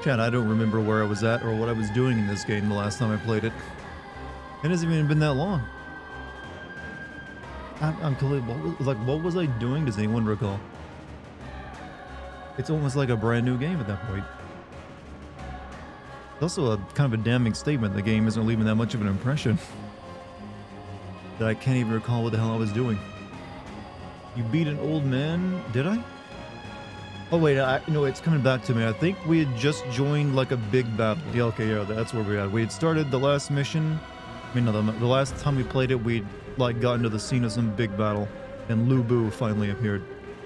Chad, I don't remember where I was at or what I was doing in this game the last time I played it. It hasn't even been that long. I'm completely, what was I doing? Does anyone recall? It's almost like a brand new game at that point. It's also a kind of a damning statement. The game isn't leaving that much of an impression. That I can't even recall what the hell I was doing. You beat an old man, did I? Oh wait, no, it's coming back to me. I think we had just joined like a big battle. Yeah, okay, yeah, that's where we are. We had started the last mission. I mean, no, the last time we played it, we'd like got into the scene of some big battle, and Lu Bu finally appeared.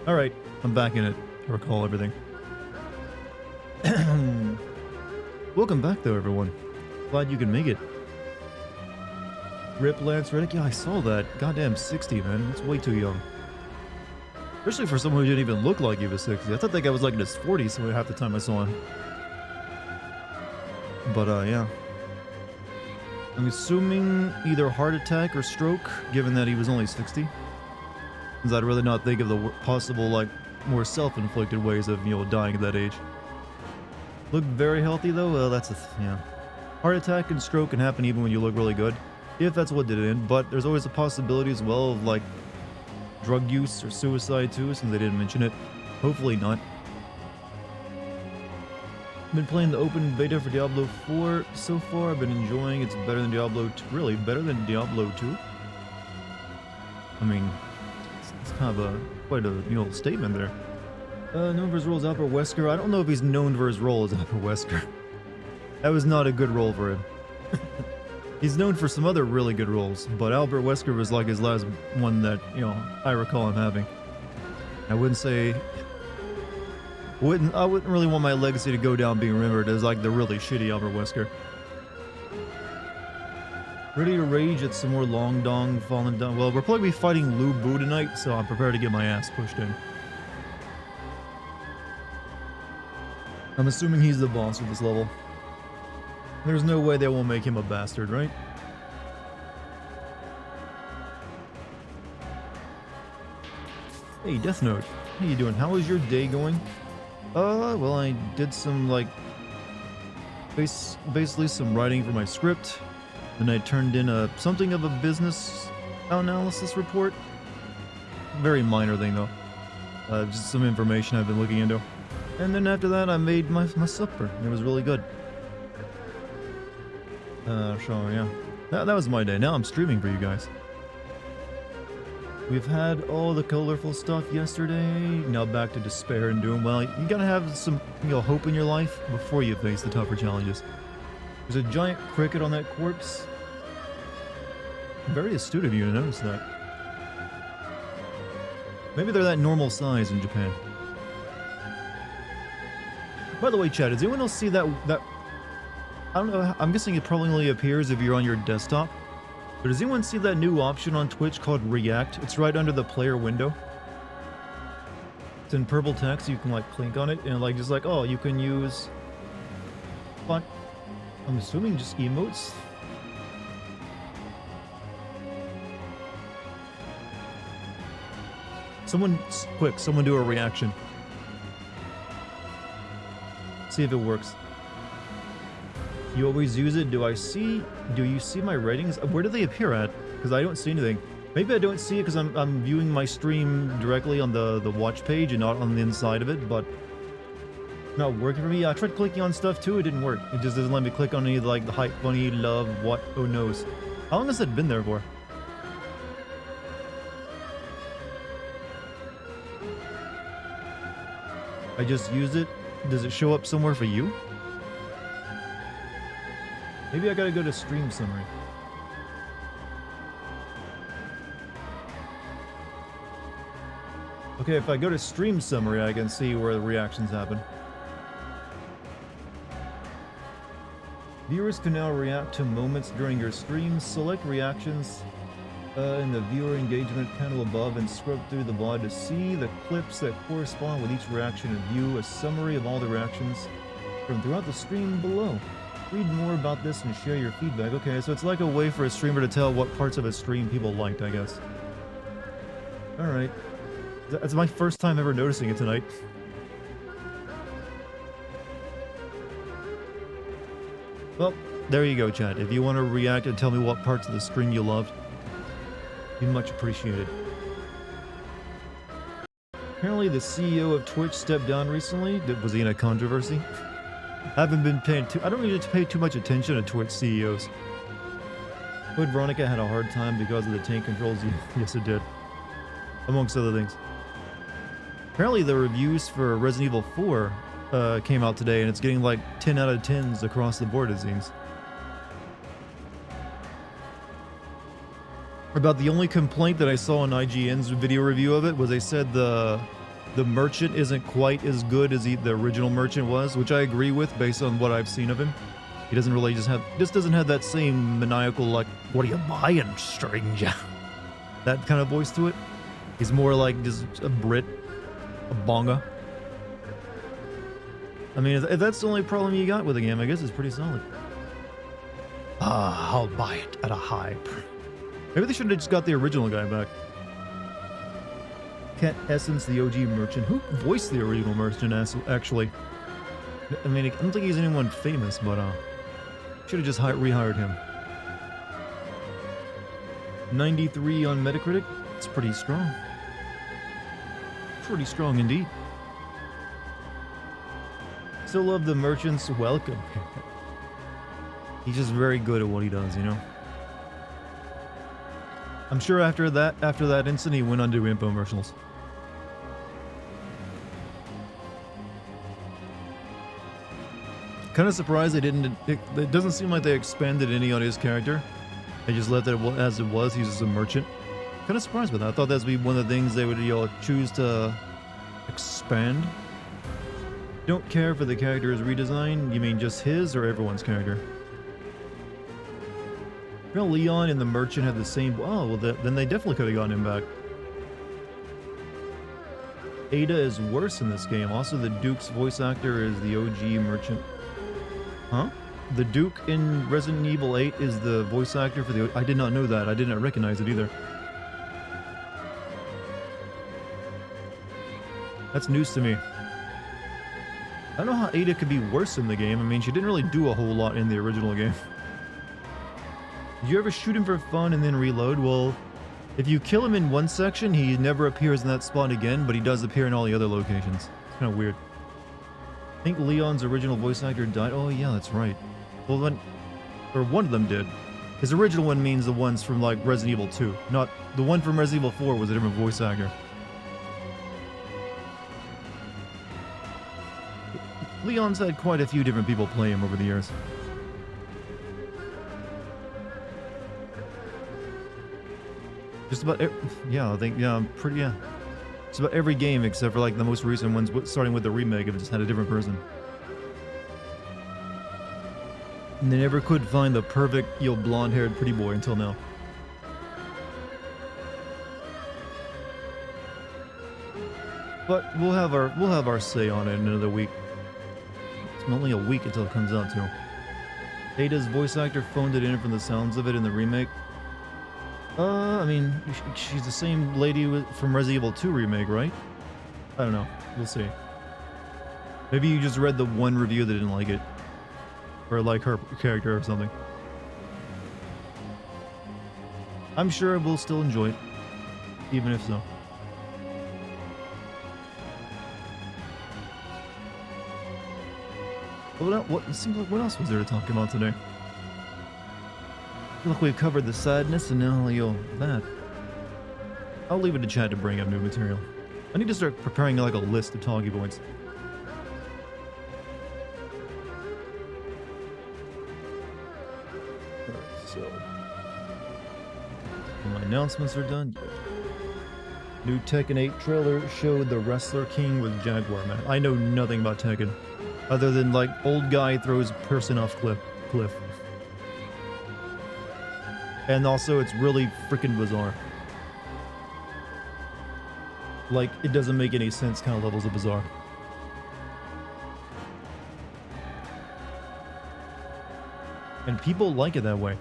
All right, I'm back in it. I recall everything. Welcome back, though, everyone. Glad you can make it. Rip Lance Reddick. Yeah, I saw that. Goddamn, 60, man. That's way too young. Especially for someone who didn't even look like he was 60. I thought that guy was like in his 40s half the time I saw him. But, yeah. I'm assuming either heart attack or stroke, given that he was only 60. Because I'd really not think of the possible, like, more self-inflicted ways of, you know, dying at that age. Look very healthy, though? Well, that's yeah. Heart attack and stroke can happen even when you look really good, if that's what did it in, but there's always a possibility as well of, like, drug use or suicide, too, since they didn't mention it. Hopefully not. I've been playing the open beta for Diablo 4 so far. I've been enjoying it. It's better than Diablo 2. Really, better than Diablo 2? I mean, it's kind of quite a, you know, statement there. Known for his role as Albert Wesker. I don't know if he's known for his role as Albert Wesker. That was not a good role for him. He's known for some other really good roles, but Albert Wesker was like his last one that, you know, I recall him having. I wouldn't say... I wouldn't really want my legacy to go down being remembered as like the really shitty Albert Wesker. Ready to rage at some more Long Dong falling down. Well, we're probably fighting Lu Bu tonight, so I'm prepared to get my ass pushed in. I'm assuming he's the boss of this level. There's no way they won't make him a bastard, right? Hey, Death Note. How you doing? How is your day going? Well, I did some, like, basically some writing for my script. Then I turned in something of a business analysis report. Very minor thing, though. Just some information I've been looking into. And then after that, I made my supper. It was really good. So, yeah. That was my day. Now I'm streaming for you guys. We've had all the colorful stuff yesterday, now back to despair and doom. Well, you gotta have some, you know, hope in your life before you face the tougher challenges. There's a giant cricket on that corpse. Very astute of you to notice that. Maybe they're that normal size in Japan. By the way, Chad, does anyone else see that I don't know, I'm guessing it probably only appears if you're on your desktop. But does anyone see that new option on Twitch called React? It's right under the player window. It's in purple text, you can like click on it and like just like, oh, you can use... But I'm assuming just emotes? Someone do a reaction. See if it works. You always use it. Do you see my ratings? Where do they appear at? Because I don't see anything. Maybe I don't see it because I'm viewing my stream directly on the watch page and not on the inside of it, but not working for me. I tried clicking on stuff too, it didn't work. It just doesn't let me click on any of like the hype, funny, love, what, who knows. How long has it been there for? I just used it. Does it show up somewhere for you? Maybe I gotta go to stream summary. Okay, if I go to stream summary, I can see where the reactions happen. Viewers can now react to moments during your stream. Select reactions in the viewer engagement panel above and scrub through the VOD to see the clips that correspond with each reaction and view a summary of all the reactions from throughout the stream below. Read more about this and share your feedback. Okay, so it's like a way for a streamer to tell what parts of a stream people liked, I guess. Alright. That's my first time ever noticing it tonight. Well, there you go, chat. If you want to react and tell me what parts of the stream you loved, be much appreciated. Apparently, the CEO of Twitch stepped down recently. Was he in a controversy? I haven't been paying I don't really pay too much attention to Twitch CEOs. But Veronica had a hard time because of the tank controls. Yes, it did. Amongst other things. Apparently, the reviews for Resident Evil 4 came out today, and it's getting like 10 out of 10s across the board, it seems. About the only complaint that I saw on IGN's video review of it was they said the merchant isn't quite as good as the original merchant was, which I agree with based on what I've seen of him. He doesn't really doesn't have that same maniacal, like, what are you buying, stranger? That kind of voice to it. He's more like just a Brit, a bonga. I mean, if that's the only problem you got with the game, I guess it's pretty solid. I'll buy it at a high price. Maybe they should have just got the original guy back. Cat Essence, the OG merchant. Who voiced the original merchant, actually? I mean, I don't think he's anyone famous, but should have just rehired him. 93 on Metacritic. It's pretty strong. Pretty strong indeed. Still love the merchant's welcome. He's just very good at what he does, you know? I'm sure after that incident, he went on to infomercials. Kind of surprised they didn't. It doesn't seem like they expanded any on his character. They just left it as it was. He's just a merchant. Kind of surprised by that. I thought that'd be one of the things they would, choose to expand. Don't care for the character's redesign. You mean just his or everyone's character? Well, Leon and the merchant had the same. Oh, well, then they definitely could have gotten him back. Ada is worse in this game. Also, the Duke's voice actor is the OG merchant. Huh? The Duke in Resident Evil 8 is the voice actor for the... I did not know that. I did not recognize it either. That's news to me. I don't know how Ada could be worse in the game. I mean, she didn't really do a whole lot in the original game. Did you ever shoot him for fun and then reload? Well, if you kill him in one section, he never appears in that spot again, but he does appear in all the other locations. It's kind of weird. I think Leon's original voice actor died. Oh, yeah, that's right. Well, then... Or one of them did. His original one means the ones from, like, Resident Evil 2. Not... The one from Resident Evil 4 was a different voice actor. Leon's had quite a few different people play him over the years. Just about yeah, I think, yeah, just about every game except for like the most recent ones, starting with the remake, it just had a different person. And they never could find the perfect, blonde-haired pretty boy until now. But we'll have our say on it in another week. It's only a week until it comes out too. Ada's voice actor phoned it in from the sounds of it in the remake. I mean, she's the same lady from Resident Evil 2 remake, right? I don't know. We'll see. Maybe you just read the one review that didn't like it. Or like her character or something. I'm sure we'll still enjoy it. Even if so. It seems like what else was there to talk about today? I feel like we've covered the sadness and now that. I'll leave it to chat to bring up new material. I need to start preparing like a list of talking points. Alright, so my announcements are done. New Tekken 8 trailer showed the Wrestler King with Jaguar Man. I know nothing about Tekken, other than like old guy throws person off cliff. And also, it's really freaking bizarre. Like, it doesn't make any sense kind of levels of bizarre. And people like it that way.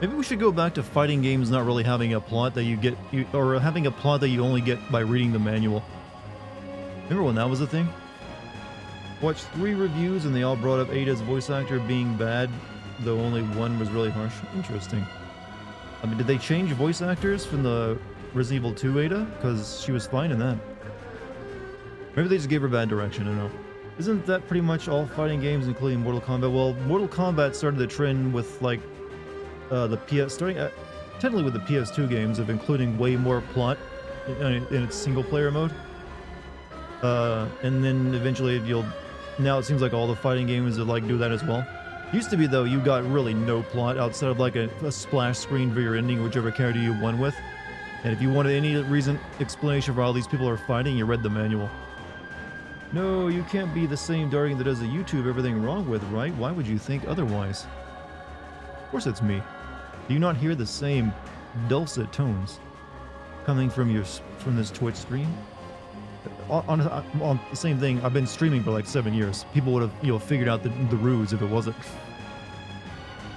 Maybe we should go back to fighting games not really having a plot that you get, or having a plot that you only get by reading the manual. Remember when that was a thing? Watched 3 reviews and they all brought up Ada's voice actor being bad, though only one was really harsh. Interesting. I mean, did they change voice actors from the Resident Evil 2 Ada? Because she was fine in that. Maybe they just gave her bad direction, I don't know. Isn't that pretty much all fighting games, including Mortal Kombat? Well, Mortal Kombat started the trend with, like, the PS... technically with the PS2 games of including way more plot in its single-player mode. And then eventually now it seems like all the fighting games would, like, do that as well. Used to be, though, you got really no plot outside of, like, a splash screen for your ending, whichever character you won with. And if you wanted any explanation for how these people are fighting, you read the manual. No, you can't be the same Dartigan that does the YouTube everything wrong with, right? Why would you think otherwise? Of course it's me. Do you not hear the same dulcet tones coming from this Twitch stream? On the same thing, I've been streaming for like 7 years. People would have, figured out the ruse if it wasn't.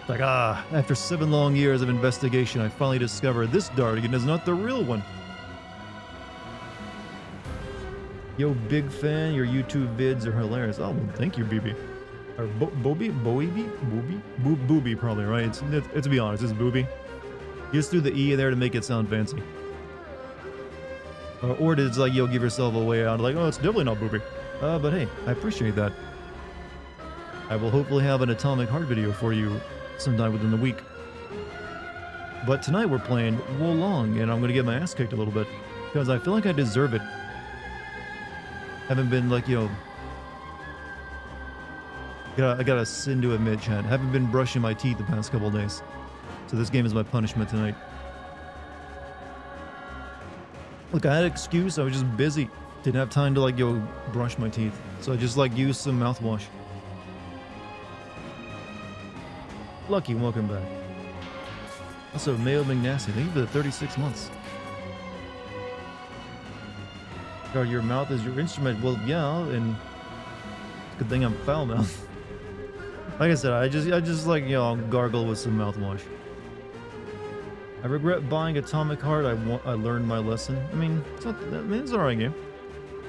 Like, after 7 long years of investigation, I finally discovered this Dartigan is not the real one. Yo, big fan. Your YouTube vids are hilarious. Oh, well, thank you, BB. Or Booby, probably, right? It's to be honest, it's Booby. You just threw the E in there to make it sound fancy. Or it's like, yo, give yourself a way out. Like, oh, it's definitely not Booby. But hey, I appreciate that. I will hopefully have an Atomic Heart video for you sometime within the week. But tonight we're playing Wolong, and I'm going to get my ass kicked a little bit. Because I feel like I deserve it. Haven't been, like, I gotta sin to admit, Chad. Haven't been brushing my teeth the past couple days. So this game is my punishment tonight. Look, I had an excuse. I was just busy. Didn't have time to, like, brush my teeth. So I just, like, used some mouthwash. Lucky, welcome back. Also, Mayo McNasty, thank you for the 36 months. God, your mouth is your instrument. Well, yeah, and good thing I'm foul mouth. Like I said, I just like, gargle with some mouthwash. I regret buying Atomic Heart. I learned my lesson. I mean, it's an alright game.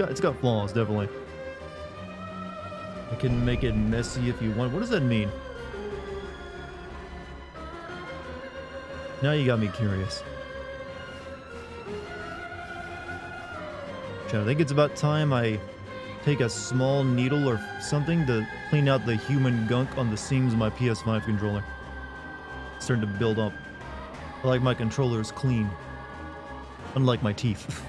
It's got flaws, definitely. I can make it messy if you want. What does that mean? Now you got me curious. I think it's about time I take a small needle or something to clean out the human gunk on the seams of my PS5 controller. It's starting to build up. I like my controllers clean. Unlike my teeth.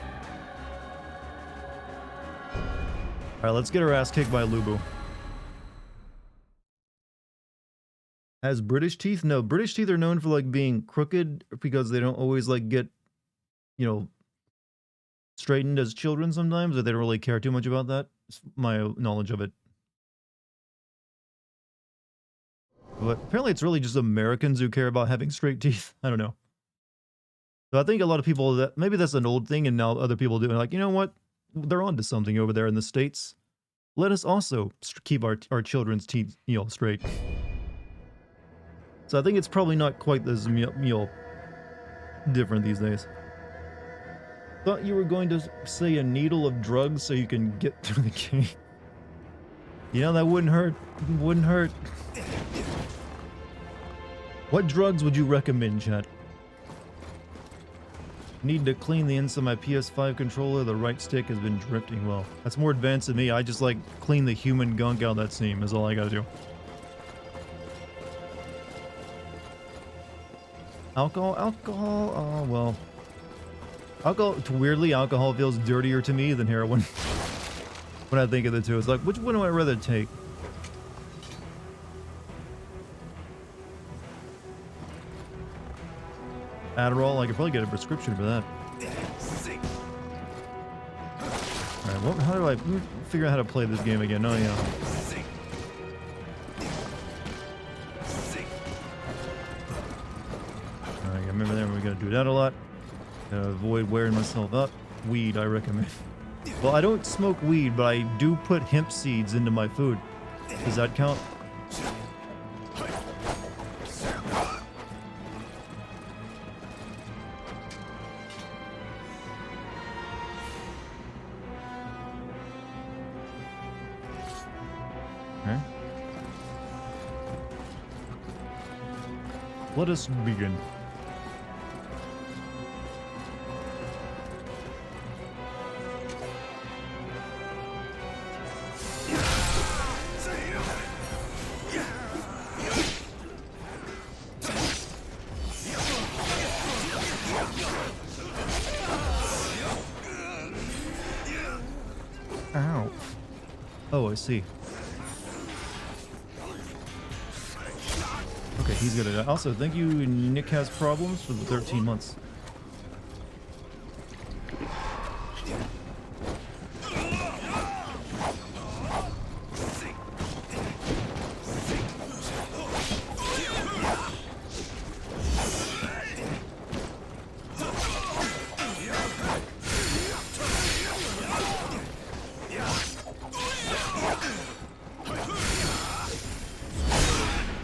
Alright, let's get our ass kicked by Lubu. Has British teeth? No, British teeth are known for, like, being crooked because they don't always, like, get, straightened as children sometimes, or they don't really care too much about that. It's my knowledge of it. But apparently it's really just Americans who care about having straight teeth. I don't know. So I think a lot of people, maybe that's an old thing and now other people do. Like, you know what? They're onto something over there in the States. Let us also keep our children's teeth, straight. So I think it's probably not quite as, different these days. Thought you were going to say a needle of drugs so you can get through the game. That wouldn't hurt. It wouldn't hurt. What drugs would you recommend, chat? Need to clean the inside of my PS5 controller. The right stick has been drifting. Well, that's more advanced than me. I just, like, clean the human gunk out of that seam is all I gotta do. Alcohol, oh, well. Weirdly, alcohol feels dirtier to me than heroin. When I think of the two, it's like, which one would I rather take? Adderall, I could probably get a prescription for that. Alright, how do I figure out how to play this game again? Oh, yeah. Alright, I remember that, we're gonna do that a lot. Avoid wearing myself up. Weed, I recommend. Well, I don't smoke weed, but I do put hemp seeds into my food. Does that count? Okay. Let us begin. Ow. Oh, I see. Okay, he's gonna die. Also, thank you, Nick Has Problems, for the 13 months.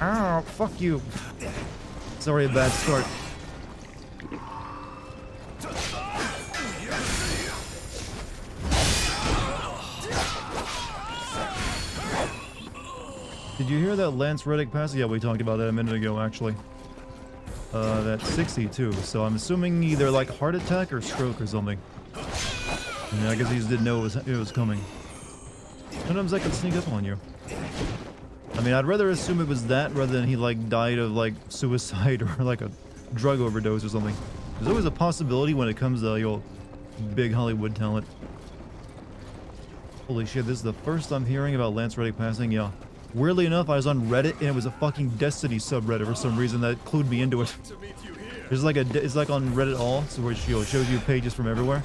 Ow, fuck you. Sorry, a bad start. Did you hear that Lance Reddick pass? Yeah, we talked about that a minute ago, actually. That's 62, so I'm assuming either like heart attack or stroke or something. And I guess he just didn't know it was coming. Sometimes I can sneak up on you. I mean, I'd rather assume it was that rather than he like died of like suicide or like a drug overdose or something. There's always a possibility when it comes to your big Hollywood talent. Holy shit, this is the first I'm hearing about Lance Reddick passing, yeah. Weirdly enough, I was on Reddit and it was a fucking Destiny subreddit for some reason that clued me into it. There's like it's like on Reddit all, so where it shows you pages from everywhere.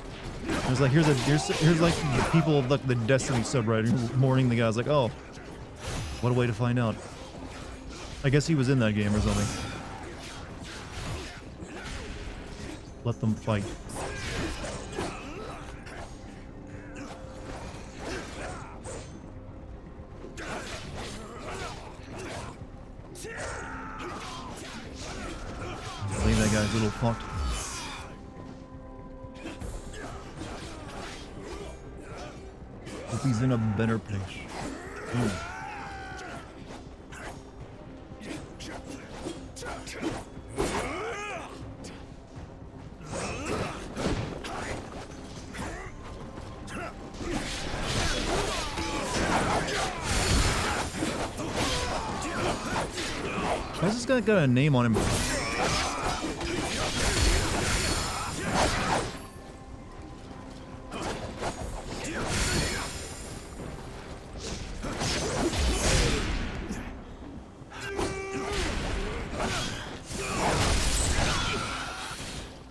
And it's like here's like the people of like the Destiny subreddit mourning the guy. I was like, oh, what a way to find out. I guess he was in that game or something. Let them fight. I think that guy's a little fucked. Hope he's in a better place. Ooh. Why's this guy got a name on him?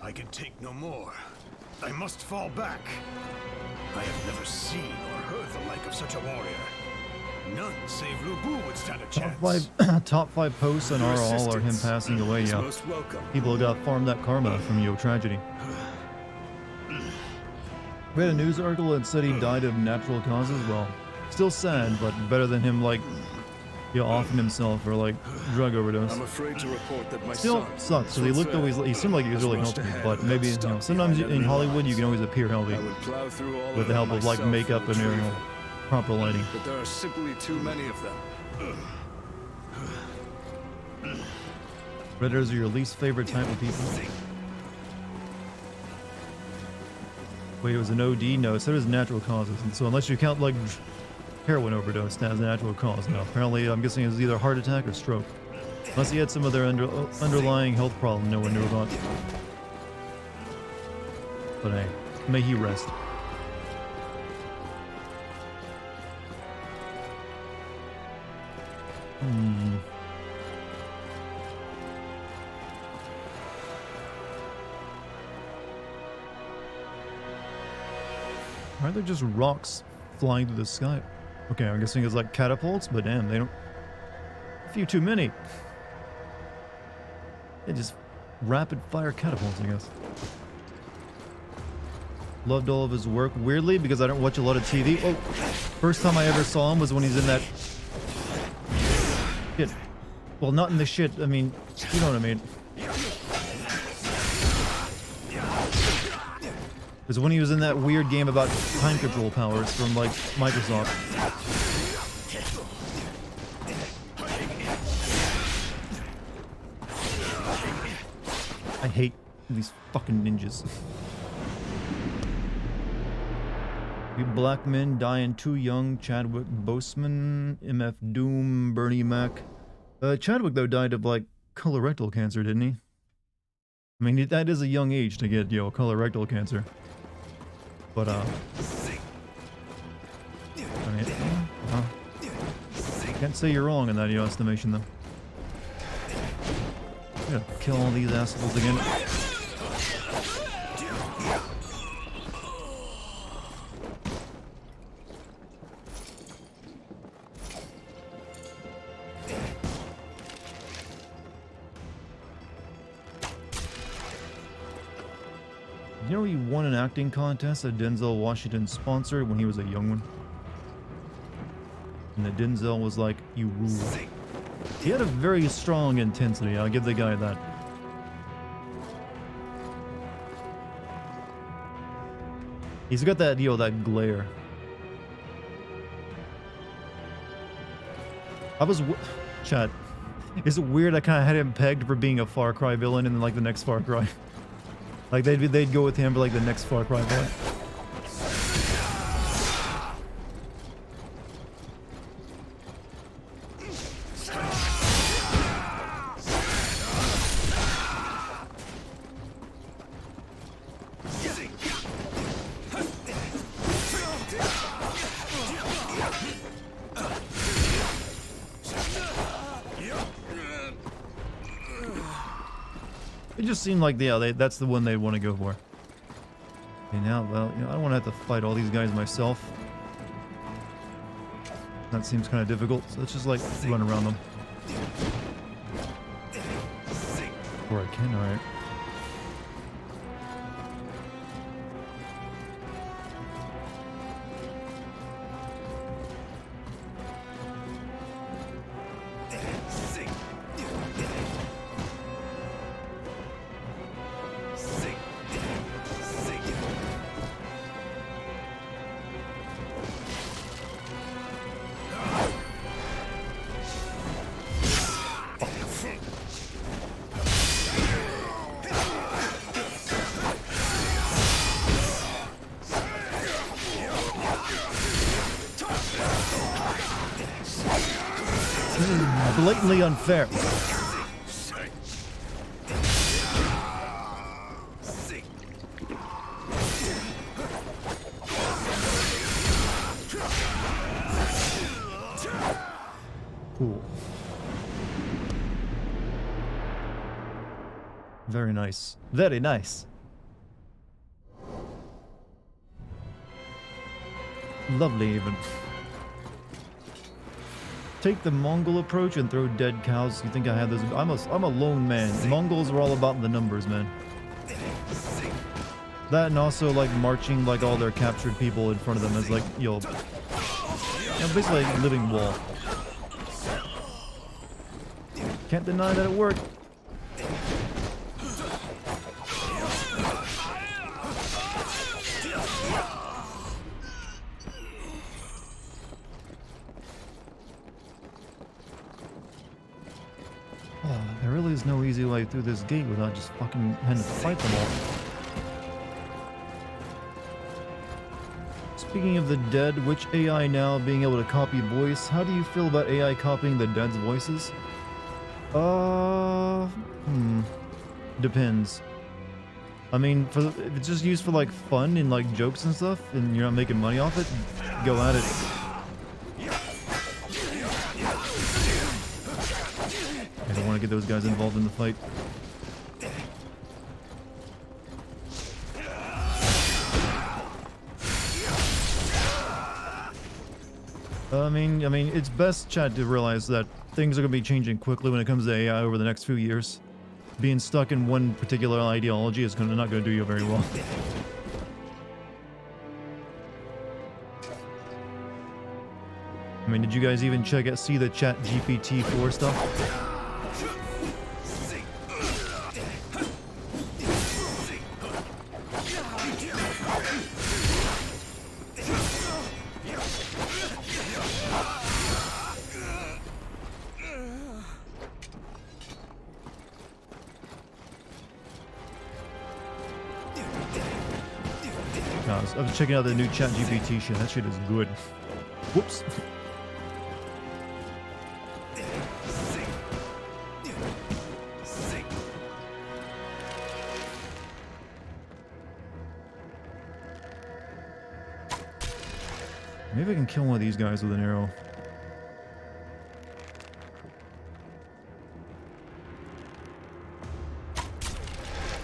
I can take no more. I must fall back. I have never seen or heard the like of such a warrior. None save Lu Bu would stand a chance. Top five posts on our all are him passing away, yeah. People got farmed that karma from your tragedy. Read a news article that said he died of natural causes. Well, still sad, but better than him like, offing himself or like drug overdose. I'm afraid to report that my still son sucks. So he looked always. He seemed like he was really healthy, but maybe sometimes in Hollywood you can always appear healthy with the help of like makeup and proper lighting. But there are simply too many of them. Redditors are your least favorite type of people. Wait, it was an OD? No, it said it was natural causes. And so unless you count like heroin overdose, that's a natural cause. No, apparently I'm guessing it was either heart attack or stroke. Unless he had some other underlying health problem no one knew about. But hey, may he rest. Why are there just rocks flying through the sky? Okay, I'm guessing it's like catapults, but damn, they don't... A few too many. They just rapid fire catapults, I guess. Loved all of his work, weirdly, because I don't watch a lot of TV. Oh, first time I ever saw him was when he's in that... shit. Well, not in the shit, I mean, you know what I mean. It was when he was in that weird game about time control powers from, like, Microsoft. I hate these fucking ninjas. We black men dying too young. Chadwick Boseman, MF Doom, Bernie Mac. Chadwick though died of like colorectal cancer, didn't he? I mean, that is a young age to get, colorectal cancer. But I mean, can't say you're wrong in that estimation though. I'm gonna kill all these assholes again. You know he won an acting contest that Denzel Washington sponsored when he was a young one? And the Denzel was like, you rule. He had a very strong intensity, I'll give the guy that. He's got that, that glare. Chat, is it weird I kind of had him pegged for being a Far Cry villain in like the next Far Cry? Like they'd go with him for like the next Far Cry villain. It just seemed like, that's the one they'd want to go for. Okay, now, well, I don't want to have to fight all these guys myself. That seems kind of difficult, so let's just, like, run around them. Or I can, alright. This is blatantly unfair. Cool. Very nice. Very nice. Lovely even. Take the Mongol approach and throw dead cows. You think I have those? I'm a lone man. Mongols are all about the numbers, man. That and also like marching like all their captured people in front of them as like, basically like a living wall. Can't deny that it worked. There really is no easy way through this gate without just fucking having to fight them all. Speaking of the dead, which AI now being able to copy voice, how do you feel about AI copying the dead's voices? Depends. I mean, if it's just used for like fun and like jokes and stuff, and you're not making money off it, go at it. I don't want to get those guys involved in the fight. I mean, it's best, chat, to realize that things are going to be changing quickly when it comes to AI over the next few years. Being stuck in one particular ideology is not going to do you very well. I mean, did you guys even see the chat GPT-4 stuff? I was checking out the new ChatGPT shit. That shit is good. Whoops. Maybe I can kill one of these guys with an arrow.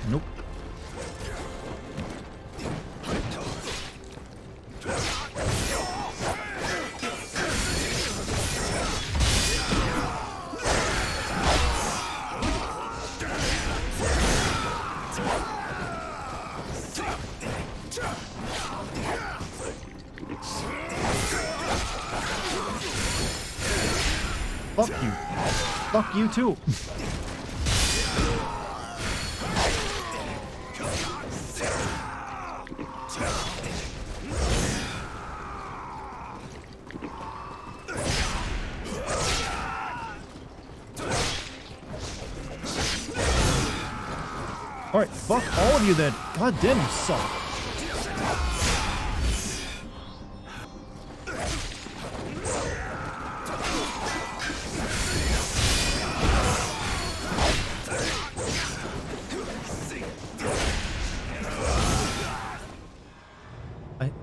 Nope. Fuck you. Fuck you too. Alright, fuck all of you then. God damn, you suck.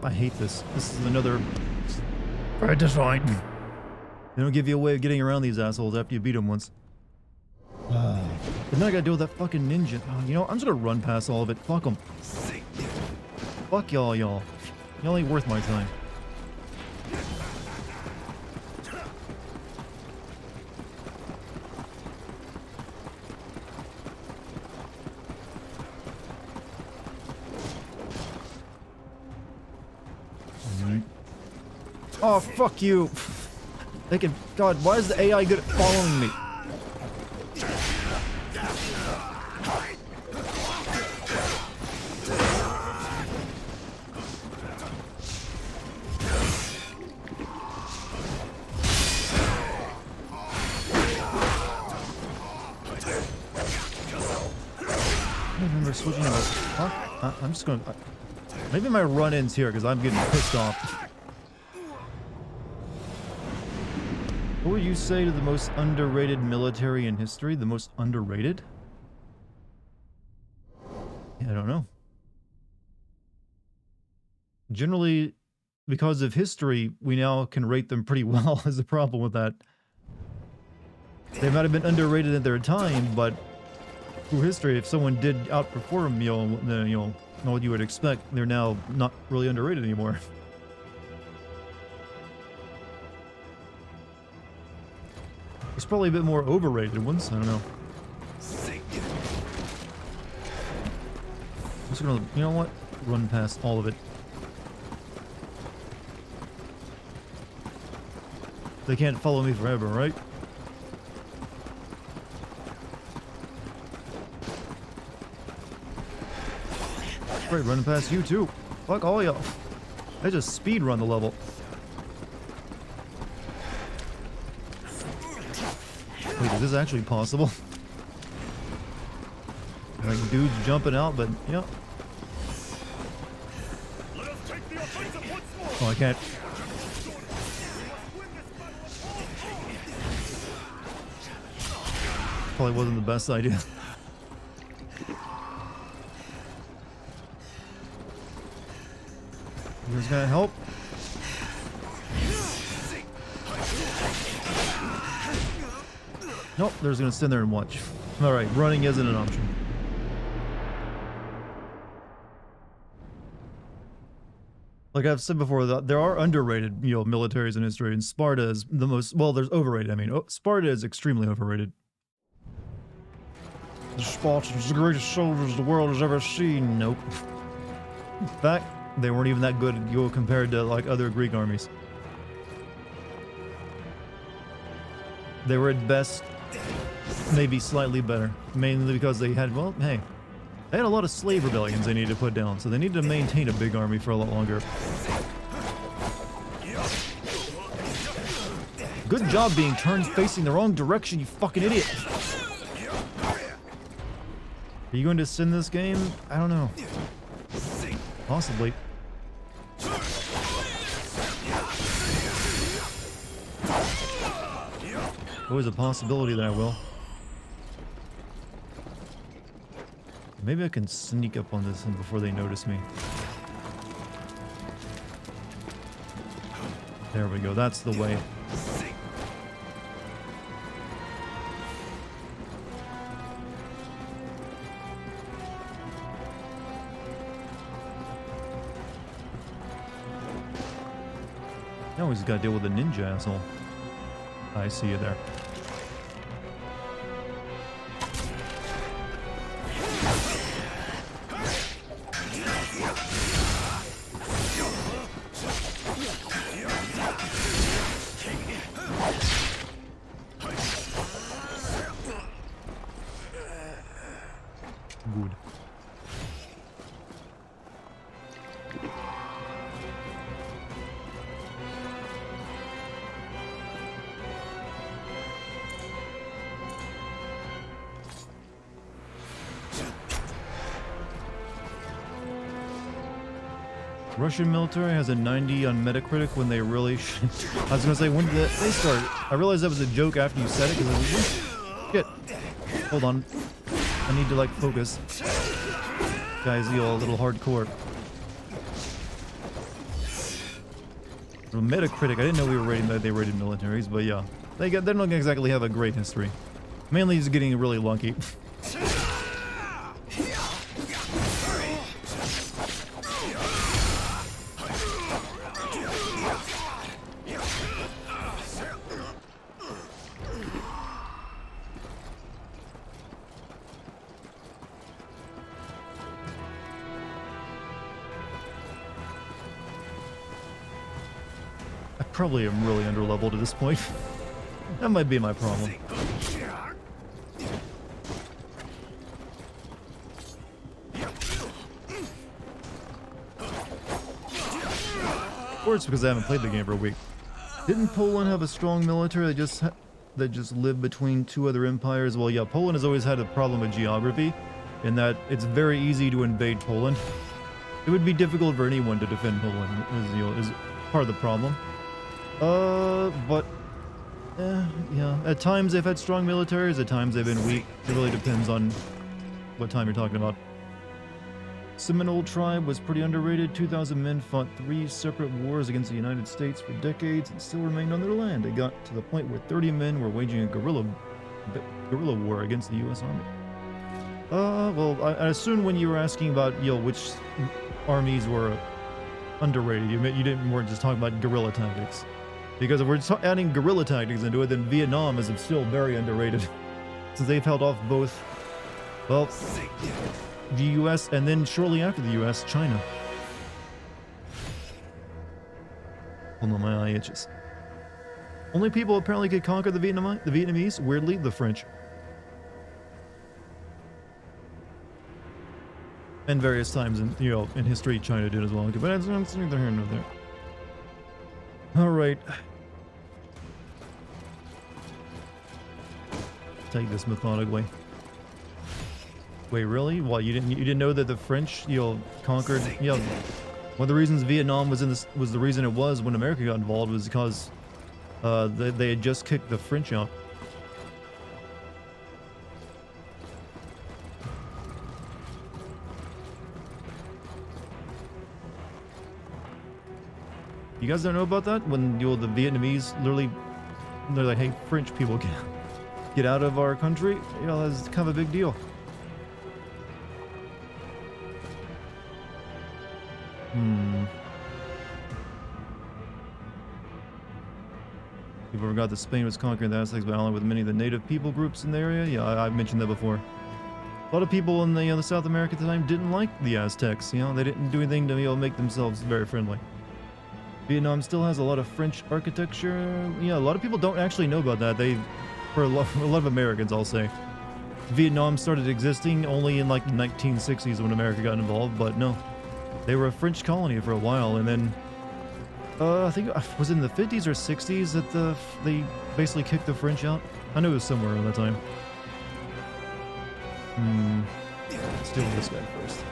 I hate this. This is another... Alright, that's fine. They don't give you a way of getting around these assholes after you beat them once. But now I gotta deal with that fucking ninja. Oh, you know, I'm just gonna run past all of it. Fuck them. Fuck y'all. Y'all ain't worth my time. Oh, fuck you. They can... God, why is the AI good at following me? I remember switching to I'm just gonna... maybe my run-in's here because I'm getting pissed off. What would you say to the most underrated military in history? The most underrated? Yeah, I don't know. Generally, because of history, we now can rate them pretty well. Is the problem with that. They might have been underrated at their time, but through history, if someone did outperform, you know, what you would expect, they're now not really underrated anymore. There's probably a bit more overrated ones. I don't know. I'm just gonna, you know what? Run past all of it. They can't follow me forever, right? Right, running past you too. Fuck all y'all. I just speed run the level. Wait, is this actually possible? Like dudes jumping out, but yeah. Oh, I can't. Probably wasn't the best idea. You guys gonna help? Nope, they're just gonna stand there and watch. Alright, running isn't an option. Like I've said before, there are underrated, you know, militaries in history, and Sparta is the most, well, there's overrated. I mean, Sparta is extremely overrated. The Spartans, the greatest soldiers the world has ever seen. Nope. In fact, they weren't even that good, you know, compared to, like, other Greek armies. They were at best maybe slightly better, mainly because they had, well, hey, they had a lot of slave rebellions they needed to put down, so they needed to maintain a big army for a lot longer. Good job being turned facing the wrong direction, you fucking idiot! Are you going to sin this game? I don't know. Possibly. Always a possibility that I will. Maybe I can sneak up on this one before they notice me. There we go, that's the way. Now he's got to deal with a ninja asshole. I see you there. Good. Russian military has a 90 on Metacritic when they really should. I was gonna say, when did they start? I realized that was a joke after you said it, because I was like, shit. Hold on. I need to, like, focus. Guys, you all a little hardcore. Well, Metacritic, I didn't know we were rating that they rated militaries, but yeah. They don't exactly have a great history. Mainly just getting really lucky. I probably am really underleveled at this point. That might be my problem. Or it's because I haven't played the game for a week. Didn't Poland have a strong military that just lived between two other empires? Well, yeah, Poland has always had a problem with geography, in that it's very easy to invade Poland. It would be difficult for anyone to defend Poland, is part of the problem. Yeah. At times they've had strong militaries, at times they've been weak. It really depends on what time you're talking about. Seminole tribe was pretty underrated. 2,000 men fought 3 separate wars against the United States for decades and still remained on their land. It got to the point where 30 men were waging a guerrilla war against the U.S. Army. Well, I assume when you were asking about, which armies were underrated, you weren't just talking about guerrilla tactics. Because if we're adding guerrilla tactics into it, then Vietnam is still very underrated. Since they've held off both, well, the US, and then shortly after the US, China. Hold on, my eye itches. Only people apparently could conquer the Vietnamese, weirdly, the French. And various times in history, China did as well. But it's neither here nor there. Alright. Take this methodically. Wait, really? What, you didn't know that the French, conquered, one of the reasons Vietnam was the reason it was when America got involved was because they had just kicked the French out. You guys don't know about that? When the Vietnamese literally, they're like, hey, French people, get out of our country? That's kind of a big deal. People forgot that Spain was conquering the Aztecs by allying with many of the native people groups in the area. Yeah, I've mentioned that before. A lot of people in the South America at the time didn't like the Aztecs. They didn't do anything to make themselves very friendly. Vietnam still has a lot of French architecture. Yeah, a lot of people don't actually know about that. For a lot of Americans, I'll say, Vietnam started existing only in like the 1960s when America got involved. But no, they were a French colony for a while, and then I think it was in the 50s or 60s that they basically kicked the French out. I know it was somewhere around that time. Let's deal with this guy first.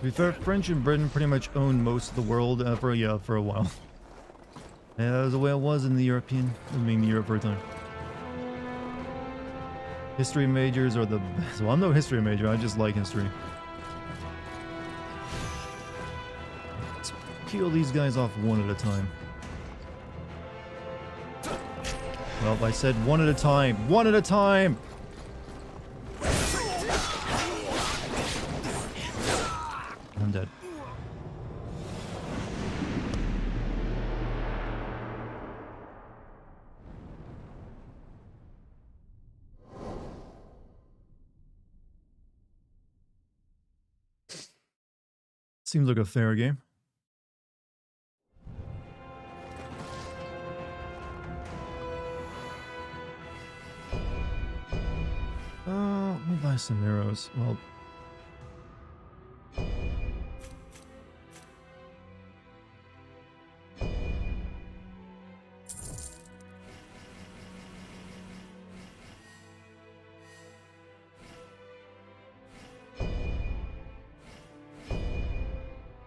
To be fair, French and Britain pretty much owned most of the world for a while. And that was the way it was in the European, Europe for a time. History majors are the best. Well, I'm no history major, I just like history. Let's peel these guys off one at a time. Well, I said one at a time. One at a time! I'm dead. Seems like a fair game. We'll buy some arrows. Well,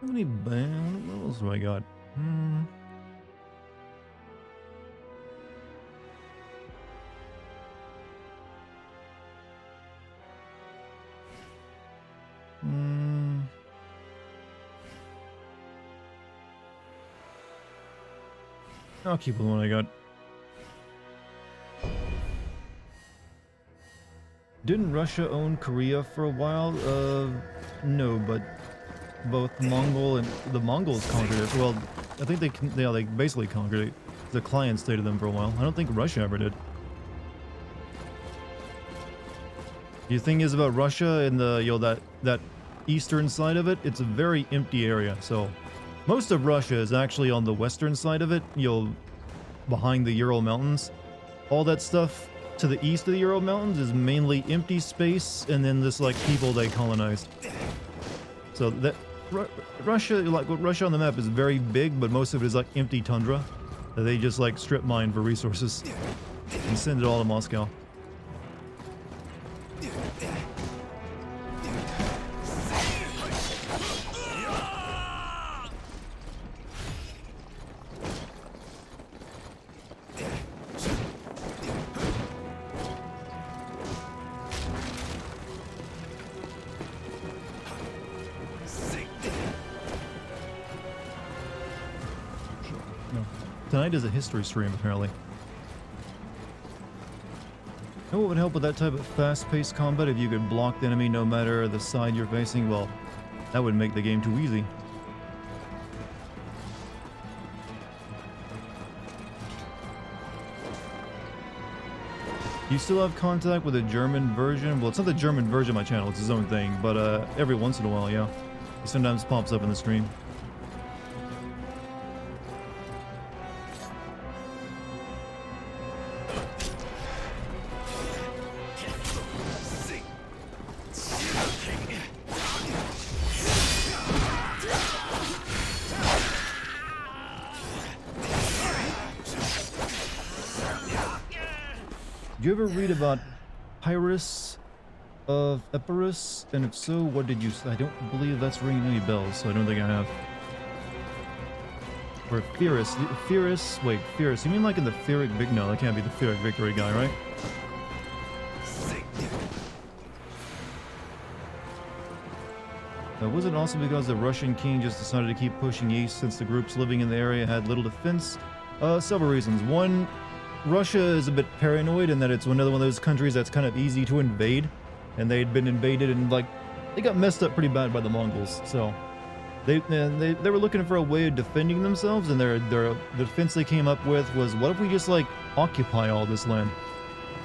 how many what else do I got? I'll keep the one I got. Didn't Russia own Korea for a while? No, but both Mongol and the Mongols conquered it. Well, I think they basically conquered it. The client stayed with them for a while. I don't think Russia ever did. The thing is about Russia and the that eastern side of it, it's a very empty area. So most of Russia is actually on the western side of it, behind the Ural Mountains. All that stuff to the east of the Ural Mountains is mainly empty space, and then this like people they colonized. So that Russia, like Russia on the map, is very big, but most of it is like empty tundra that they just like strip mine for resources and send it all to Moscow. Tonight is a history stream, apparently. You know what would help with that type of fast-paced combat? If you could block the enemy no matter the side you're facing, well, that would make the game too easy. You still have contact with the German version? Well, it's not the German version of my channel, it's his own thing, but every once in a while, yeah. He sometimes pops up in the stream. Did you ever read about Pyrrhus of Epirus? And if so, what did you say? I don't believe that's ringing any bells, so I don't think I have. Or Pyrrhus. Wait, Pyrrhus. You mean like in the Pyrrhic Victory? No, that can't be the Pyrrhic Victory guy, right? Was it also because the Russian king just decided to keep pushing east since the groups living in the area had little defense? Several reasons. One, Russia is a bit paranoid in that it's another one of those countries that's kind of easy to invade, and they'd been invaded and like they got messed up pretty bad by the Mongols. So they were looking for a way of defending themselves, and the defense they came up with was, what if we just like occupy all this land?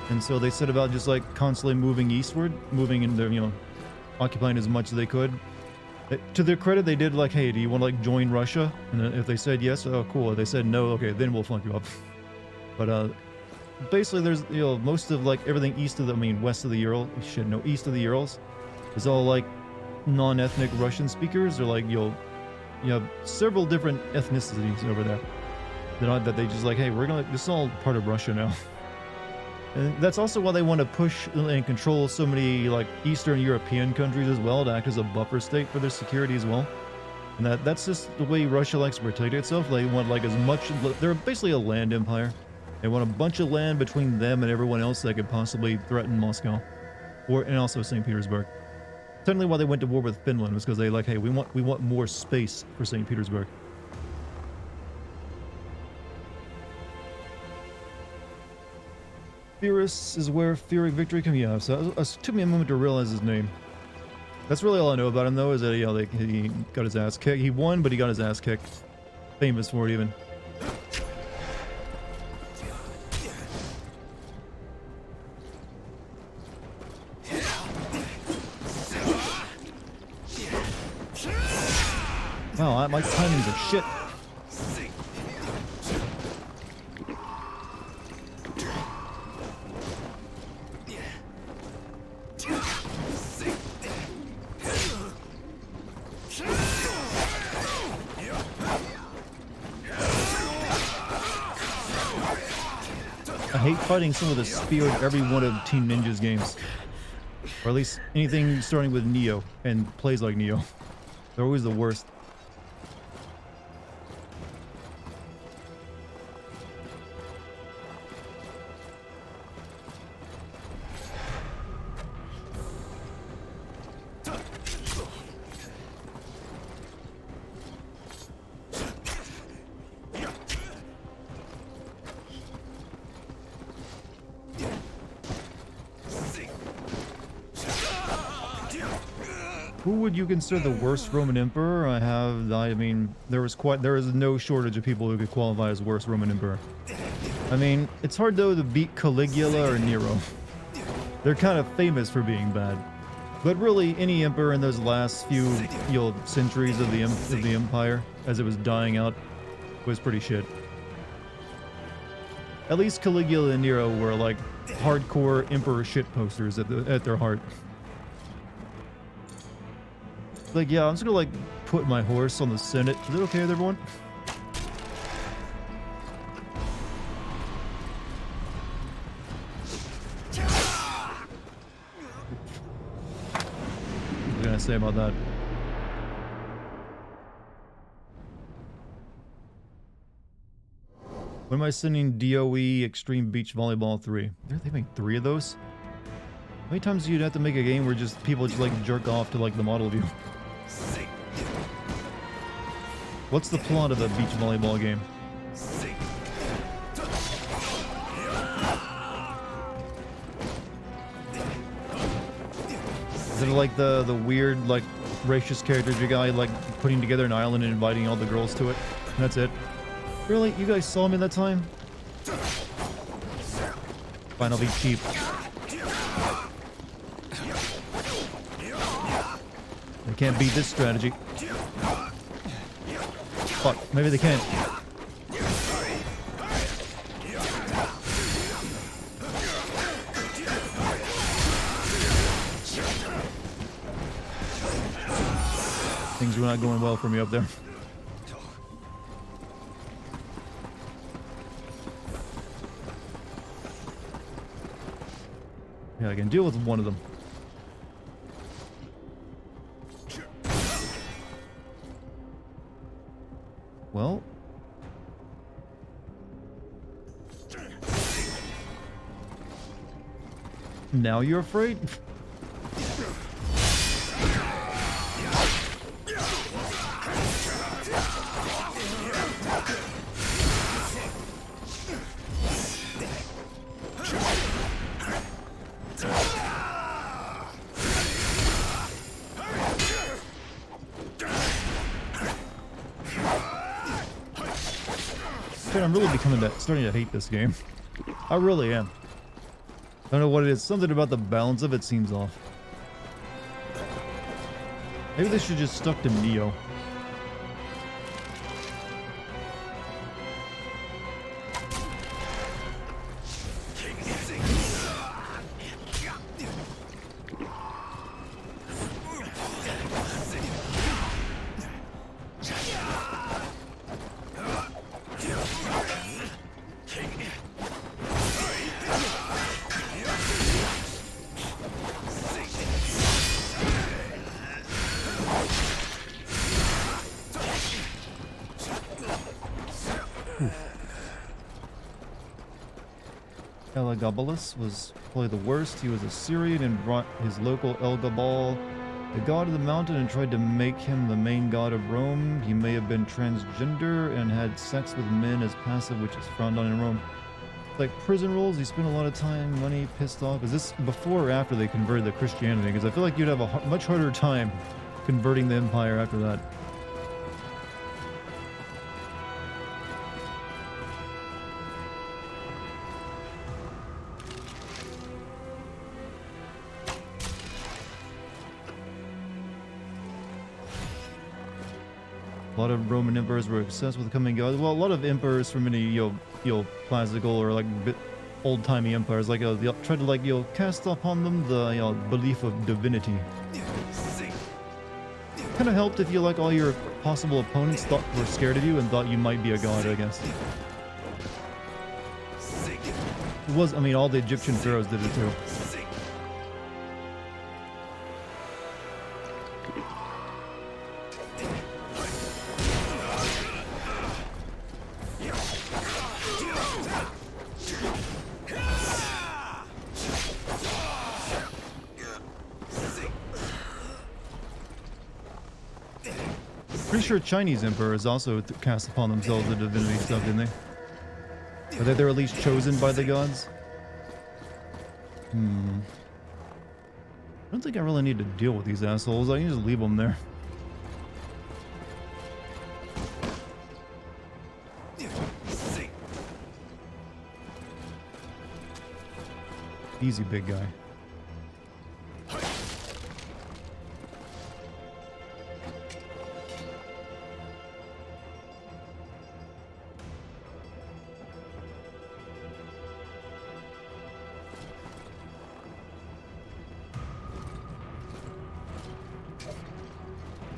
And so they set about just like constantly moving eastward, moving in their, occupying as much as they could. To their credit, they did like, hey, do you want to like join Russia? And if they said yes, oh cool. If they said no, okay, then we'll fuck you up. But basically, there's most of like everything east of the, west of the Ural, east of the Urals, is all like non-ethnic Russian speakers, or like you have several different ethnicities over there that they just like, hey, this is all part of Russia now. And that's also why they want to push and control so many like Eastern European countries as well, to act as a buffer state for their security as well. And that's just the way Russia likes to protect itself. They want like as much, they're basically a land empire. They want a bunch of land between them and everyone else that could possibly threaten Moscow, and also St. Petersburg. Certainly why they went to war with Finland was because they like, hey, we want more space for St. Petersburg. Furious is where Fury Victory came. Yeah, so it took me a moment to realize his name. That's really all I know about him, though, is that, you know, like, he got his ass kicked. He won, but he got his ass kicked. Famous for it, even. Wow, my timing's a shit. I hate fighting some of the spear in every one of Team Ninja's games. Or at least anything starting with Neo and plays like Neo. They're always the worst. Who would you consider the worst Roman Emperor? I mean, there is no shortage of people who could qualify as worst Roman Emperor. I mean, it's hard though to beat Caligula or Nero. They're kind of famous for being bad. But really, any emperor in those last few, centuries of the empire, as it was dying out, was pretty shit. At least Caligula and Nero were like hardcore emperor shit posters at their heart. Like, yeah, I'm just gonna like put my horse on the Senate. Is it okay with everyone? What can I say about that? When am I sending DOE Extreme Beach Volleyball 3? They make 3 of those? How many times do you have to make a game where just people just like jerk off to like the model view? What's the plot of a beach volleyball game? Is it like the weird like racist character guy like putting together an island and inviting all the girls to it? And that's it. Really? You guys saw me that time? Fine, I'll be cheap. They can't beat this strategy. Fuck, maybe they can't. Things were not going well for me up there. Yeah, I can deal with one of them. Well, now you're afraid? I'm really starting to hate this game. I really am. I don't know what it is. Something about the balance of it seems off. Maybe they should just stuck to Neo. Elagabalus was probably the worst. He was a Syrian and brought his local Elgabal, the god of the mountain, and tried to make him the main god of Rome. He may have been transgender and had sex with men as passive, which is frowned on in Rome. Like prison rules, he spent a lot of time, money, pissed off. Is this before or after they converted to Christianity? Because I feel like you'd have a much harder time converting the empire after that. A lot of Roman emperors were obsessed with becoming gods. Well, a lot of emperors from any classical or like old-timey empires, like they tried to like cast upon them the belief of divinity. Kind of helped if you like all your possible opponents were scared of you and thought you might be a god, I guess. It was, I mean, all the Egyptian pharaohs did it too. Pretty sure Chinese emperors also cast upon themselves the divinity stuff, didn't they? Or that they're at least chosen by the gods? I don't think I really need to deal with these assholes. I can just leave them there. Easy, big guy.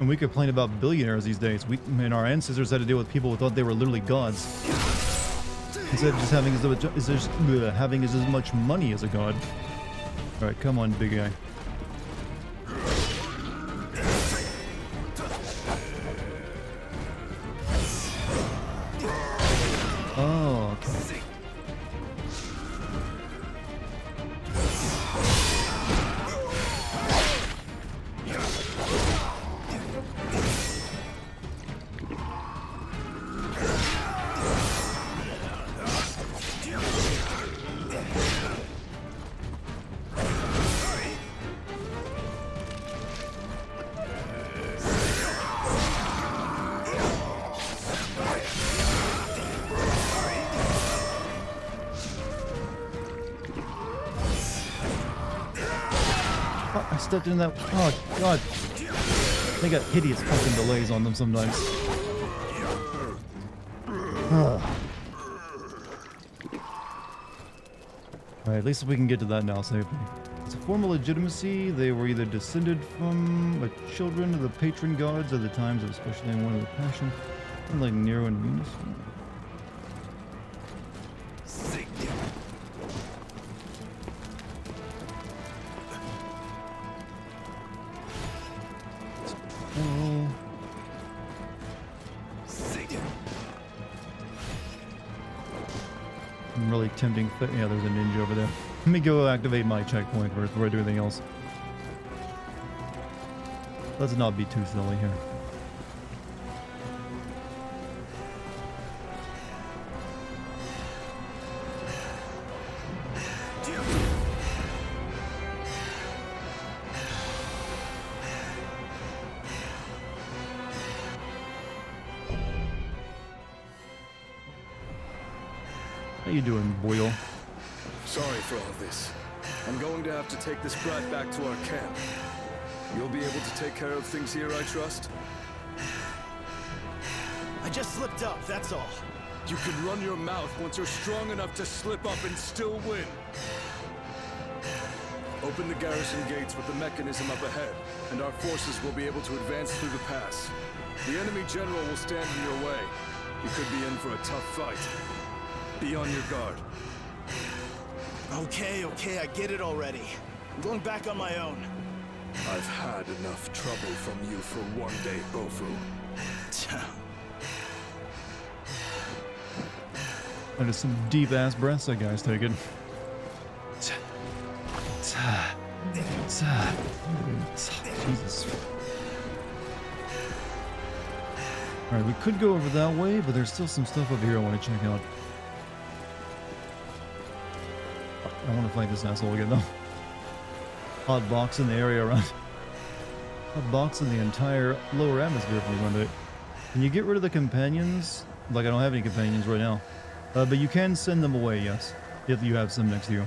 And we complain about billionaires these days. Our ancestors had to deal with people who thought they were literally gods. Instead of just having as much money as a god. Alright, come on, big guy. Oh, okay. I stepped in that. Oh, God. They got hideous fucking delays on them sometimes. Alright, at least we can get to that now safely. It's a form of legitimacy. They were either descended from the children of the patron gods at the times of especially one of the passion, like Nero and Venus. Really tempting. Yeah, there's a ninja over there. Let me go activate my checkpoint first before I do anything else. Let's not be too silly here. How you doing, Boyle? Sorry for all this. I'm going to have to take this brat back to our camp. You'll be able to take care of things here, I trust? I just slipped up, that's all. You can run your mouth once you're strong enough to slip up and still win. Open the garrison gates with the mechanism up ahead, and our forces will be able to advance through the pass. The enemy general will stand in your way. You could be in for a tough fight. Be on your guard. Okay, I get it already. I'm going back on my own. I've had enough trouble from you for one day, Bofu. That is some deep ass breaths that guy's taking. Jesus. Alright, we could go over that way, but there's still some stuff over here I want to check out. I want to fight this asshole again, though. Hot box in the area around. Hot box in the entire lower atmosphere for one day. Can you get rid of the companions? Like, I don't have any companions right now. But you can send them away, yes. If you have some next to you.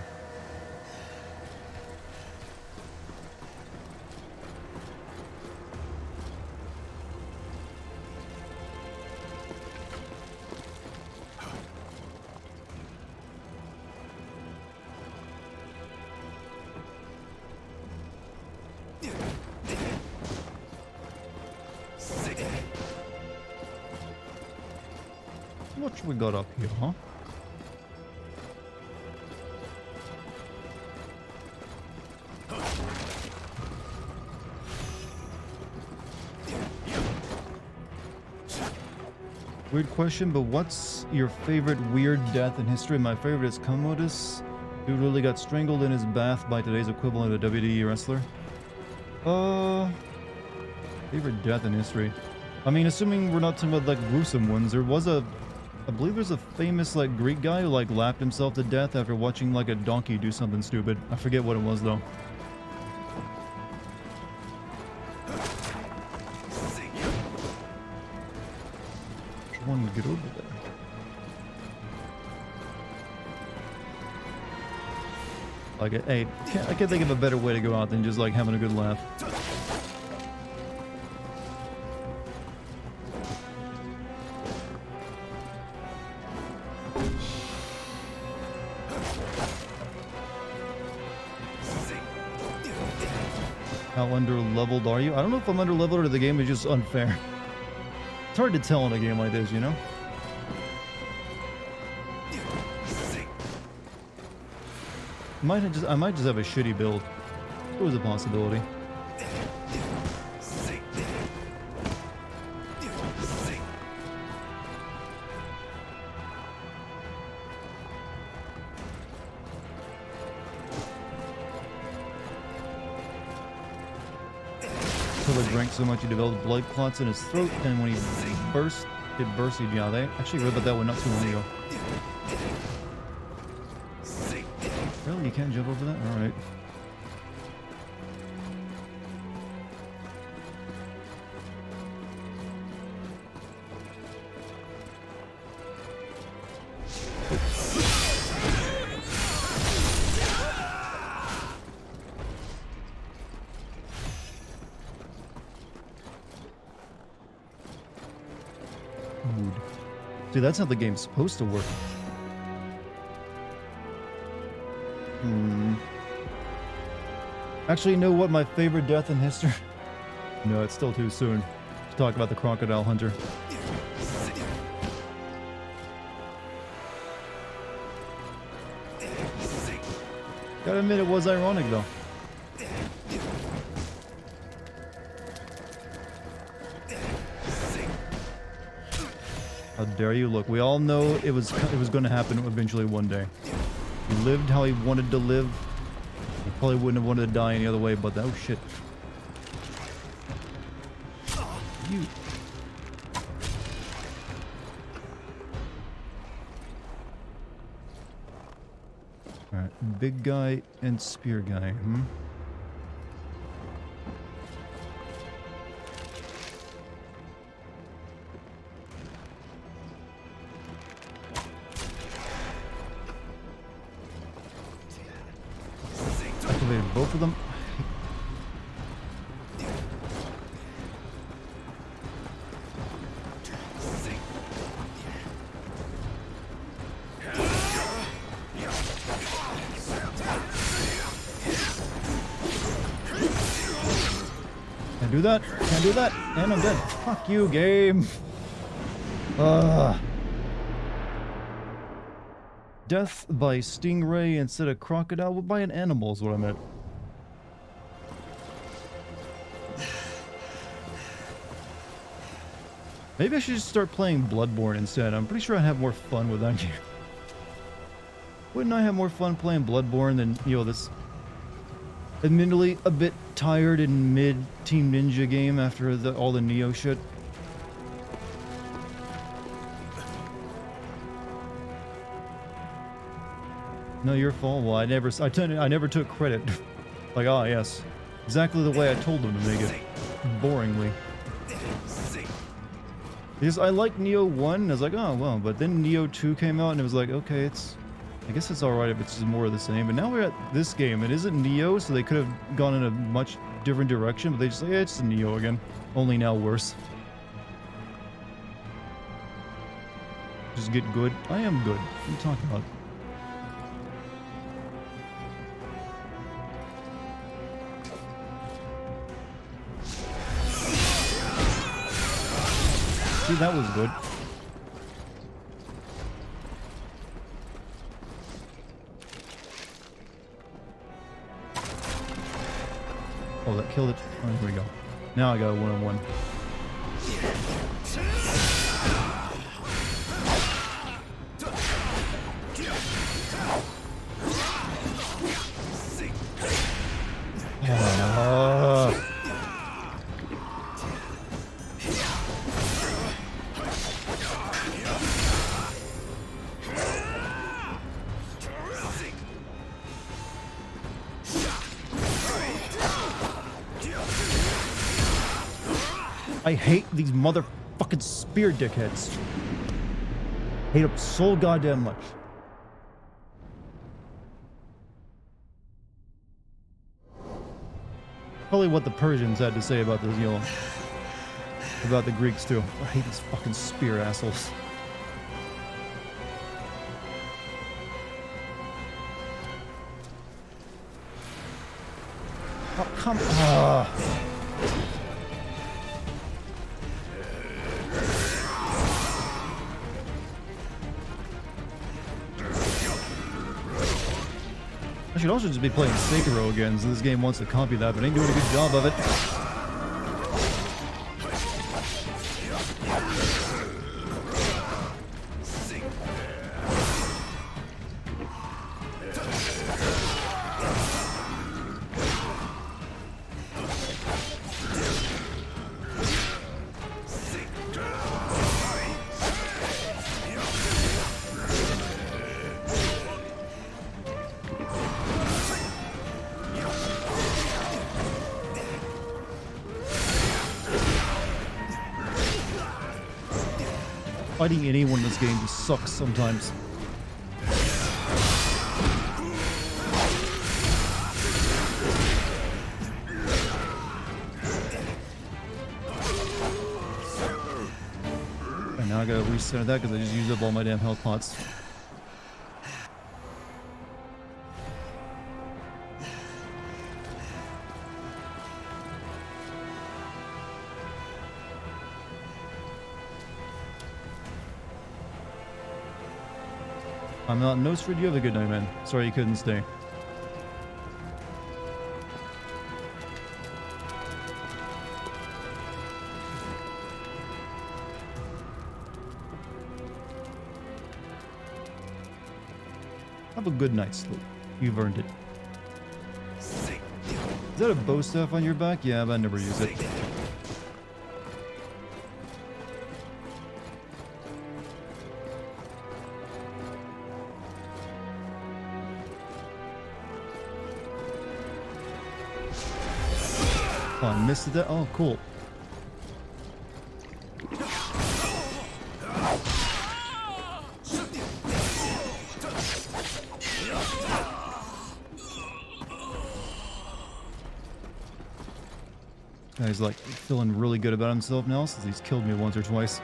What we got up here, huh? Weird question, but what's your favorite weird death in history? My favorite is Commodus. Dude really got strangled in his bath by today's equivalent of a WWE wrestler. Favorite death in history. I mean, assuming we're not talking about like gruesome ones, there was I believe there's a famous like Greek guy who like laughed himself to death after watching like a donkey do something stupid. I forget what it was though. I want to get over there. Like, hey, I can't think of a better way to go out than just like having a good laugh. How under-leveled are you? I don't know if I'm under-leveled or the game is just unfair. It's hard to tell in a game like this, you know? I might just have a shitty build. It was a possibility. Drank so much he developed blood clots in his throat, and when he burst, it bursted. Yeah, they actually read about that one not too long ago. Really, you can't jump over that? All right. Dude, that's how the game's supposed to work. Actually, you know what my favorite death in history? No, it's still too soon to talk about the crocodile hunter. Gotta admit, it was ironic though. How dare you? Look, we all know it was going to happen eventually one day. He lived how he wanted to live. He probably wouldn't have wanted to die any other way, but oh shit. You. Alright, big guy and spear guy, Activated both of them. Can't do that. Can't do that. And I'm dead. Fuck you, game. Death by stingray instead of crocodile. Well, by an animal is what I meant. Maybe I should just start playing Bloodborne instead. I'm pretty sure I'd have more fun with that game. Wouldn't I have more fun playing Bloodborne than, you know, this admittedly a bit tired and mid Team Ninja game after all the Neo shit? No, your fault. Well, I never took credit. Like, ah, yes, exactly the way I told them to make it, boringly. Because I liked Neo 1, and I was like, oh well, but then Neo 2 came out, and it was like, okay, I guess it's alright if it's just more of the same. But now we're at this game, it isn't Neo, so they could have gone in a much different direction, but they just like, yeah, it's Neo again, only now worse. Just get good. I am good. What are you talking about? See, that was good. Oh, that killed it. Oh, here we go. Now I got a one-on-one. I hate these motherfucking spear dickheads. Hate them so goddamn much. Probably what the Persians had to say about the, you know, about the Greeks too. I hate these fucking spear assholes. Oh, come on. I should also just be playing Sekiro again, so this game wants to copy that, but ain't doing a good job of it. Fighting anyone in this game just sucks sometimes. And now I gotta reset that because I just used up all my damn health pots. I'm not Nosford, you have a good night, man. Sorry you couldn't stay. Have a good night's sleep. You've earned it. Is that a bow staff on your back? Yeah, but I never use it. Oh, I missed that. Oh, cool. Guy's like feeling really good about himself now since he's killed me once or twice.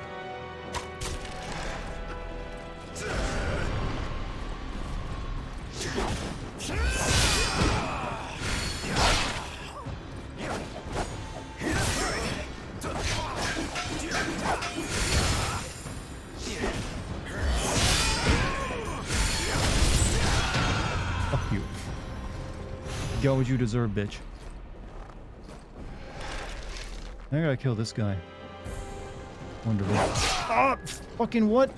Fuck you. Get what you deserve, bitch. I gotta kill this guy. Wonderful. Ah, fucking what?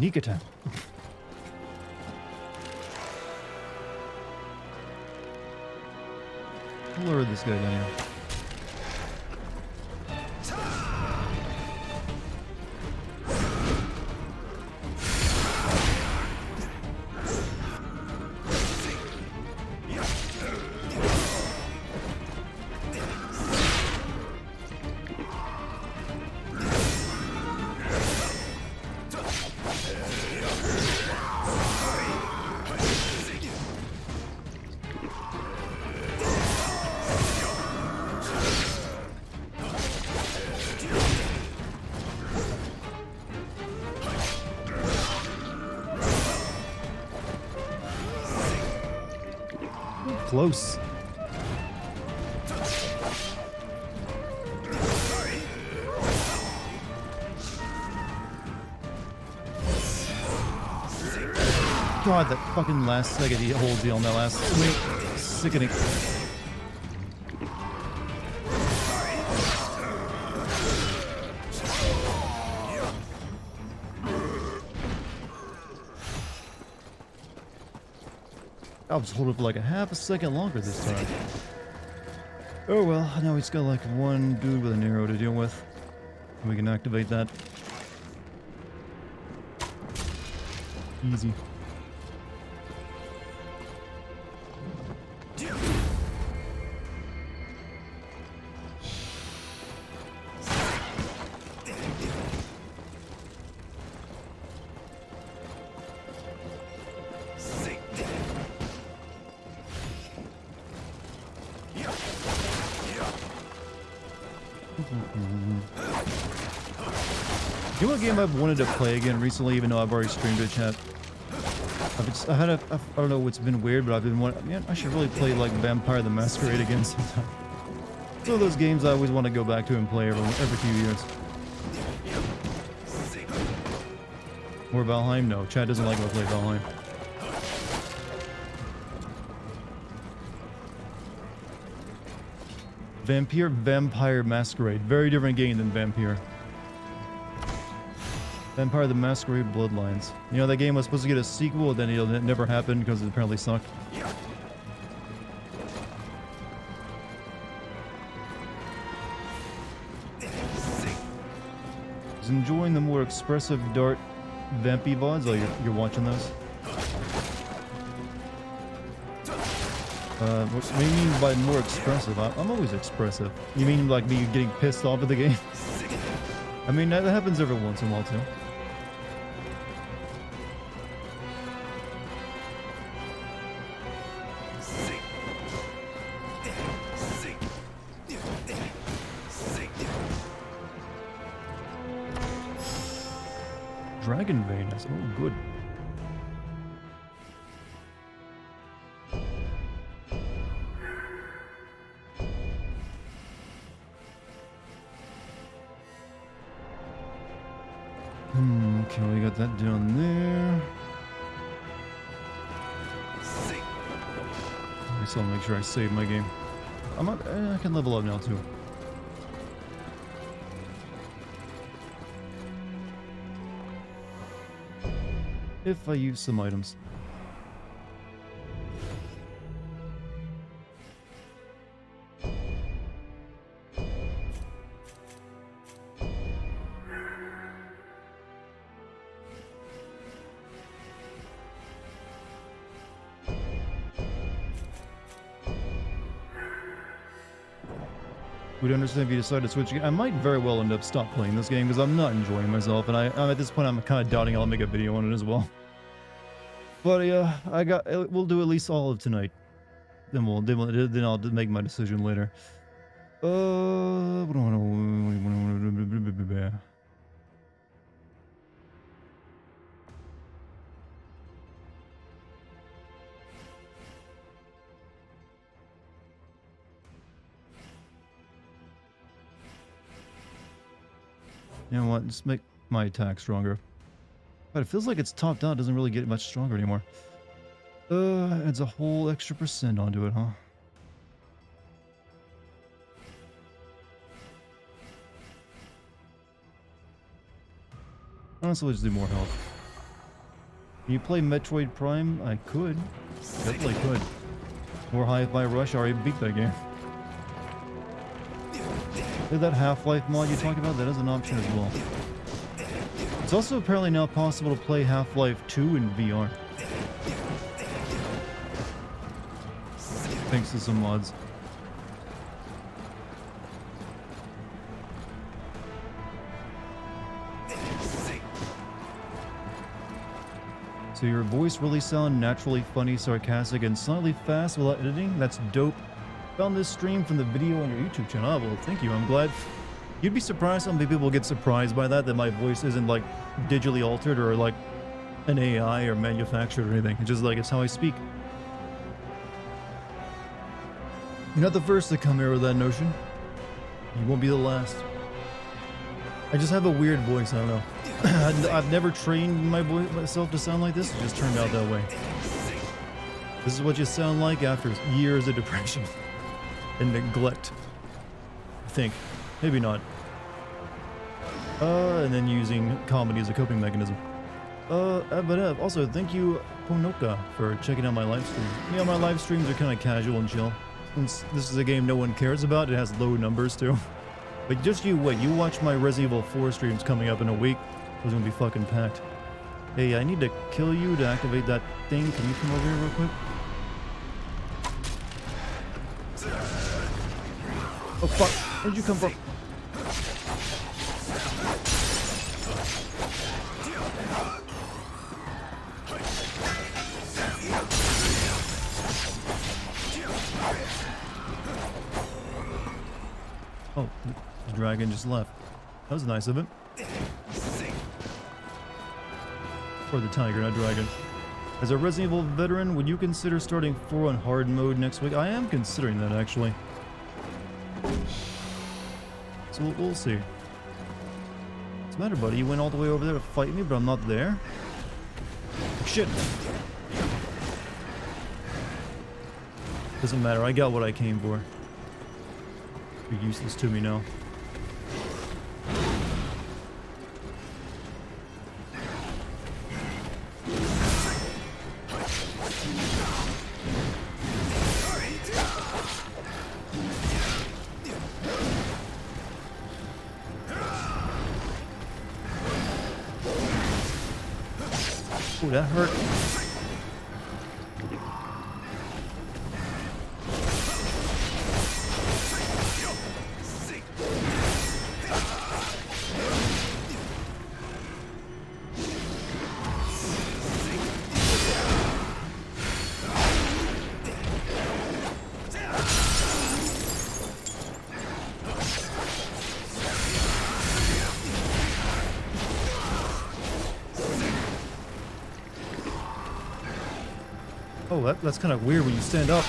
Sneak attack. I'll lure this guy down here. Close. God, that fucking last second he holds you on that last swing. Sickening. I was holding for like a half a second longer this time. Oh well, now he's got like one dude with an arrow to deal with. We can activate that. Easy. You know what game I've wanted to play again recently, even though I've already streamed it, chat? I don't know, it's been weird, but I've been wanting, man, I should really play like Vampire the Masquerade again sometime. It's one of those games I always want to go back to and play every few years. Or Valheim? No, Chad doesn't like when I play Valheim. Vampire Masquerade. Very different game than Vampire. Vampire the Masquerade Bloodlines. You know, that game was supposed to get a sequel, then it never happened because it apparently sucked. I was enjoying the more expressive Dart Vampy VODs. Oh, you're watching those? What do you mean by more expressive? I'm always expressive. You mean like me getting pissed off at the game? I mean, that happens every once in a while too. Dragon Vein, that's oh good. Okay, we got that down there. I still make sure I save my game. I can level up now too. If I use some items. Would understand if you decide to switch again. I might very well end up stop playing this game because I'm not enjoying myself, and I'm at this point I'm kind of doubting I'll make a video on it as well. But yeah, we'll do at least all of tonight. Then I'll make my decision later. You know what? Just make my attack stronger. But it feels like it's topped out. It doesn't really get much stronger anymore. Adds a whole extra % onto it, huh? Honestly, let's do more health. Can you play Metroid Prime? I could. Definitely could. Or Hi-Fi Rush, I already beat that game. That Half-Life mod you talk about, that is an option as well. It's also apparently now possible to play Half-Life 2 in VR. Thanks to some mods. So your voice really sound naturally funny, sarcastic, and slightly fast without editing? That's dope. Found this stream from the video on your YouTube channel. Oh, well, thank you. I'm glad. You'd be surprised how many people get surprised by that my voice isn't like digitally altered or like an AI or manufactured or anything. It's just like, it's how I speak. You're not the first to come here with that notion. You won't be the last. I just have a weird voice, I don't know. I've never trained my voice myself to sound like this. It just turned out that way. This is what you sound like after years of depression and neglect. I think. Maybe not. And then using comedy as a coping mechanism. But also, thank you, Ponoka, for checking out my live stream. You know, my live streams are kind of casual and chill. Since this is a game no one cares about, it has low numbers too. But just you wait, you watch my Resident Evil 4 streams coming up in a week. It's gonna be fucking packed. Hey, I need to kill you to activate that thing. Can you come over here real quick? Oh fuck, where'd you come from? Oh, the dragon just left. That was nice of it. Or the tiger, not dragon. As a Resident Evil veteran, would you consider starting 4 on hard mode next week? I am considering that, actually. So we'll see. What's the matter, buddy? You went all the way over there to fight me, but I'm not there? Shit! Doesn't matter, I got what I came for. You're useless to me now. Oh, that hurt. Oh, that's kind of weird when you stand up.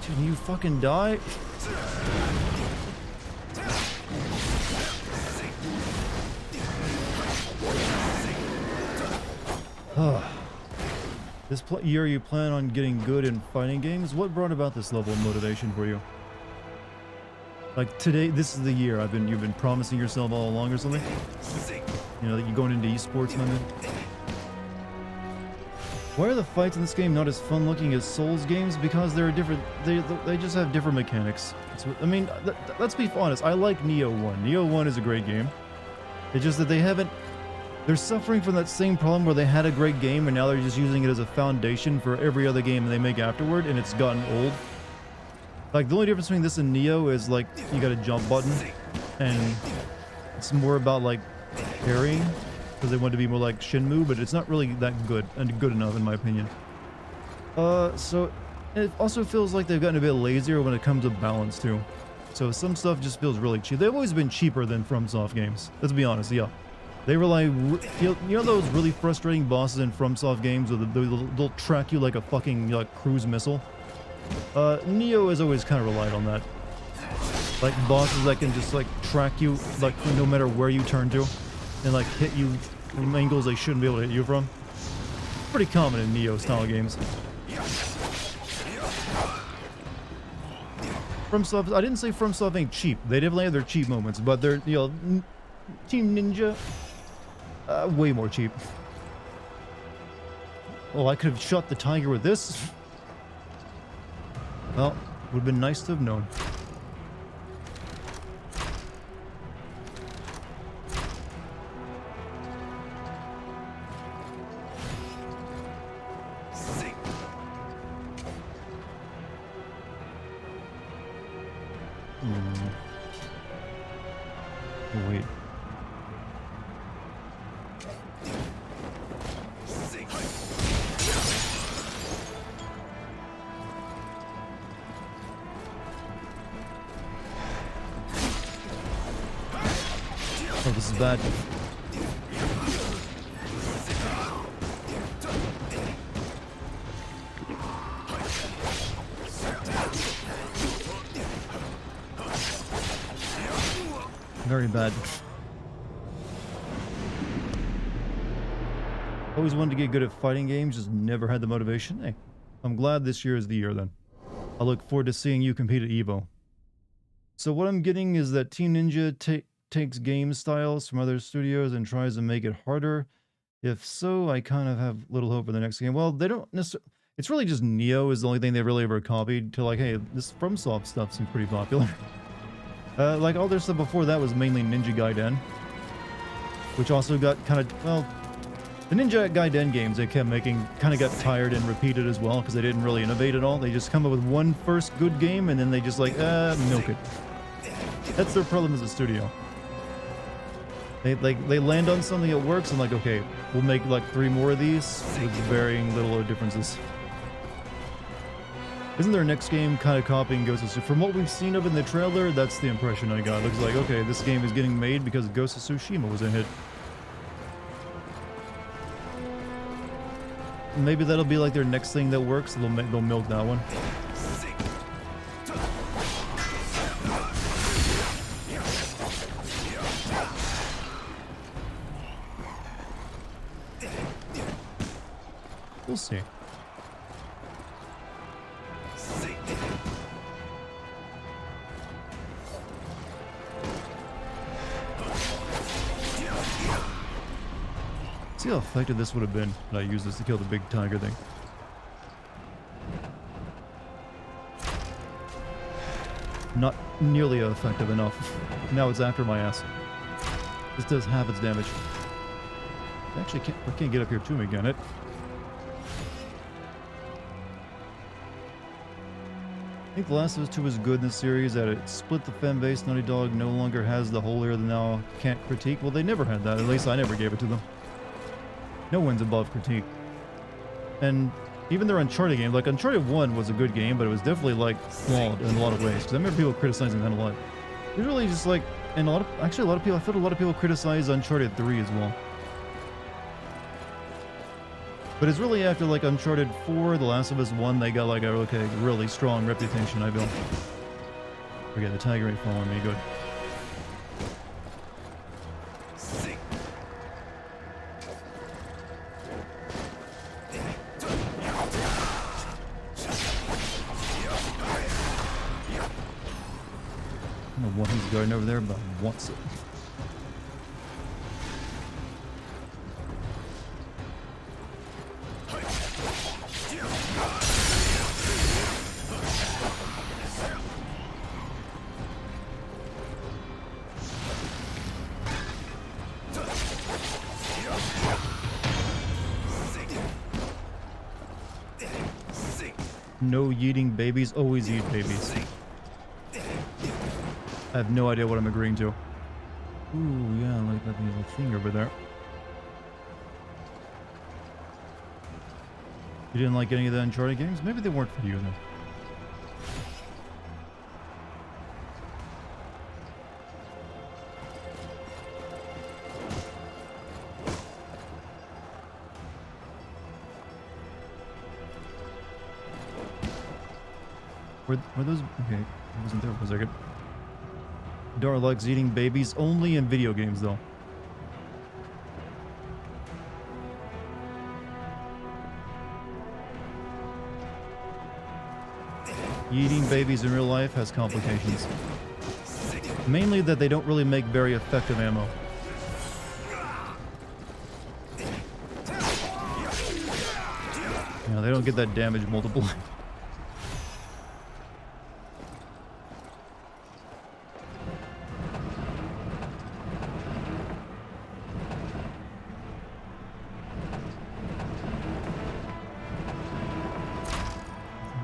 Can you fucking die? This year you plan on getting good in fighting games? What brought about this level of motivation for you? Like today, this is the year you've been promising yourself all along or something? You know, that you're going into esports, my man? Why are the fights in this game not as fun looking as Souls games? Because they're different, they just have different mechanics. I mean, let's be honest, I like Neo 1. Neo 1 is a great game. It's just that they're suffering from that same problem where they had a great game and now they're just using it as a foundation for every other game they make afterward, and it's gotten old. Like, the only difference between this and Neo is, like, you got a jump button, and it's more about, like, parrying, because they want to be more like Shenmue, but it's not really that good, and good enough, in my opinion. So, it also feels like they've gotten a bit lazier when it comes to balance, too. So, some stuff just feels really cheap. They've always been cheaper than FromSoft games, let's be honest, yeah. They rely, you know those really frustrating bosses in FromSoft games where they'll track you like a fucking, like, cruise missile? Neo has always kind of relied on that. Like, bosses that can just, like, track you, like, no matter where you turn to, and, like, hit you from angles they shouldn't be able to hit you from. Pretty common in Neo-style games. FromSoft, I didn't say FromSoft ain't cheap. They definitely have their cheap moments, but they're, you know, Team Ninja, way more cheap. Oh, I could have shot the tiger with this. Well, would have been nice to have known. Wait. Oh, this is bad. Very bad. Always wanted to get good at fighting games, just never had the motivation. Hey, I'm glad this year is the year then. I look forward to seeing you compete at EVO. So what I'm getting is that Team Ninja takes game styles from other studios and tries to make it harder. If so, I kind of have little hope for the next game. Well, they don't necessarily... It's really just Neo is the only thing they really ever copied to, like, hey, this FromSoft stuff seems pretty popular. Like all their stuff before that was mainly Ninja Gaiden, which also got kind of, well, the Ninja Gaiden games they kept making kind of got tired and repeated as well because they didn't really innovate at all. They just come up with one first good game and then they just like, milk it. That's their problem as a studio. They land on something that works and like, okay, we'll make like 3 more of these with varying little differences. Isn't their next game kind of copying Ghost of Tsushima? From what we've seen of in the trailer, that's the impression I got. Looks like, okay, this game is getting made because Ghost of Tsushima was a hit. Maybe that'll be like their next thing that works. They'll milk that one. We'll see. See how effective this would have been when I used this to kill the big tiger thing. Not nearly effective enough. Now it's after my ass. This does half its damage. Actually, I can't get up here to me, can it? I think The Last of Us 2 was good in this series, that it split the fan base. Naughty Dog no longer has the holier than thou can't critique. Well, they never had that. At least I never gave it to them. No one's above critique. And even their Uncharted game, like Uncharted 1 was a good game, but it was definitely like flawed in a lot of ways. Because I remember people criticizing that a lot. It was really just like, and a lot of people, I felt a lot of people criticize Uncharted 3 as well. But it's really after like Uncharted 4, The Last of Us 1, they got like a really strong reputation, I feel. Okay, the tiger ain't following me, good. I don't know what he's guarding over there, but he wants it. No yeeting babies, always eat babies. I have no idea what I'm agreeing to. Ooh, yeah, I like that little thing over there. You didn't like any of the Uncharted games? Maybe they weren't for you then. Were those... Okay, I wasn't there for a second. Dara likes eating babies only in video games, though. Eating babies in real life has complications. Mainly that they don't really make very effective ammo. Yeah, they don't get that damage multiple.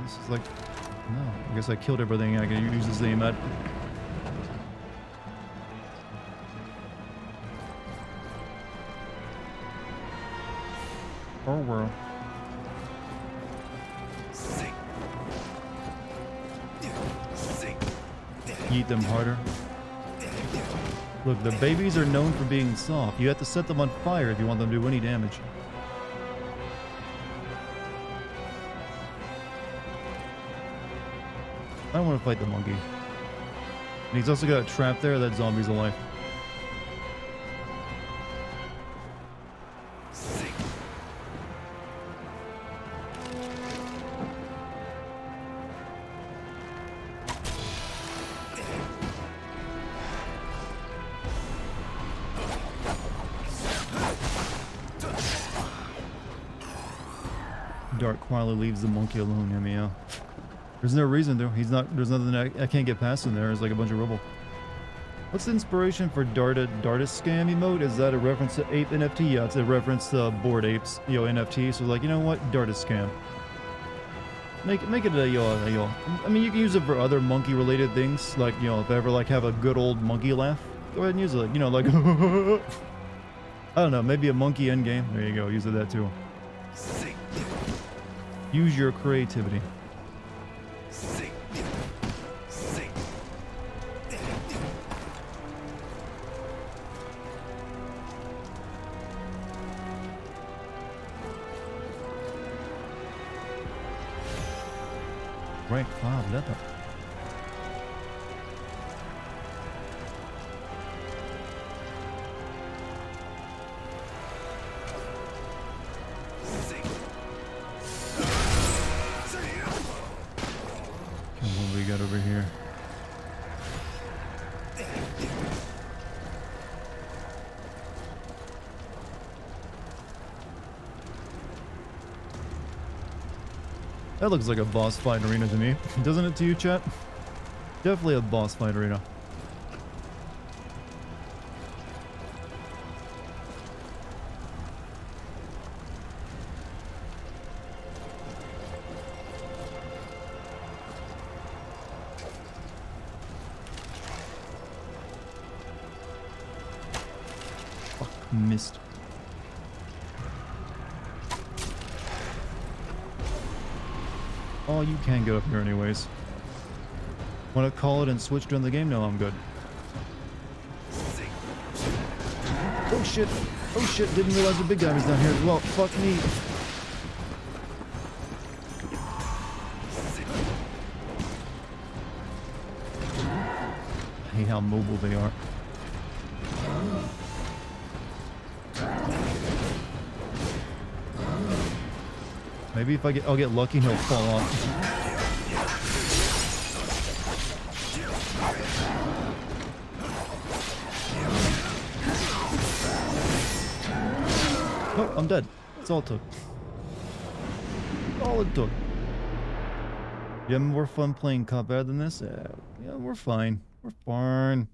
This is like, no, I guess I killed everything I can use this aim at. Oh well. Eat them harder. Look, the babies are known for being soft. You have to set them on fire if you want them to do any damage. I don't want to fight the monkey. And he's also got a trap there. That zombie's alive. Dart quietly leaves the monkey alone. Yeah, meow. There's no reason to. He's not. There's nothing I can't get past him. There's like a bunch of rubble. What's the inspiration for Dartis scam emote? Is that a reference to ape NFT? Yeah, it's a reference to Bored Apes, NFT. So like, you know what? Dartis scam. Make it a. I mean, you can use it for other monkey related things. Like, if I ever like have a good old monkey laugh, go ahead and use it. Like I don't know, maybe a monkey endgame. There you go. Use that too. Use your creativity. Right, wow, leather. What we got over here? That looks like a boss fight arena to me. Doesn't it to you, chat? Definitely a boss fight arena. Fuck, missed. Oh, you can get up here anyways. Want to call it and switch during the game? No, I'm good. Oh shit! Oh shit! Didn't realize the big guy was down here as well. Fuck me! I hate how mobile they are. Maybe if I'll get lucky and he'll fall off. Oh, I'm dead. That's all it took. All it took. You have more fun playing COD better than this? Yeah, we're fine. We're fine.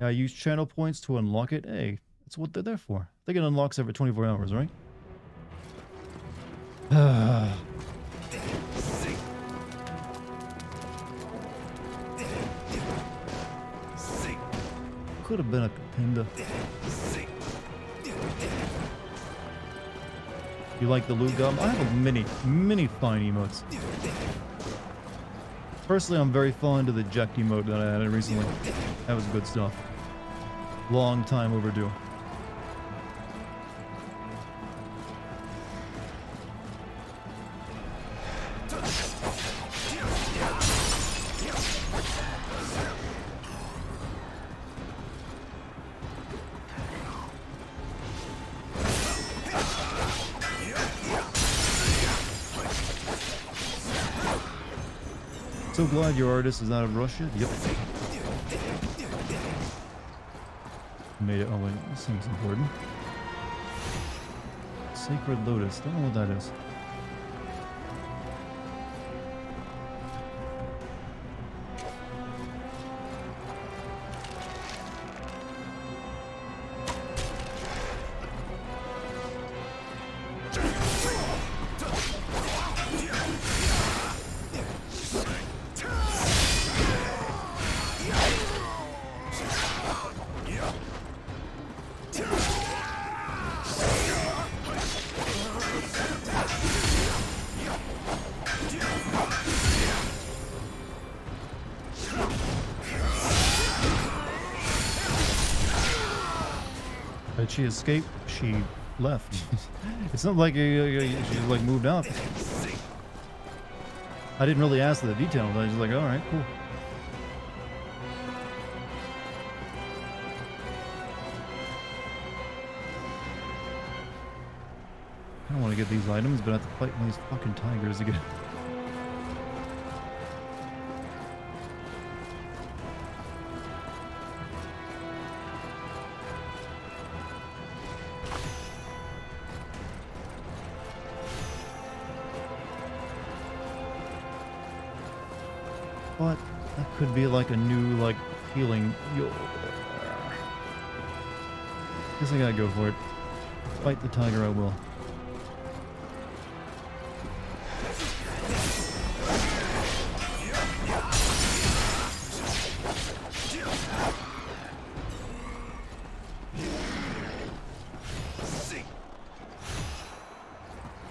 Yeah, I use channel points to unlock it. Hey, that's what they're there for. I think it unlocks every 24 hours, right? Could have been a Kapinda. You like the loot gum? I have a many fine emotes. Personally, I'm very fond of the eject emote that I added recently. That was good stuff. Long time overdue. So glad your artist is out of Russia. Yep. Made it. Oh wait, this seems important. Sacred Lotus. Don't know what that is. Did she escape? She left. It's not like she like moved out. I didn't really ask the details. I was just like, all right, cool. I don't want to get these items, but I have to fight these fucking tigers again. But that could be like a new, like, healing. Guess I gotta go for it. Fight the tiger, I will.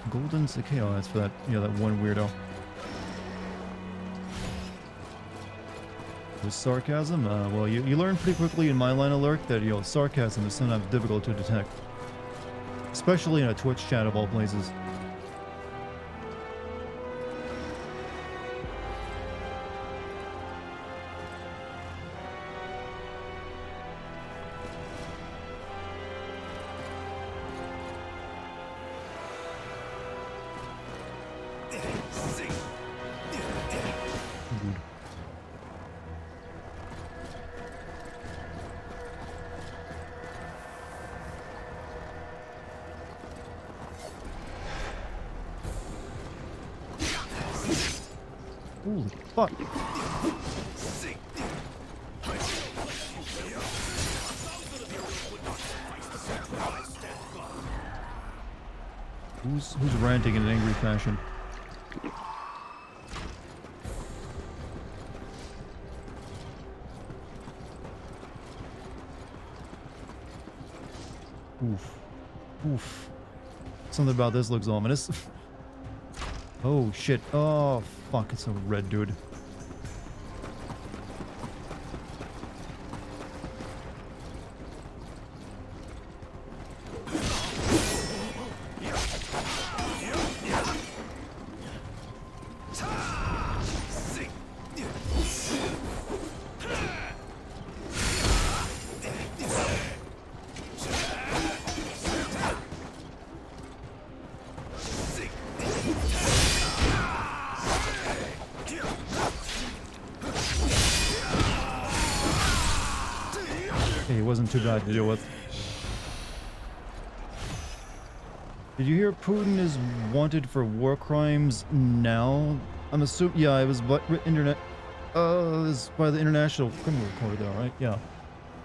Golden Cicale, that's for that, yeah, that one weirdo. With sarcasm? Well, you learn pretty quickly in my line of lurk that, sarcasm is sometimes difficult to detect. Especially in a Twitch chat of all places. Holy fuck. Who's ranting in an angry fashion? Oof. Oof. Something about this looks ominous. Oh shit. Oh fuck, it's a red dude. He wasn't too bad to deal with. Did you hear Putin is wanted for war crimes now? I'm assuming, yeah, it was by the International Criminal Court though, right? Yeah.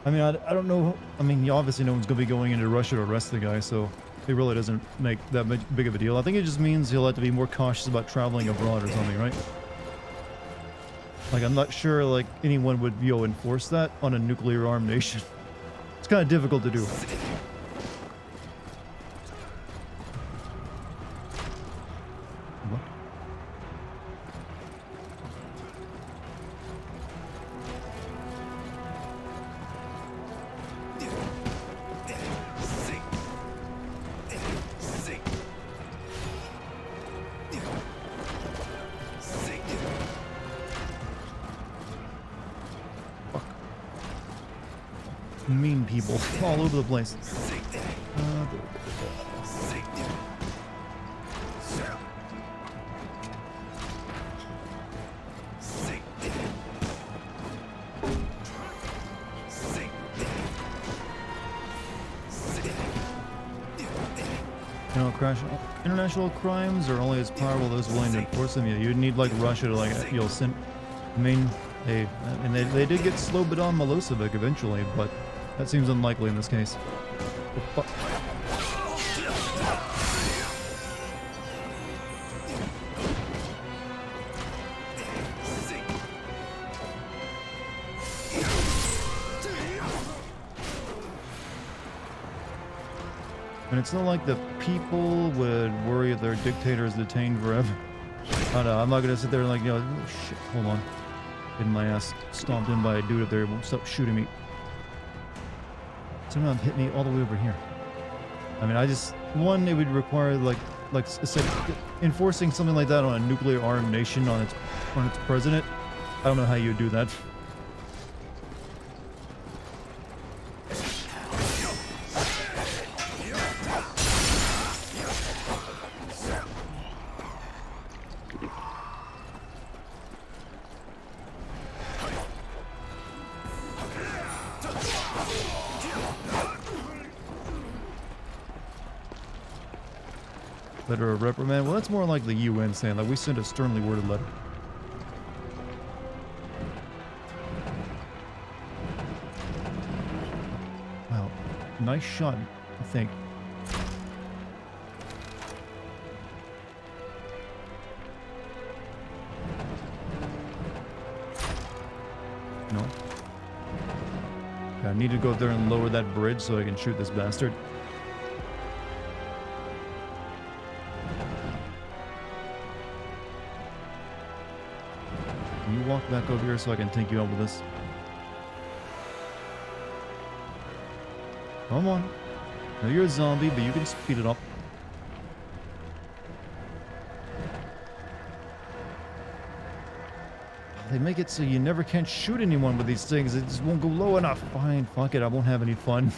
I mean, I don't know. I mean, obviously no one's going to be going into Russia to arrest the guy, so it really doesn't make that big of a deal. I think it just means he'll have to be more cautious about traveling abroad or something, right? Like, I'm not sure, like, anyone would, enforce that on a nuclear-armed nation. It's kind of difficult to do. What? Mean people all over the place. You know, crash. International crimes are only as powerful those willing to enforce them. Yeah, you'd need like Russia to like you'll send. I mean, they did get Slobodan Milosevic eventually, but that seems unlikely in this case. And it's not like the people would worry if their dictator is detained forever. I know, I'm not gonna sit there and like, you know, oh, shit, hold on. Getting my ass stomped in by a dude up there, won't stop shooting me. Somehow hit me all the way over here. I mean, one, it would require like I said, enforcing something like that on a nuclear armed nation on its president. I don't know how you would do that. Letter of reprimand? Well, that's more like the UN saying, like, we sent a sternly worded letter. Wow. Nice shot, I think. No. Okay, I need to go up there and lower that bridge so I can shoot this bastard. Walk back over here so I can take you out with this. Come on. Now you're a zombie, but you can speed it up. They make it so you never can shoot anyone with these things. It just won't go low enough. Fine, fuck it. I won't have any fun.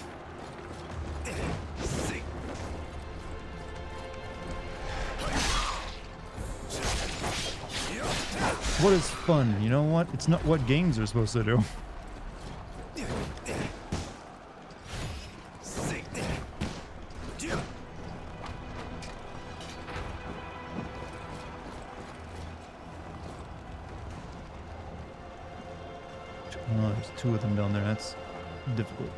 What is fun? You know what? It's not what games are supposed to do. Oh, there's two of them down there. That's difficult.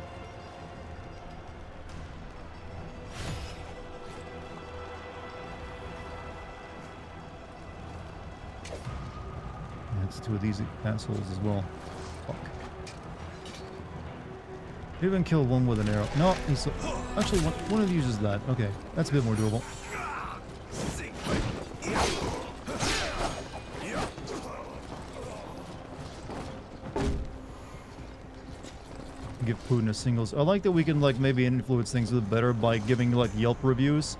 Two of these assholes as well. Fuck. Even kill one with an arrow. No, he's actually one of you uses that. Okay, that's a bit more doable. Give Putin a singles. I like that we can like maybe influence things a bit better by giving like Yelp reviews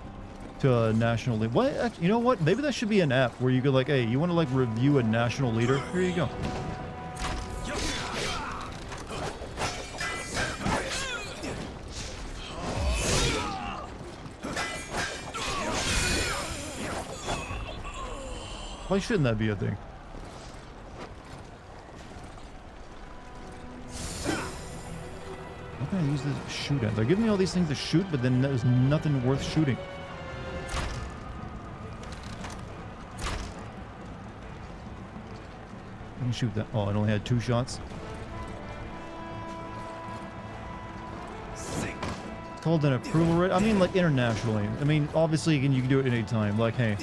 to a national leader. What? You know what? Maybe that should be an app where you could like, hey, you want to like review a national leader? Here you go. Why shouldn't that be a thing? What can I use this to shoot at? They're giving me all these things to shoot, but then there's nothing worth shooting. Shoot that. Oh, it only had 2 shots. It's called an approval rate. I mean, like internationally. I mean, obviously, you can do it any time. Like, hey,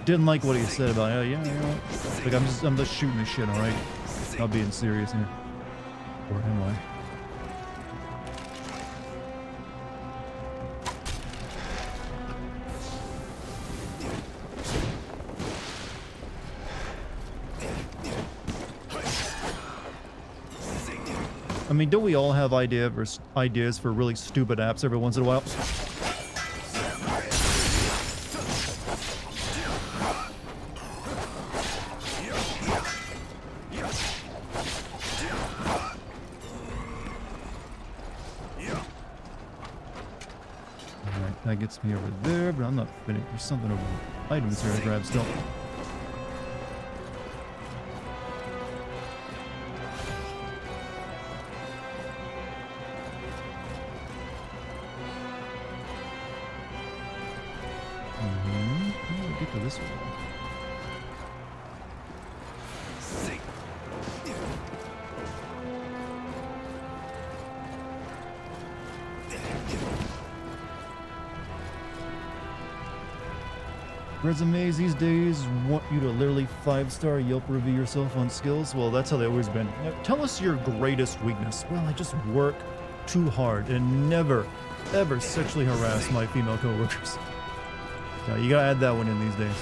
didn't like what he said about it. Yeah, you know, like I'm just shooting this shit. All right, not being serious here. Or am I? I mean, don't we all have ideas for really stupid apps every once in a while? Alright, that gets me over there, but I'm not finished. There's something over items here to grab still. How do I get to this one? Resumes these days want you to literally 5-star Yelp review yourself on skills. Well, that's how they've always been. Now, tell us your greatest weakness. Well, I just work too hard and never, ever sexually harass my female coworkers. So you gotta add that one in these days.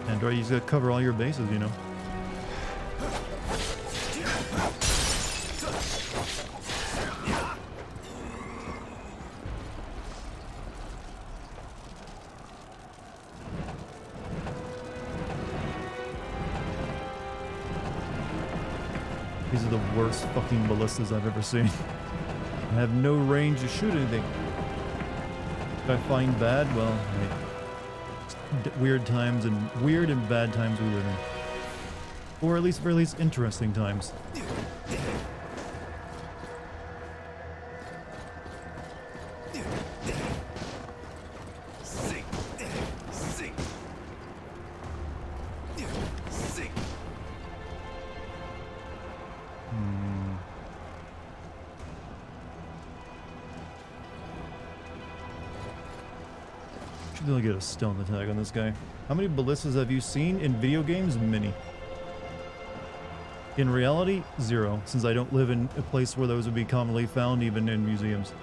Android, you just gotta cover all your bases, you know. These are the worst fucking ballistas I've ever seen. I have no range to shoot anything. If I find bad, well, hey. Weird and bad times we live in. Or at least very least interesting times. Should be able to get a stealth attack on this guy. How many ballistas have you seen in video games? Many. In reality, 0, since I don't live in a place where those would be commonly found, even in museums.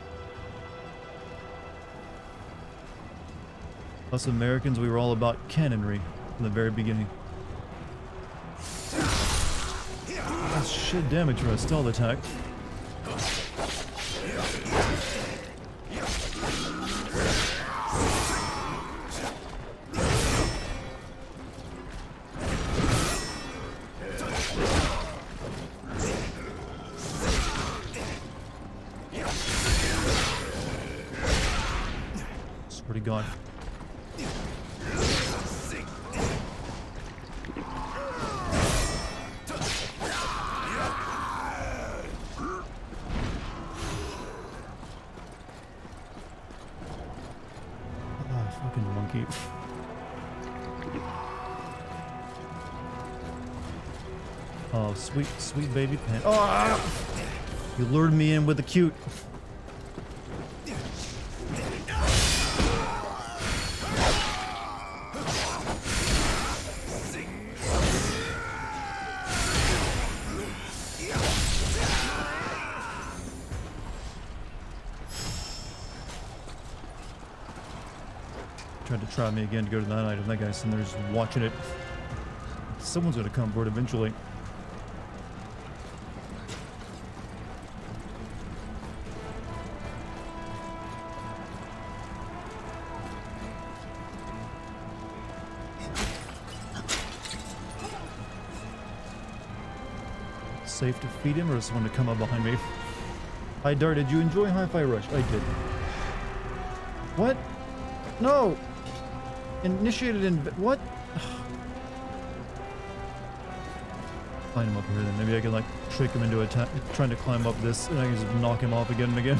Us Americans, we were all about cannonry from the very beginning. That's shit damage for a stealth attack. Pretty gone. Fucking monkey. Oh, sweet, sweet baby pan. Oh! You lured me in with the cute. Tried to try me again to go to that item. That guy's sitting there just watching it. Someone's gonna come for it eventually. Safe to feed him, or is someone to come up behind me? Hi Dart, did you enjoy Hi-Fi Rush? I did. What? No! Initiated in... What? Find him up here then. Maybe I can like trick him into attack, trying to climb up this, and I can just knock him off again and again.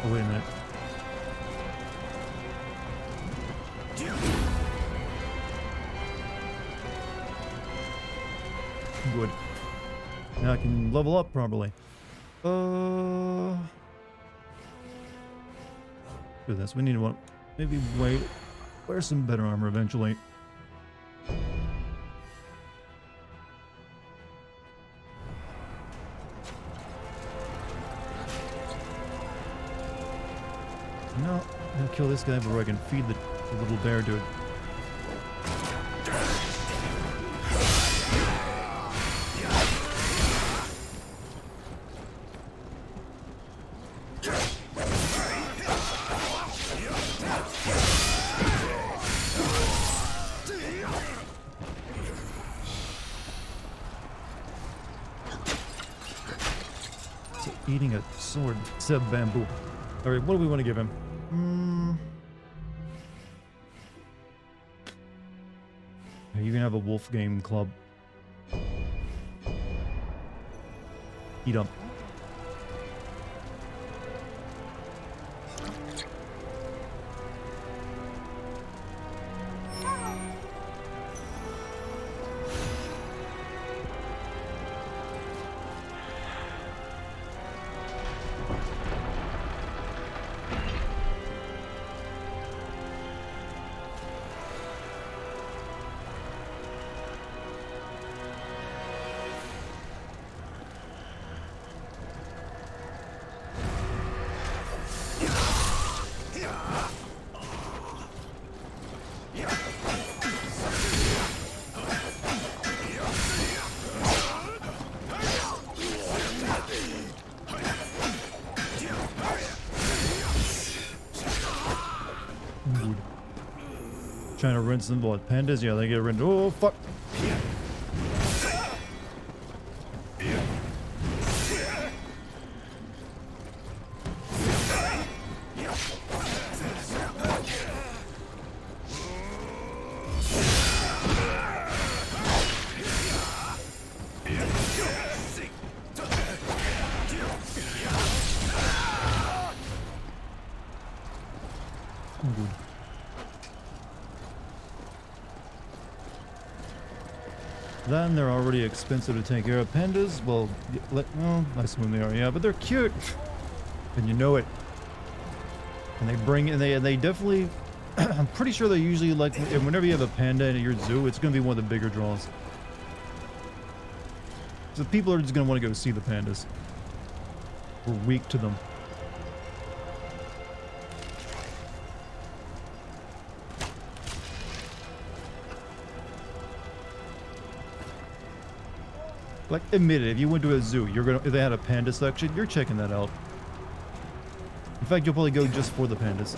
Oh, wait a minute. Good. Now I can level up properly. Do this. We need to maybe wear some better armor eventually. No, I'm gonna kill this guy before I can feed the little bear to it. Eating a sword instead of bamboo. All right, what do we want to give him? Yeah, you can have a wolf game club. Eat up. Trying to rinse them, what, pandas? Yeah, they get rinsed. Oh, fuck. Good. Then they're already expensive to take care of. Pandas, well, well, nice when they are, yeah, but they're cute. And you know it. And they bring, and they definitely, I'm pretty sure they usually like, whenever you have a panda in your zoo, it's going to be one of the bigger draws. So people are just going to want to go see the pandas. We're weak to them. Like, admit it, if you went to a zoo, if they had a panda section, you're checking that out. In fact, you'll probably go just for the pandas.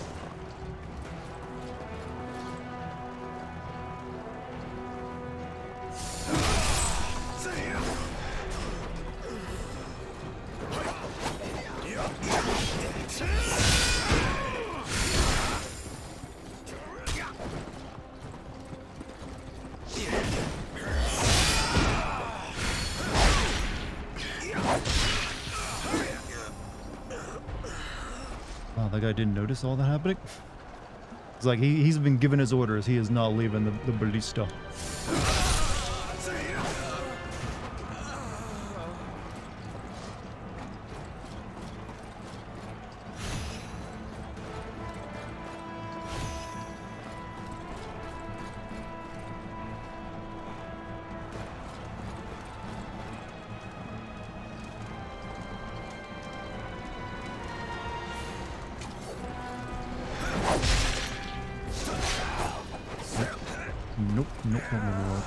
Wow, that guy didn't notice all that happening? It's like he's been given his orders. He is not leaving the ballista. Nope, nope, not gonna work.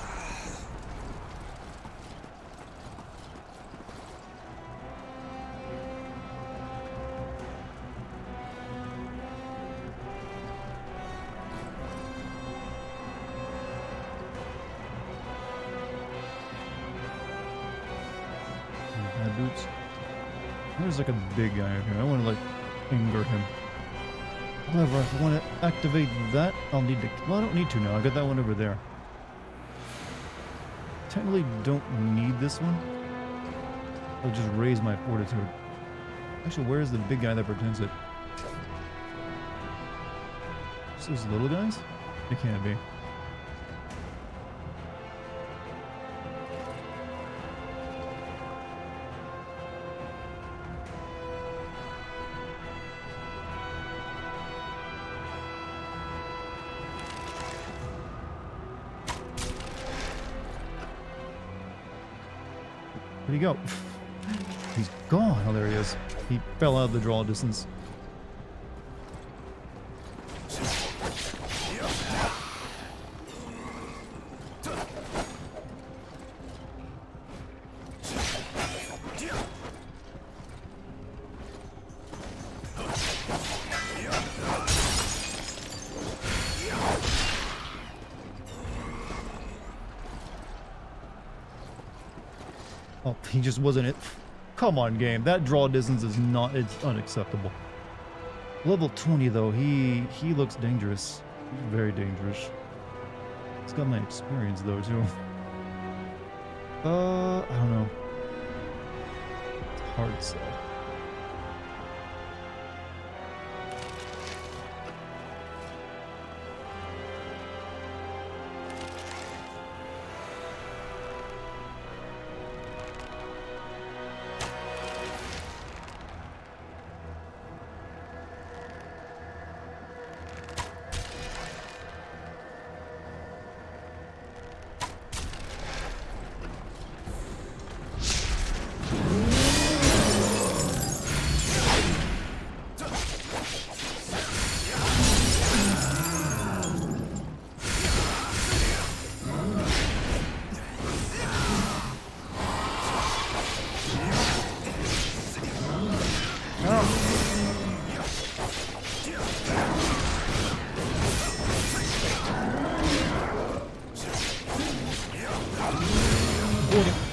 Bad boots. There's like a big guy up here. I want to like anger him. However, if I want to activate that, I'll need to... Well, I don't need to now. I got that one over there. Technically don't need this one. I'll just raise my fortitude. Actually, where is the big guy that pretends it? Just those little guys? It can't be. Where'd he go? He's gone. Oh, there he is. He fell out of the draw distance. Oh, he just wasn't it. Come on, game. That draw distance is not... It's unacceptable. Level 20 though, he looks dangerous. He's very dangerous. He's got my experience though too. I don't know. It's hard to say.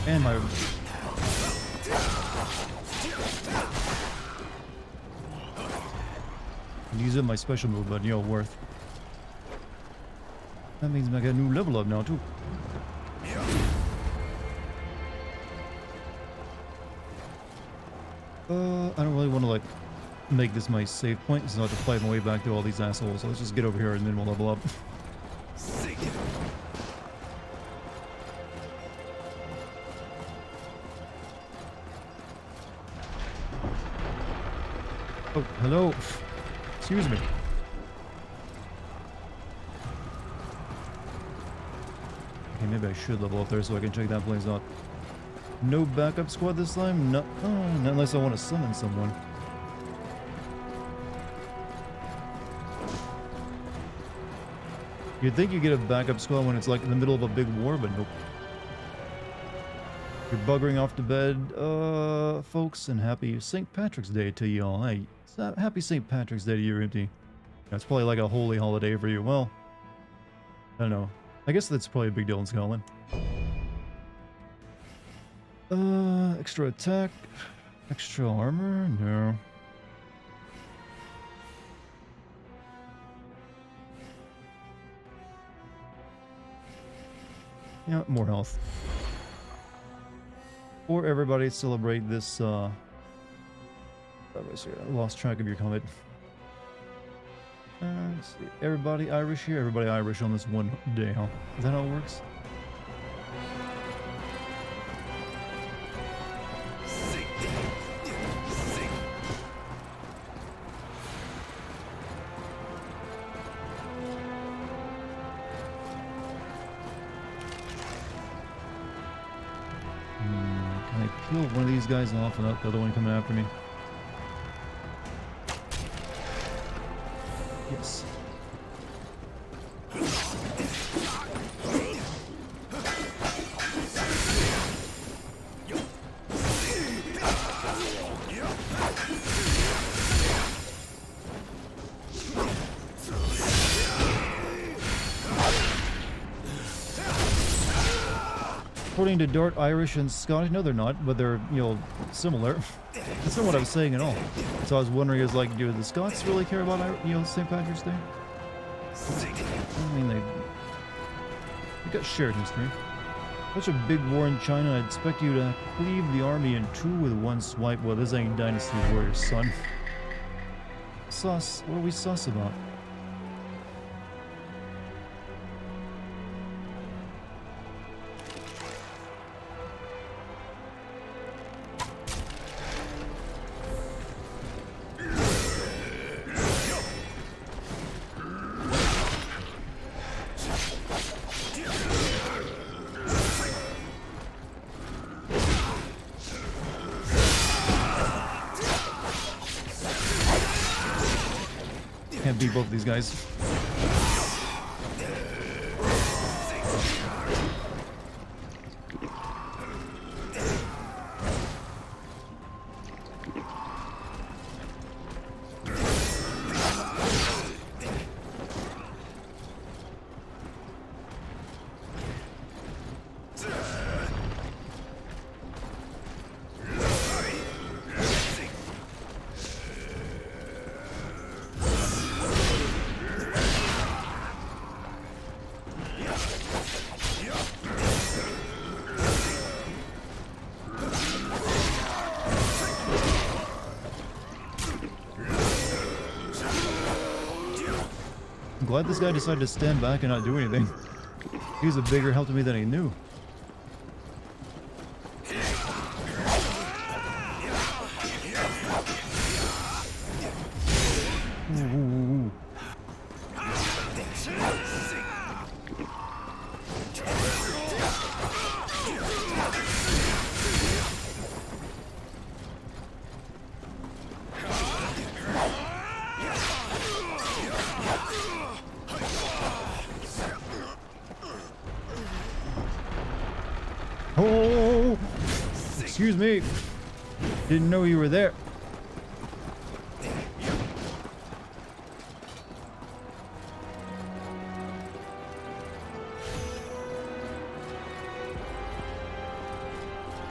And my... I'm using my special move, but you know, worth. That means I got a new level up now, too. I don't really want to, like, make this my save point, so I have to fight my way back to all these assholes. So let's just get over here and then we'll level up. Oh, hello. Excuse me. Okay, maybe I should level up there so I can check that place out. No backup squad this time? No, not unless I want to summon someone. You'd think you get a backup squad when it's like in the middle of a big war, but nope. You're buggering off to bed, folks, and happy St. Patrick's Day to y'all. Hey, happy St. Patrick's Day to you, Empty. That's probably like a holy holiday for you. Well, I don't know. I guess that's probably a big deal in Scotland. Extra attack, extra armor? No. Yeah, more health. For everybody celebrate this, I lost track of your comment. Let's see. Everybody Irish here? Everybody Irish on this one day, huh? Is that how it works? Can I kill one of these guys off without the other one coming after me? Yes. According to Dart, Irish and Scottish, no they're not, but they're, you know, similar. That's not what I was saying at all. So I was wondering, is like, do the Scots really care about, you know, St. Patrick's Day? I mean, they got shared history. Such a big war in China, I'd expect you to cleave the army in two with one swipe. Well, this ain't Dynasty Warriors, son. Sus, what are we sus about? Can't beat both of these guys. glad this guy decided to stand back and not do anything. He was a bigger help to me than he knew. Ooh. Oh, excuse me. Didn't know you were there.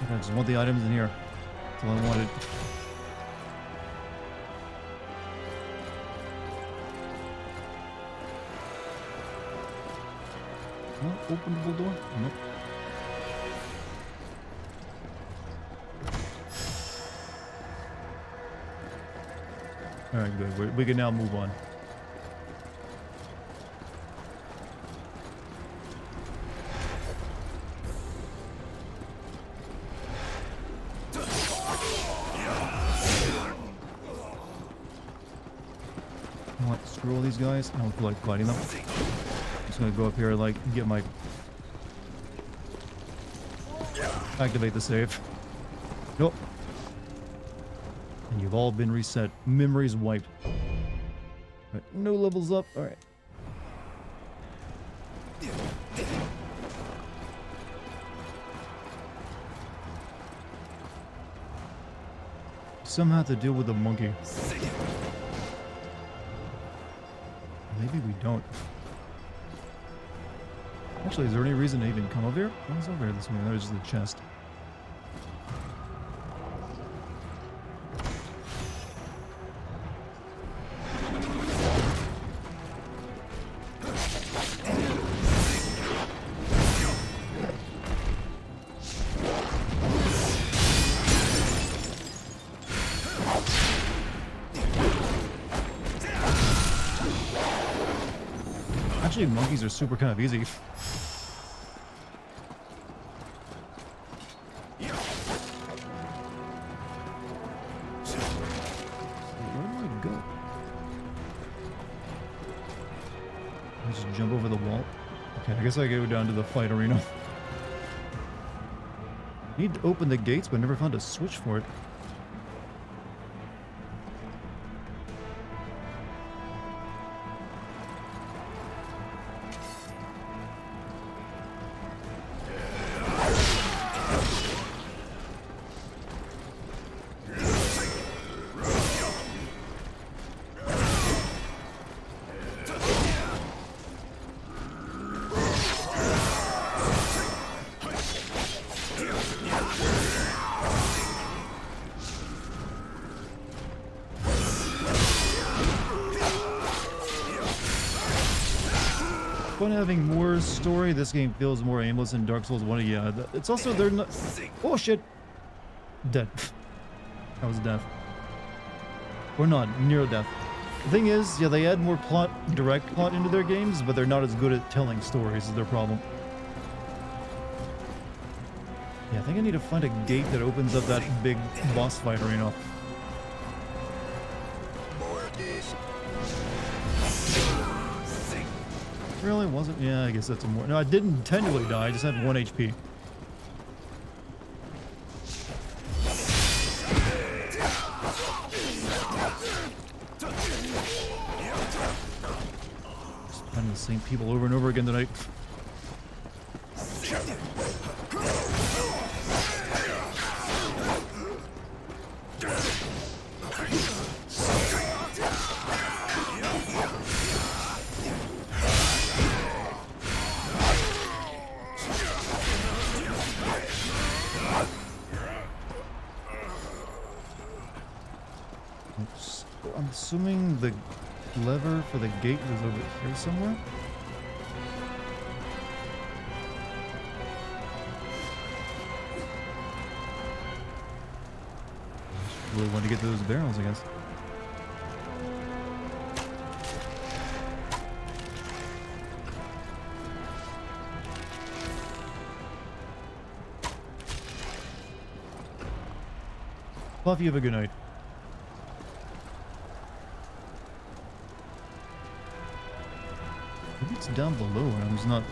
I just want the items in here. That's all I wanted. No, openable door? Nope. Alright, good. We can now move on. What? Screw all these guys? I don't feel like fighting them. Just gonna go up here and, like, get my... Activate the save. Nope. And you've all been reset. Memories wiped. Right, no levels up. Alright. Somehow have to deal with the monkey. Maybe we don't. Actually, is there any reason to even come over here? What's over here this way? There's just the chest. Actually, monkeys are super kind of easy. Where do I go? I just jump over the wall. Okay, I guess I go down to the fight arena. Need to open the gates, but never found a switch for it. Fun having more story. This game feels more aimless than Dark Souls 1. Yeah, it's also they're not. Oh shit! Dead. I was deaf. Or not, near death. The thing is, yeah, they add more plot, direct plot into their games, but they're not as good at telling stories. Is their problem? Yeah, I think I need to find a gate that opens up that big boss fight arena. Really? Wasn't? Yeah, I guess that's a more... No, I didn't intentionally die. I just had 1 HP. Just finding the same people over and over again tonight. I'm assuming the lever for the gate is over here somewhere. Really want to get to those barrels, I guess. Puffy, have a good night. Maybe it's down below and I'm just not...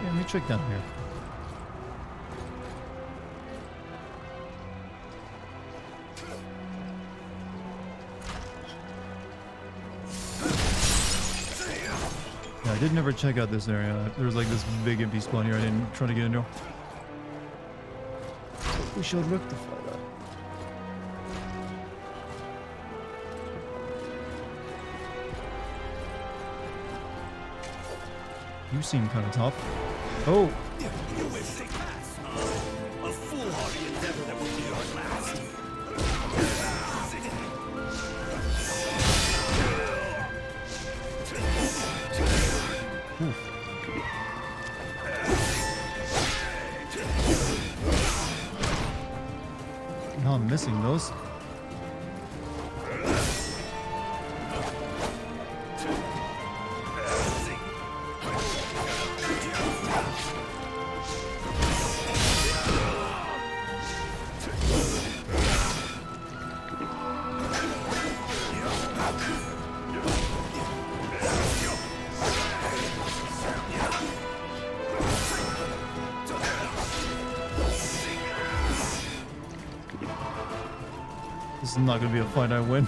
Yeah, let me check down here. Yeah, I did never check out this area. There was like this big empty spawn here I didn't try to get into. We should rectify that. You seem kind of tough. Oh! You wish they pass. A foolhardy endeavor that will be your last. Oof. No, I'm missing those. This is not going to be a fight I win.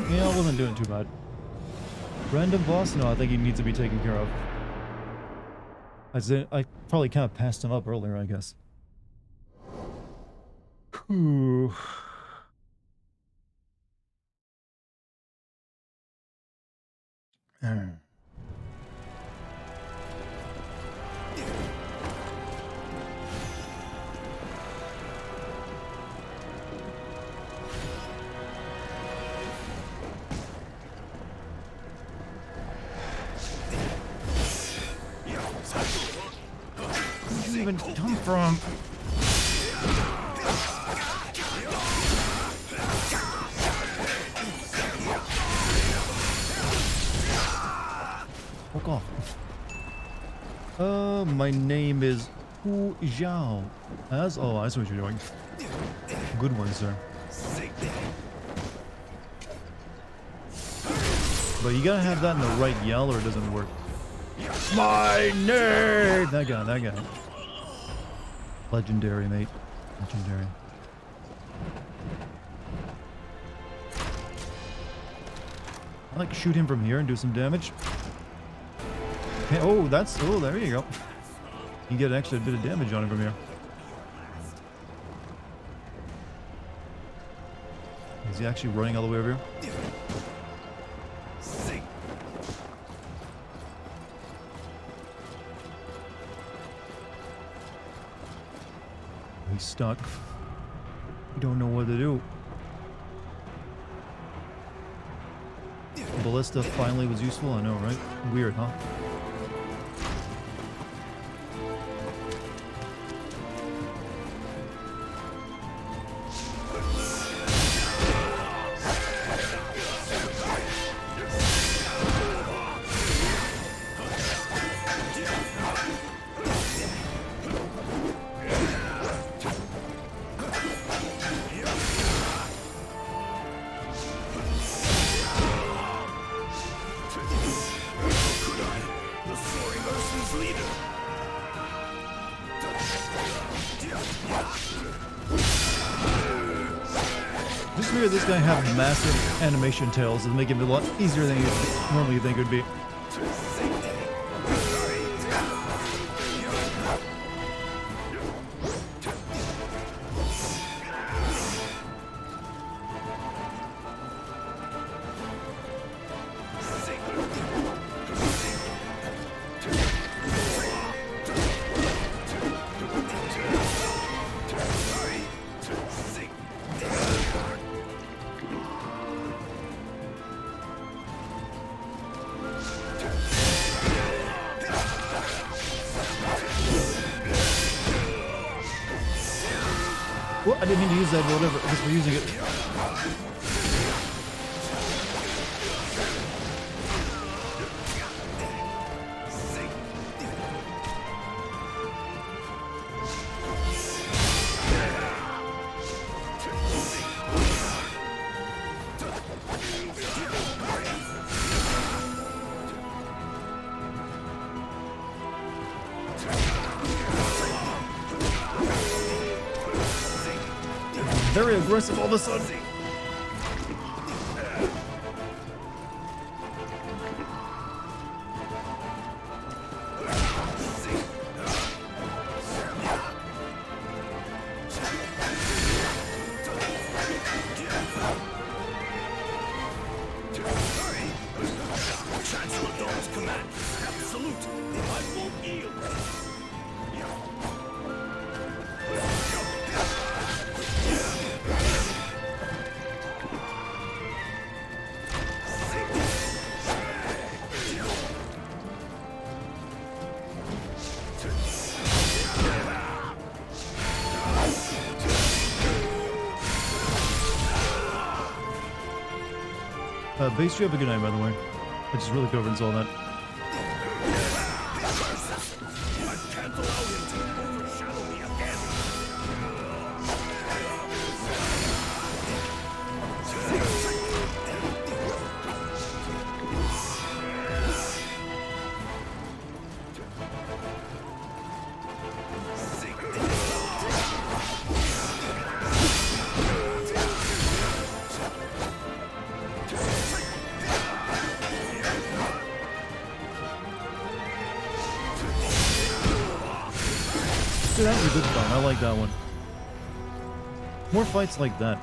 Yeah, I wasn't doing too bad. Random boss? No, I think he needs to be taken care of. I probably kind of passed him up earlier, I guess. Whew. Where did you even come from? Fuck off. My name is Hu Zhao. Oh, I see what you're doing. Good one, sir. But you gotta have that in the right yell or it doesn't work. My name! That guy. Legendary, mate. Legendary. I like shoot him from here and do some damage. Hey, oh, there you go. You get an extra bit of damage on him from here. Is he actually running all the way over here? He's stuck. You don't know what to do. Ballista finally was useful, I know, right? Weird, huh? just figured this guy had massive animation tails and make it a lot easier than you normally think it would be. Well, I didn't mean to use that, but whatever. I guess we're using it. Very aggressive all of a sudden. Chancellor Dawn's command is absolute. I won't yield. Base, you have a good night, by the way. I just really covered all that. I can't allow him to overshadow me again. Dude, that was a good fight. I like that one. More fights like that.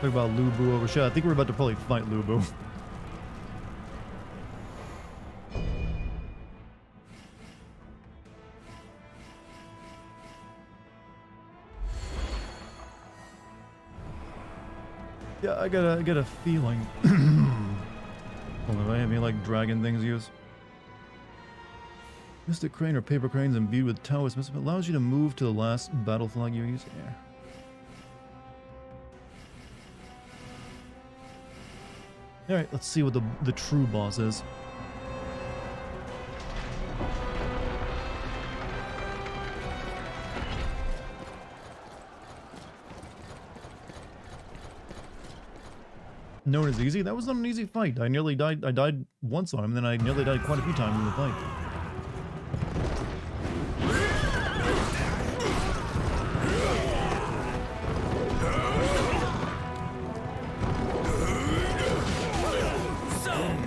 Talk about Lu Bu overshot. I think we're about to probably fight Lu Bu. Yeah, I got a feeling. Hold on, I have any like dragon things use. Mystic crane or paper cranes imbued with Taoist mystic allows you to move to the last battle flag you use. Yeah. Alright, let's see what the true boss is. Known as easy? That was not an easy fight. I nearly died. I died once on him, then I nearly died quite a few times in the fight.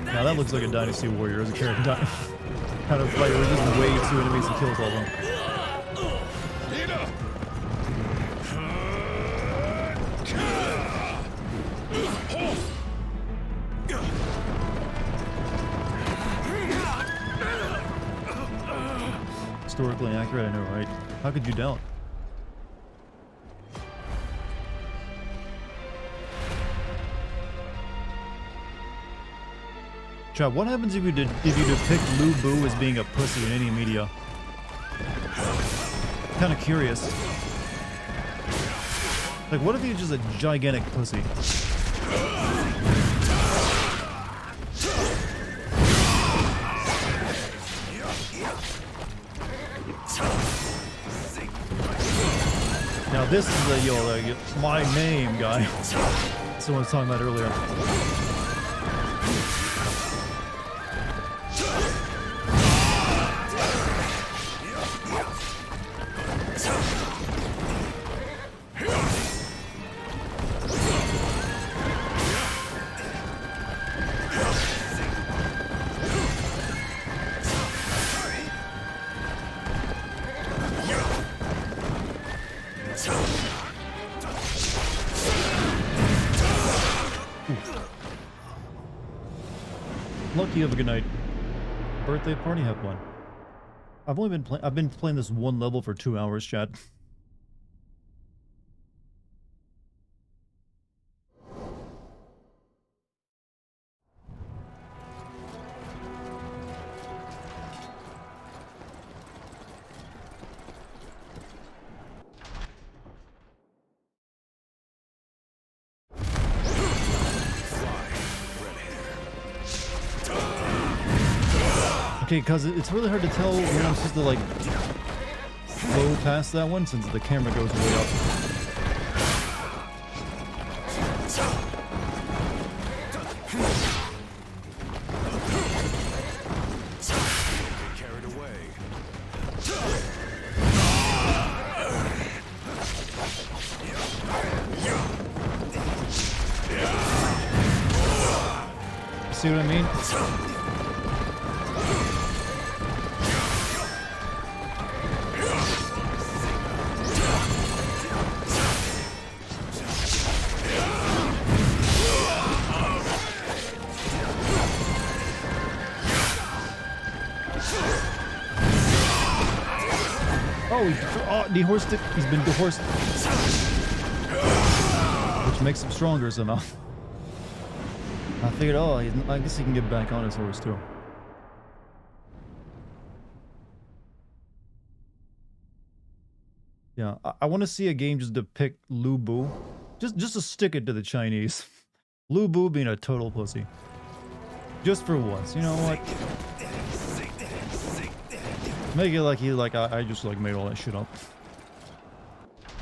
Now that looks like a Dynasty warrior as a character. Kind of fight where just way too enemies to kill all of them. Historically accurate, I know, right? How could you doubt? Chat, what happens if you depict Lu Bu as being a pussy in any media? Kind of curious. Like, what if he's just a gigantic pussy? Now this is the my name guy. Someone was talking about earlier. Lucky, have a good night. Birthday party, have fun. I've been playing this one level for 2 hours, chat. Okay, because it's really hard to tell when I'm supposed to, like, flow past that one since the camera goes way up. Carried away. See what I mean? Oh, dehorsed it. He's been dehorsed. Which makes him stronger somehow. I figured, oh, I guess he can get back on his horse too. Yeah, I want to see a game just depict Lu Bu. Just to stick it to the Chinese. Lu Bu being a total pussy. Just for once. You know what? Make it like I just like made all that shit up.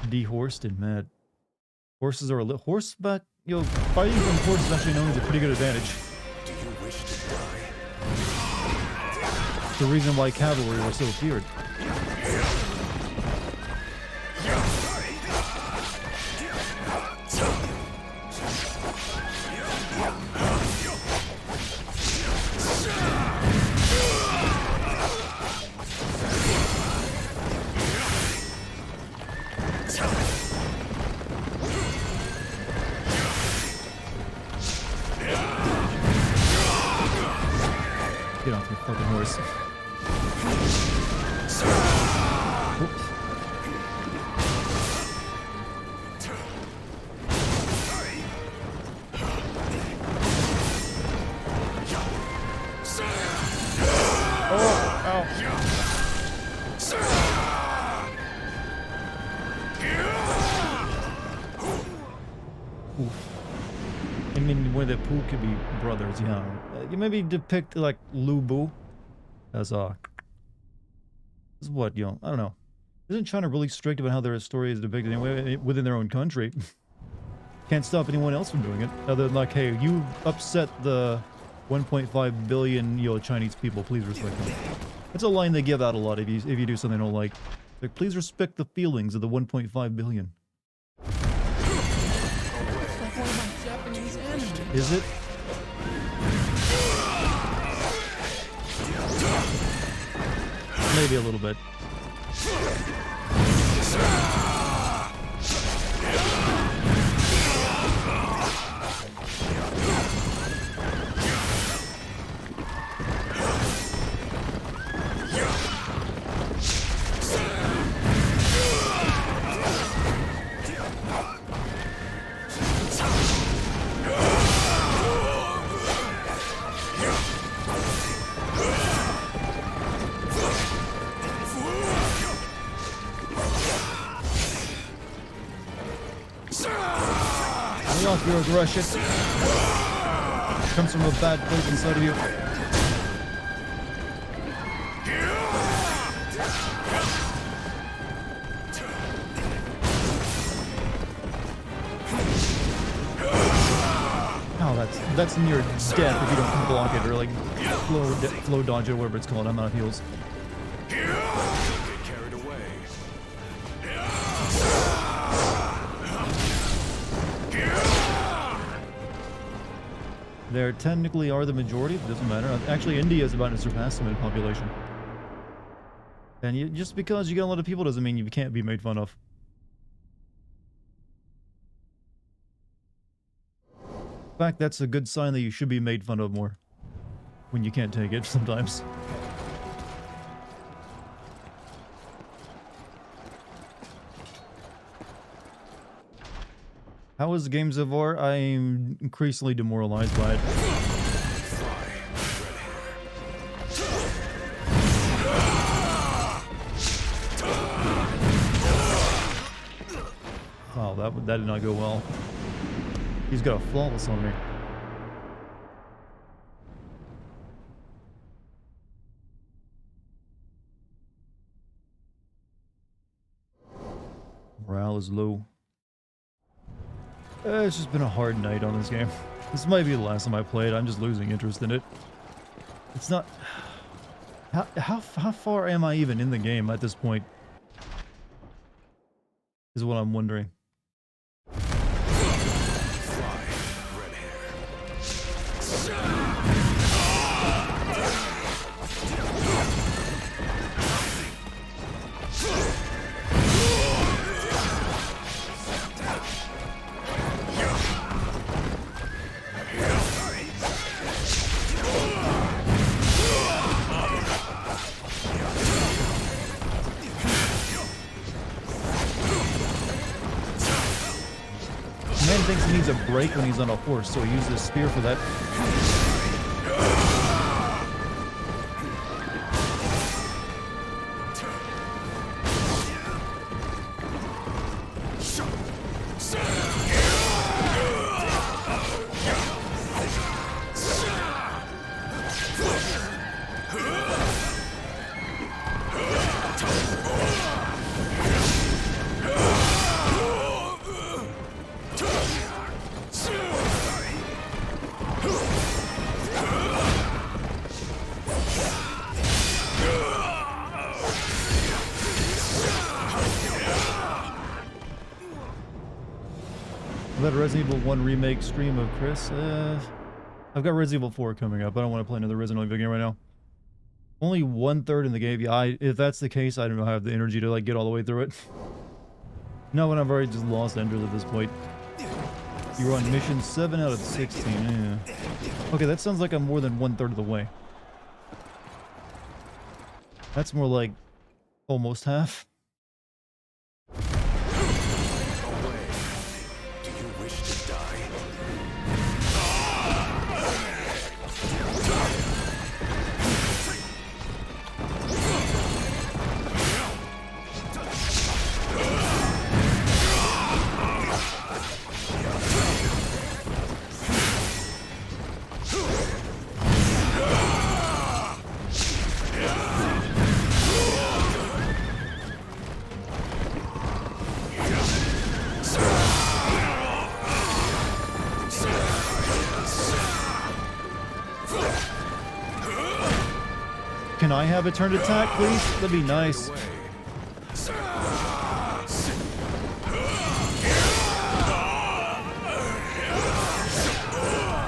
Dehorsed and mad. Horses are a little horseback. You know, fighting from horses is actually known as a pretty good advantage. Do you wish to die? The reason why cavalry were so feared. Get off your fucking horse. Oops. Oh, ow. Oof. I mean, where the Pooh could be brothers, yeah. You maybe depict like Lu Bu as what, you know, I don't know. Isn't China really strict about how their story is depicted anyway within their own country? Can't stop anyone else from doing it. Other than like, hey, you upset the 1.5 billion, you know, Chinese people, please respect them. That's a line they give out a lot if you do something they don't like. Like, please respect the feelings of the 1.5 billion. Is it? Maybe a little bit. Off your aggression. Comes from a bad place inside of you. Oh, that's near death if you don't block it or like flow dodge it, whatever it's called. I'm not heals. They technically are the majority, it doesn't matter. Actually, India is about to surpass them in population. And just because you got a lot of people doesn't mean you can't be made fun of. In fact, that's a good sign that you should be made fun of more. when you can't take it sometimes. How is the game so far? I'm increasingly demoralized by it. Wow, that did not go well. He's got a flawless on me. Morale is low. It's just been a hard night on this game. This might be the last time I play it. I'm just losing interest in it. It's not... How far am I even in the game at this point? Is what I'm wondering. Man thinks he needs a break when he's on a horse, so he uses his spear for that. I've got a Resident Evil 1 remake stream of Chris. I've got Resident Evil 4 coming up. I don't want to play another Resident Evil game right now. Only 1/3 in the game. Yeah, if that's the case, I don't know how I have the energy to like get all the way through it. No, when I've already just lost Enders at this point. You're on mission 7 out of 16. Yeah. Okay, that sounds like I'm more than 1/3 of the way. That's more like almost half. Can I have a turned attack, please? That'd be nice.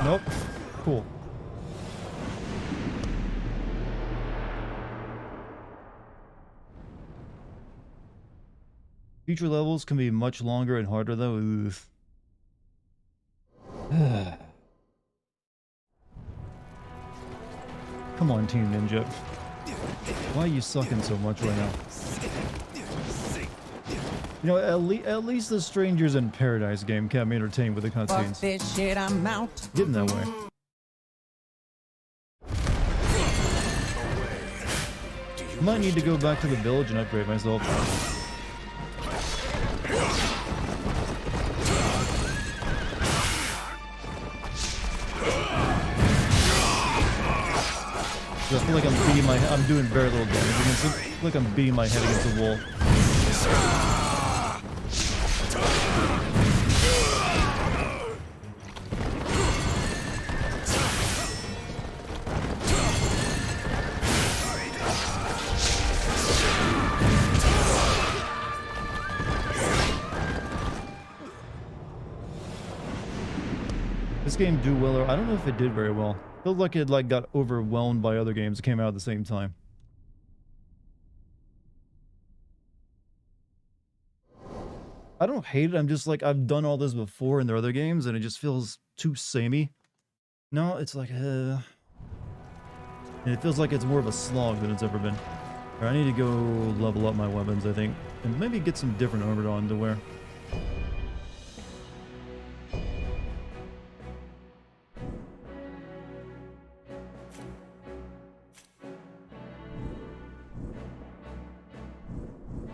Nope. Cool. Future levels can be much longer and harder though. Come on, Team Ninja. Why are you sucking so much right now? You know, at least the Strangers in Paradise game kept me entertained with the cutscenes. This shit, I'm out. Getting that way. Might need to go back to the village and upgrade myself. I feel like I'm doing very little damage against it. I feel like I'm beating my head against the wall. This game do well, or I don't know if it did very well. Feels like it got overwhelmed by other games that came out at the same time. I don't hate it, I'm just like, I've done all this before in their other games and it just feels too samey. No, it's like, And it feels like it's more of a slog than it's ever been. All right, I need to go level up my weapons, I think. And maybe get some different armor on to wear.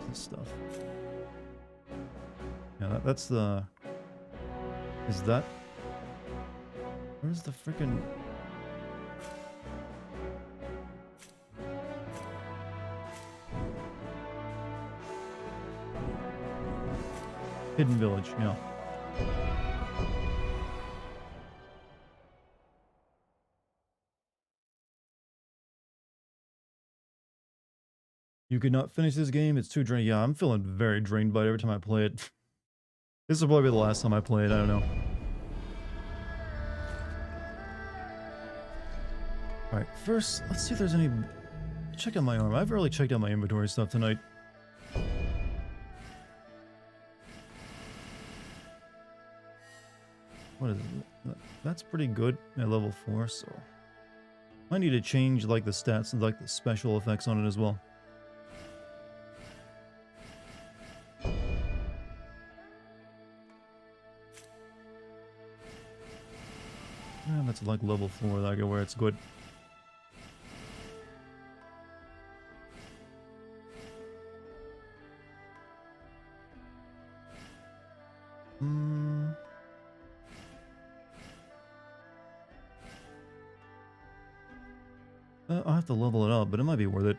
This stuff. Yeah, that's the... Is that... Where's the frickin'... Hidden village, yeah. You could not finish this game, it's too draining. Yeah, I'm feeling very drained by it every time I play it. This will probably be the last time I play it, I don't know. Alright, first, let's see if there's any... Check out my armor. I've really checked out my inventory stuff tonight. What is it? That's pretty good at level 4, so... I need to change, like, the stats and, like, the special effects on it as well. Yeah, that's, like, level 4, like, where it's good. I'll have to level it up, but it might be worth it.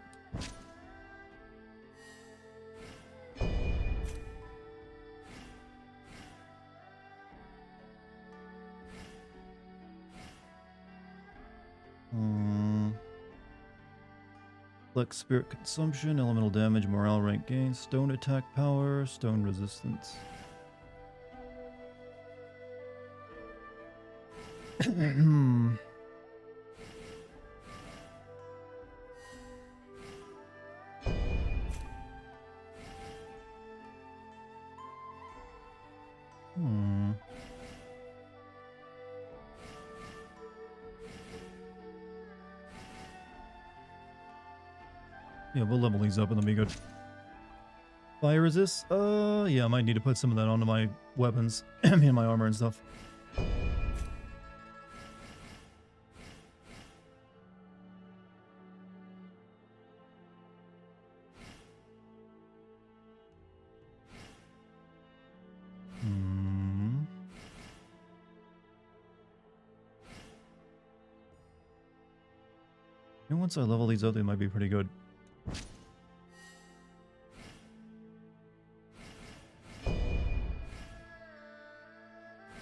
Flex spirit consumption, elemental damage, morale rank gain, stone attack power, stone resistance. Yeah, we'll level these up and they'll be good. Fire resist? Yeah, I might need to put some of that onto my weapons and my armor and stuff. And once I level these up, they might be pretty good.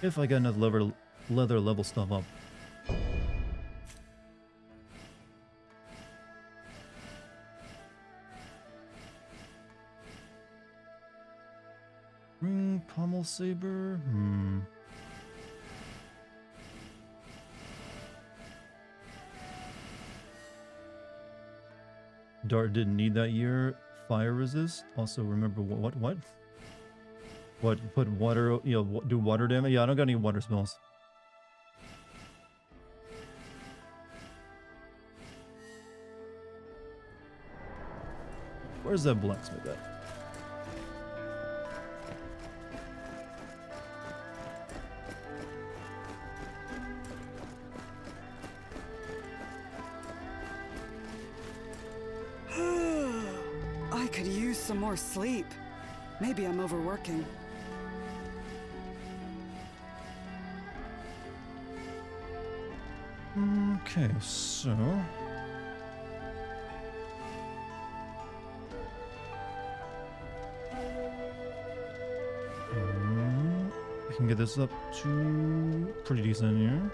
If I got enough leather level stuff up. Ring pommel saber? Dart didn't need that year. Fire resist. Also remember what? What? Put water, you know, do water damage? Yeah, I don't got any water spells. Where's that blacksmith at? I could use some more sleep. Maybe I'm overworking. Okay, so... I can get this up to pretty decent here.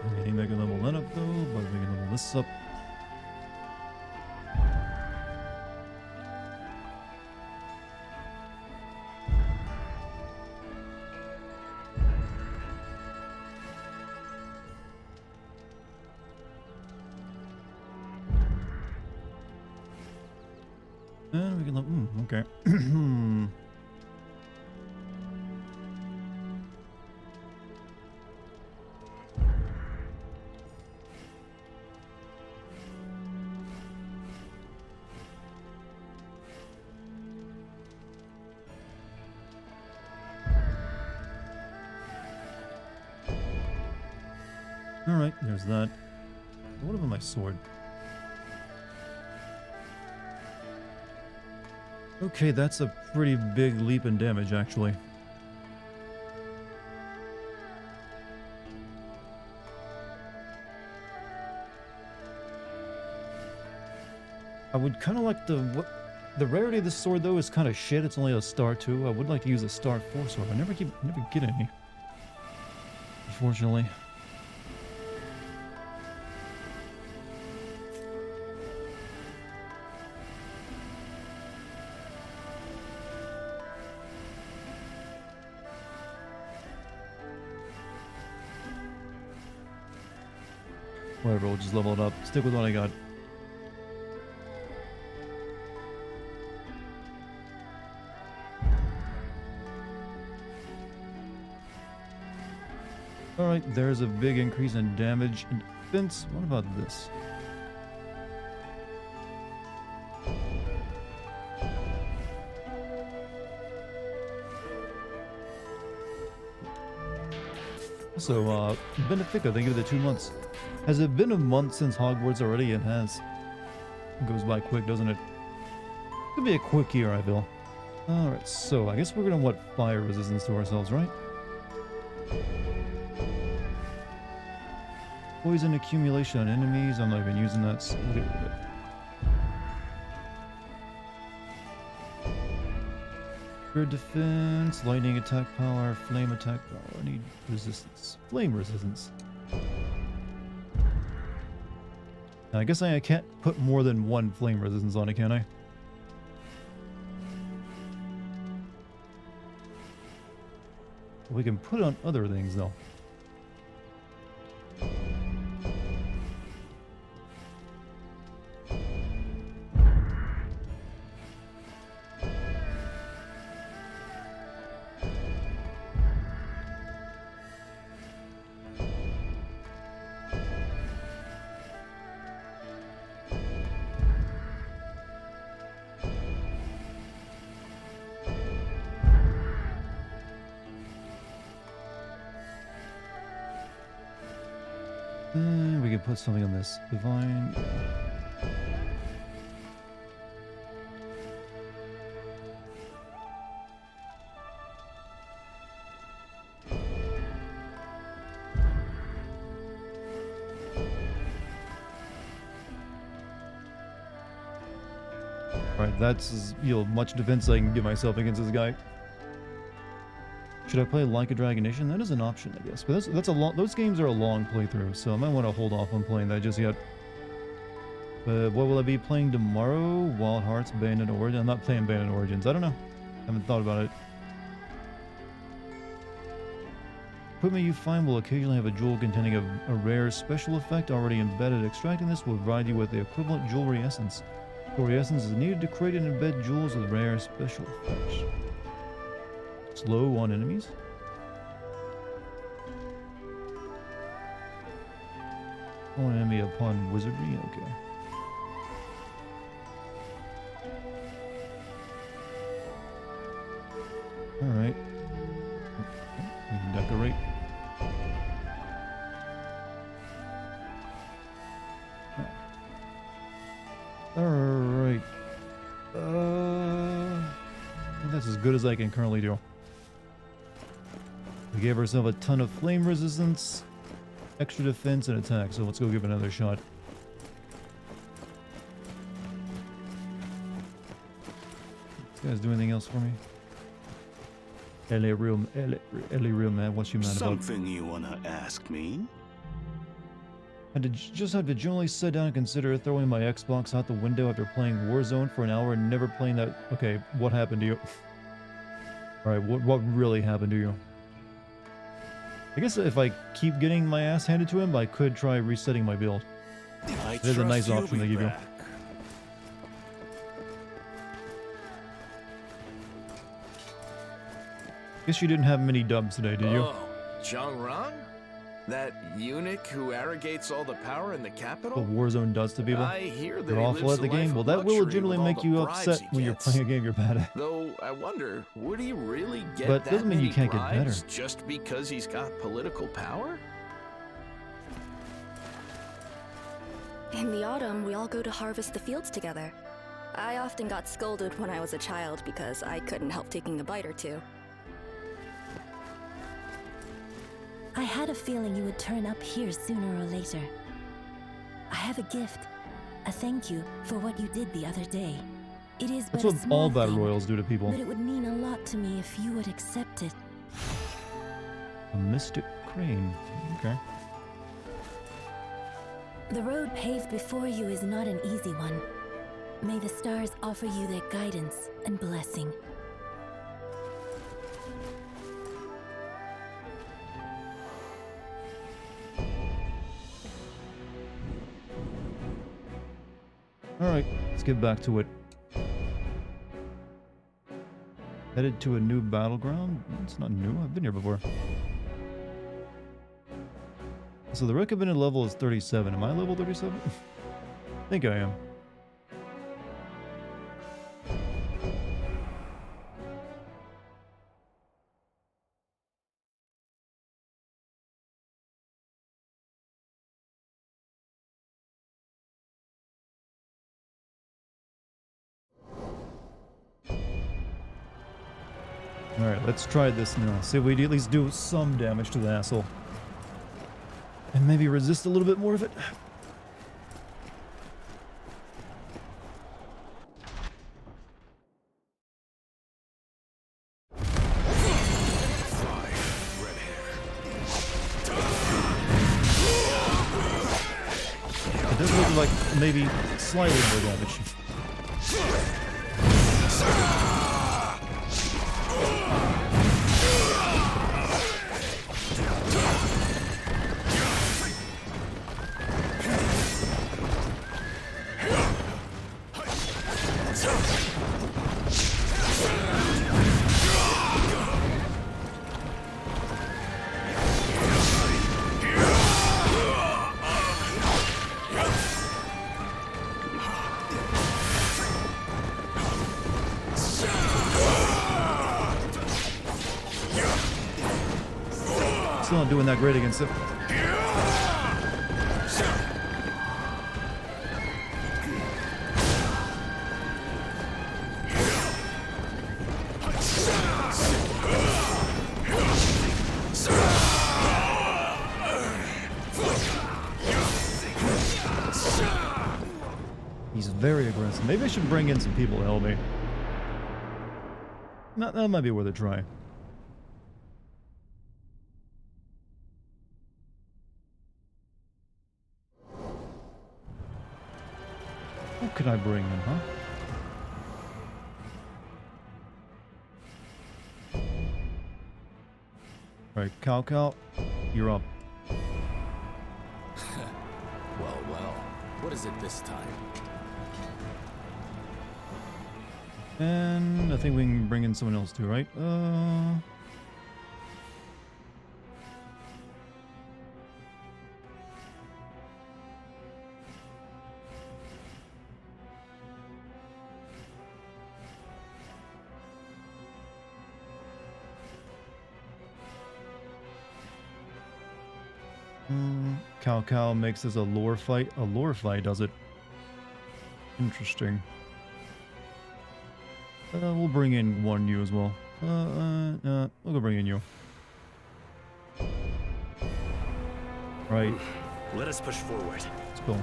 I think I can level that up though, but we can level this up. And we can okay. Alright, there's that. What about my sword? Okay, that's a pretty big leap in damage, actually. I would kind of like the rarity of this sword, though, is kind of shit. It's only a star 2. I would like to use a star 4 sword. I never get any, unfortunately. Whatever, we'll just level it up. Stick with what I got. Alright, there's a big increase in damage and defense. What about this? So, Benefica, thank you for the 2 months. Has it been a month since Hogwarts already? It has. It goes by quick, doesn't it? Could be a quick year, I feel. Alright, so I guess we're gonna want fire resistance to ourselves, right? Poison accumulation on enemies. I'm not even using that, so we'll get rid of it. Spirit defense, lightning attack power, flame attack power. I need resistance. Flame resistance. Now, I guess I can't put more than 1 flame resistance on it, can I? We can put it on other things, though. We can put something on this. Divine. Alright, that's much defense I can give myself against this guy. Should I play Like a Dragonation? That is an option, I guess. But that's a long. Those games are a long playthrough, so I might want to hold off on playing that just yet. But what will I be playing tomorrow? Wild Hearts, Bandit Origins. I'm not playing Bandit Origins. I don't know. I haven't thought about it. Equipment you find will occasionally have a jewel containing a rare special effect already embedded. Extracting this will provide you with the equivalent jewelry essence. Jewelry essence is needed to create and embed jewels with rare special effects. Slow on enemies. One enemy upon wizardry. Okay. All right. We can decorate. All right. I think that's as good as I can currently do. We gave ourselves a ton of flame resistance, extra defense, and attack, so let's go give it another shot. This guy's do anything else for me? Ellie real mad. What's you mad about? Something you wanna ask me? I just had to generally sit down and consider throwing my Xbox out the window after playing Warzone for an hour and never playing that. Okay, what happened to you? Alright, what really happened to you? I guess if I keep getting my ass handed to him, I could try resetting my build. There's a nice option they give you. Guess you didn't have many dubs today, did you? Oh, Zhongrong? That eunuch who arrogates all the power in the capital? What Warzone does to people? I hear that They're he awful lives at the a life game. of Well, that will luxury legitimately with all make the you bribes upset he when you're gets. playing a game you're bad at. Though I wonder, would he really get But that doesn't mean you many can't get better. bribes just because he's got political power? In the autumn, we all go to harvest the fields together. I often got scolded when I was a child because I couldn't help taking a bite or two. I had a feeling you would turn up here sooner or later. I have a gift. A thank you for what you did the other day. It is but That's a what small all battle thing, royals do to people. but it would mean a lot to me if you would accept it. A mystic crane. Okay. The road paved before you is not an easy one. May the stars offer you their guidance and blessing. Alright, let's get back to it. Headed to a new battleground? It's not new, I've been here before. So the recommended level is 37. Am I level 37? I think I am. Alright, let's try this now. See if we at least do some damage to the asshole. And maybe resist a little bit more of it. It does look like maybe slightly more damage. Still not doing that great against it. He's very aggressive. Maybe I should bring in some people to help me. That might be worth a try. Who could I bring in, huh? Alright, Cow, you're up. Well, well. What is it this time? And I think we can bring in someone else too, right? Cow makes this a lore fight. A lore fight does it. Interesting. We'll bring in one you as well. We'll go bring in you. Right. Let us push forward. Let's go.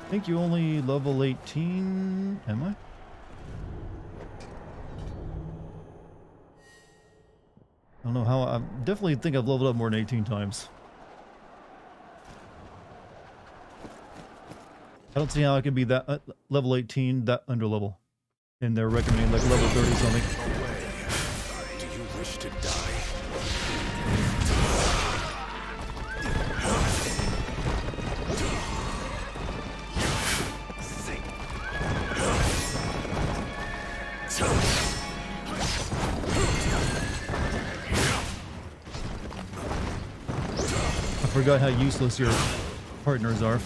I think you only level 18. Am I? I don't know how. I definitely think I've leveled up more than 18 times. I don't see how I could be that level 18, that under level. And they're recommending like level 30 something. Away. Do you wish to die? forgot how useless your partners are.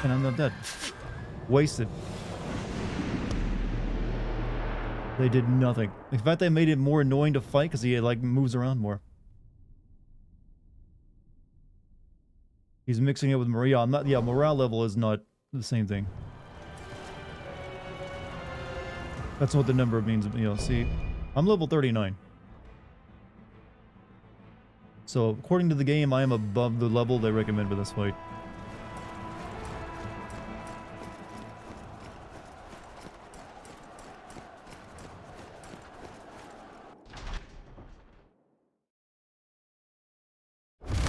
And I'm not dead. Wasted. They did nothing. In fact, they made it more annoying to fight because he like moves around more. He's mixing it with Maria. I'm not. Yeah, morale level is not the same thing. That's what the number means. You know, see, I'm level 39. So according to the game, I am above the level they recommend for this fight.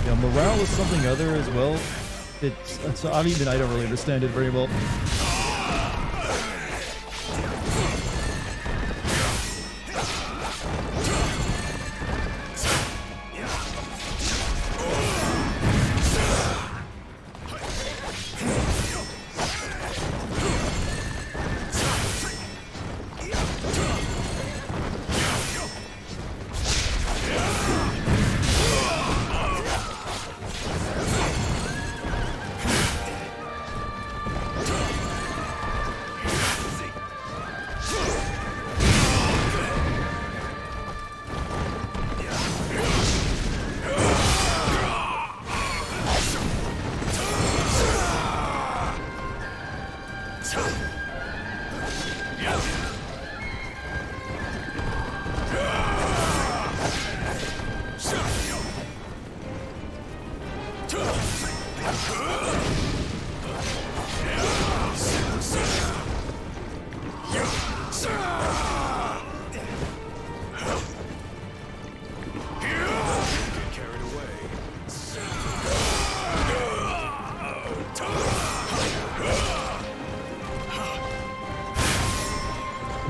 Yeah, morale is something other as well. It's I don't really understand it very well.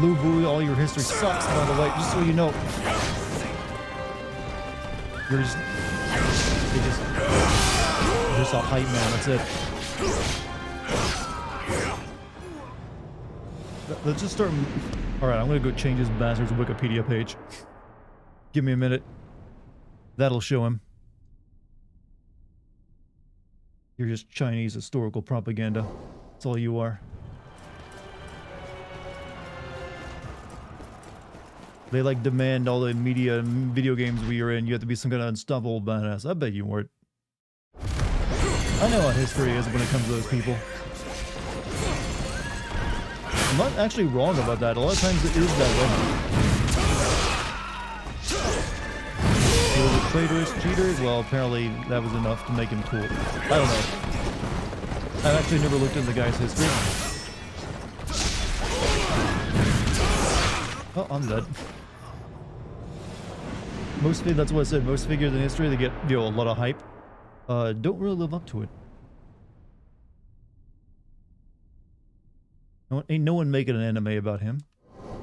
Lu Bu, all your history sucks, by the way, just so you know. You're just a hype man, that's it. Let's just start. Alright, I'm gonna go change this bastard's Wikipedia page. Give me a minute. That'll show him. You're just Chinese historical propaganda. That's all you are. They like demand all the media and video games we are in. You have to be some kind of unstoppable badass. I bet you weren't. I know how history is when it comes to those people. I'm not actually wrong about that. A lot of times it is that way. He was a traitorous cheater? Well, apparently that was enough to make him cool. I don't know. I've actually never looked into the guy's history. Oh, I'm dead. That's what I said. Most figures in history, they get, you know, a lot of hype. Don't really live up to it. Ain't no one making an anime about him.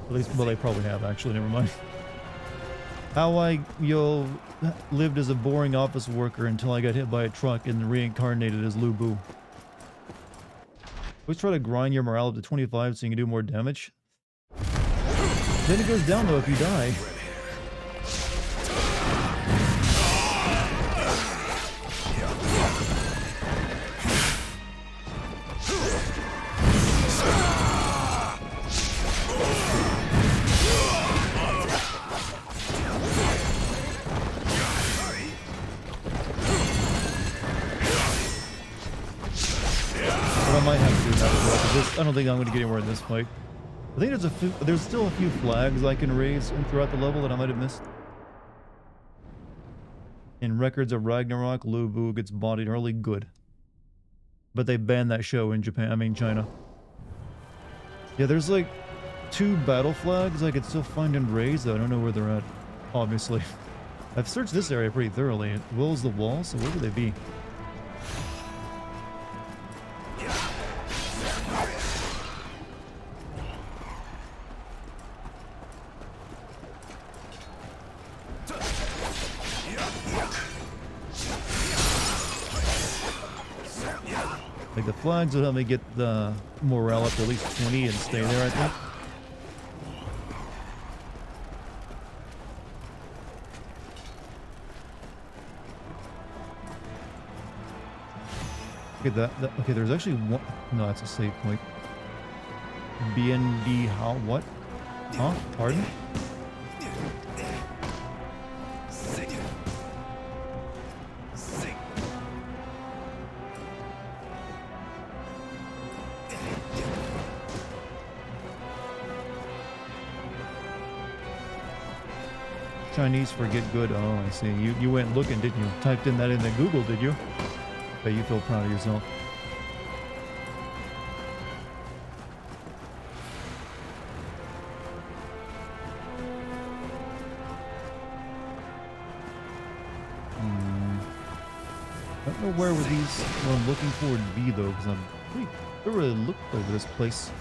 At least, well, they probably have, actually. Never mind. How I, lived as a boring office worker until I got hit by a truck and reincarnated as Lu Bu. Always try to grind your morale up to 25 so you can do more damage. Then it goes down, though, if you die. I might have to do that as well, because I don't think I'm going to get anywhere in this fight. I think there's still a few flags I can raise throughout the level that I might have missed. In Records of Ragnarok, Lu Bu gets bodied early. Good. But they banned that show in China. Yeah, there's like 2 battle flags I could still find and raise, though I don't know where they're at, obviously. I've searched this area pretty thoroughly, as well as the wall, so where would they be? Like the flags will help me get the morale up to at least 20 and stay there, I think. Okay, okay, there's actually one. No, that's a save point. BND, how? What? Huh? Pardon? Chinese for get good. Oh, I see. You went looking, didn't you? Typed in that into Google, did you? Bet you feel proud of yourself. I don't know where would these what I'm looking for would be though, because I really looked over this place.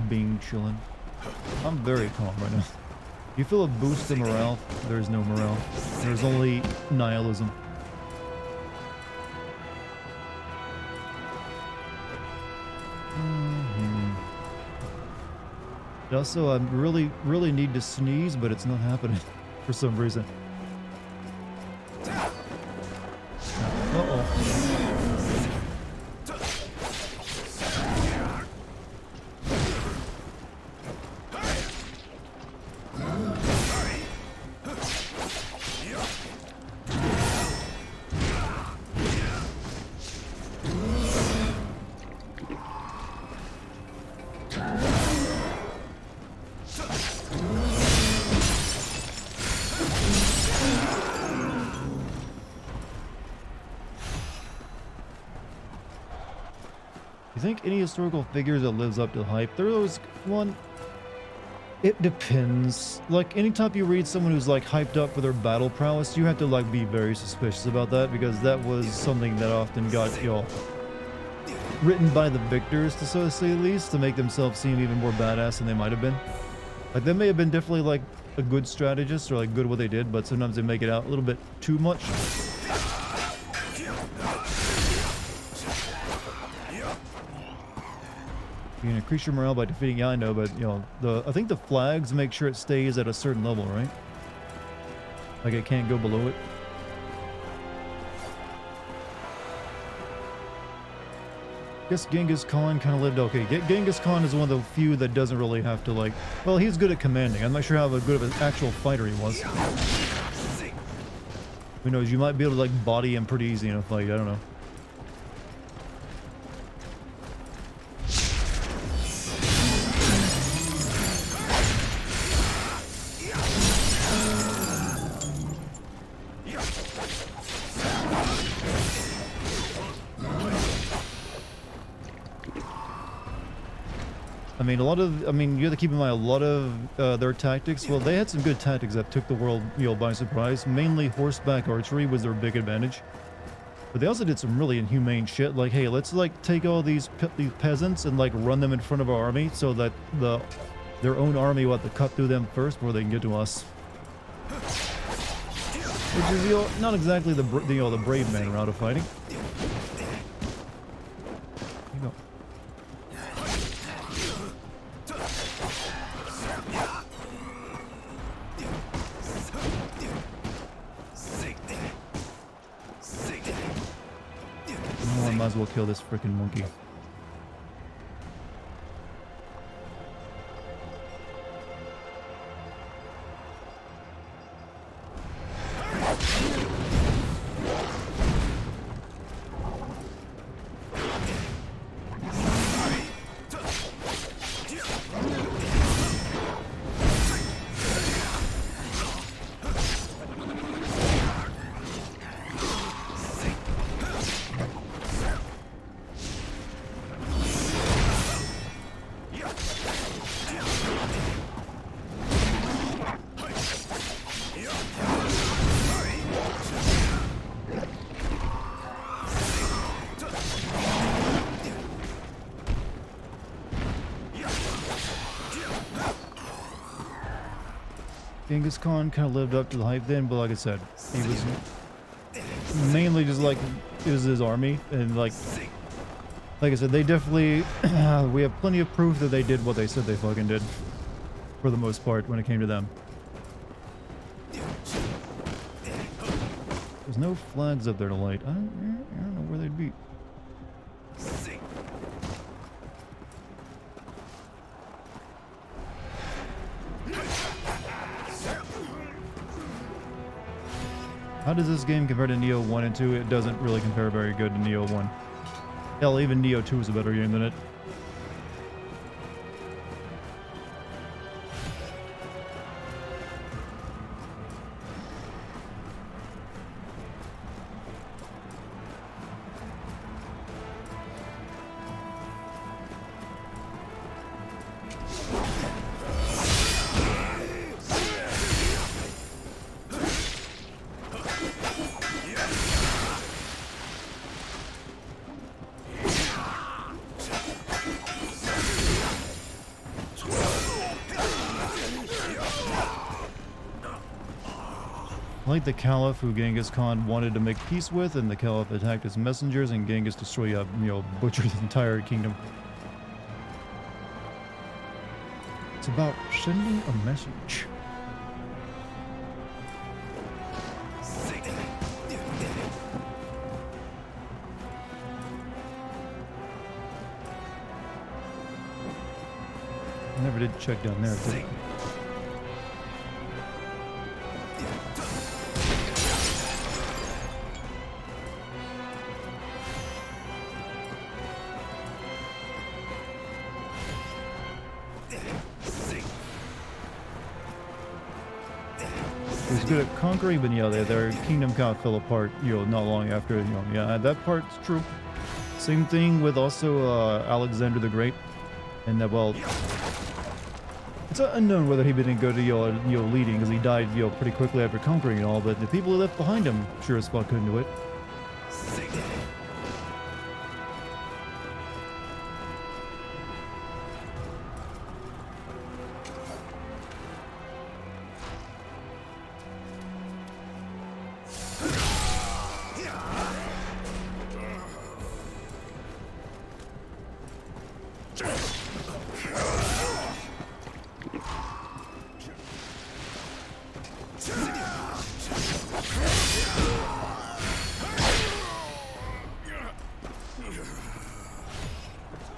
Being chilling. I'm very calm right now. You feel a boost in morale? There's no morale. There's only nihilism. Also, I really need to sneeze, but it's not happening for some reason. Uh-oh. You think any historical figures that lives up to the hype? There was one. It depends. Like anytime you read someone who's like hyped up for their battle prowess, you have to like be very suspicious about that, because that was something that often got, you know, written by the victors, to so to say, at least, to make themselves seem even more badass than they might have been. Like they may have been definitely like a good strategist or like good at what they did, but sometimes they make it out a little bit too much. You can increase your morale by defeating. Yeah, I know, but you know, I think the flags make sure it stays at a certain level, right? Like it can't go below it. Guess Genghis Khan kind of lived okay. Genghis Khan is one of the few that doesn't really have to like. Well, he's good at commanding. I'm not sure how good of an actual fighter he was. Who knows? You might be able to like body him pretty easy in a fight. I don't know. I mean, you have to keep in mind a lot of their tactics. Well, they had some good tactics that took the world, you know, by surprise. Mainly horseback archery was their big advantage. But they also did some really inhumane shit. Like, hey, let's like take all these peasants and like run them in front of our army so that their own army will have to cut through them first before they can get to us. Which is, you know, not exactly the brave man route of fighting. Might as well kill this freaking monkey. Genghis Khan kind of lived up to the hype then, but like I said, he was mainly just like, it was his army, and like I said, they definitely, we have plenty of proof that they did what they said they fucking did, for the most part, when it came to them. There's no flags up there to light. I don't know where they'd be. How does this game compare to Neo 1 and 2? It doesn't really compare very good to Neo 1. Hell, even Neo 2 is a better game than it. Like the Caliph, who Genghis Khan wanted to make peace with, and the Caliph attacked his messengers, and Genghis destroyed, butchered his entire kingdom. It's about sending a message. I never did check down there, did I? Was good at conquering, but yeah, their kingdom kind of fell apart, not long after, yeah, that part's true. Same thing with also Alexander the Great, and that, well, it's unknown whether he didn't go to, leading, because he died, pretty quickly after conquering and all, but the people who left behind him sure as fuck couldn't do it.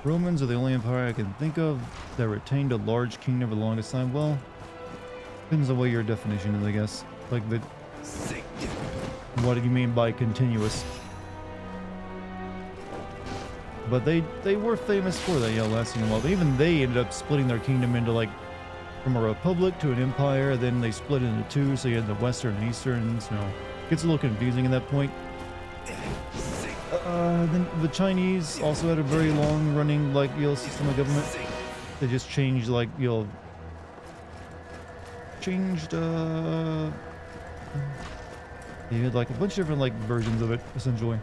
Romans are the only empire I can think of that retained a large kingdom for the longest time. Well, depends on what your definition is, I guess. Like, what do you mean by continuous? But they were famous for that, lasting a while. But even they ended up splitting their kingdom into, like, from a republic to an empire. Then they split it into two, so you had the Western and Eastern. So it gets a little confusing at that point. Then the Chinese also had a very long-running, like, system of government. They just changed, like, they had, like, a bunch of different, like, versions of it, essentially.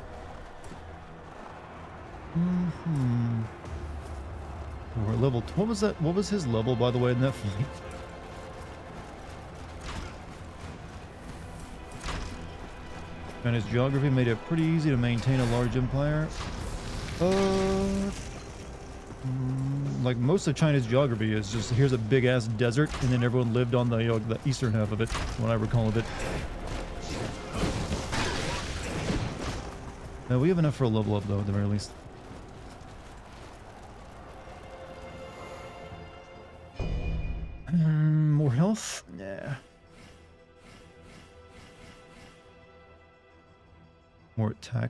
We're level. What was that? What was his level, by the way, in that fight? And his geography made it pretty easy to maintain a large empire. Like most of China's geography is just, here's a big ass desert, and then everyone lived on the eastern half of it, what I recall of it. Now we have enough for a level up though, at the very least. More health? Nah. More attack.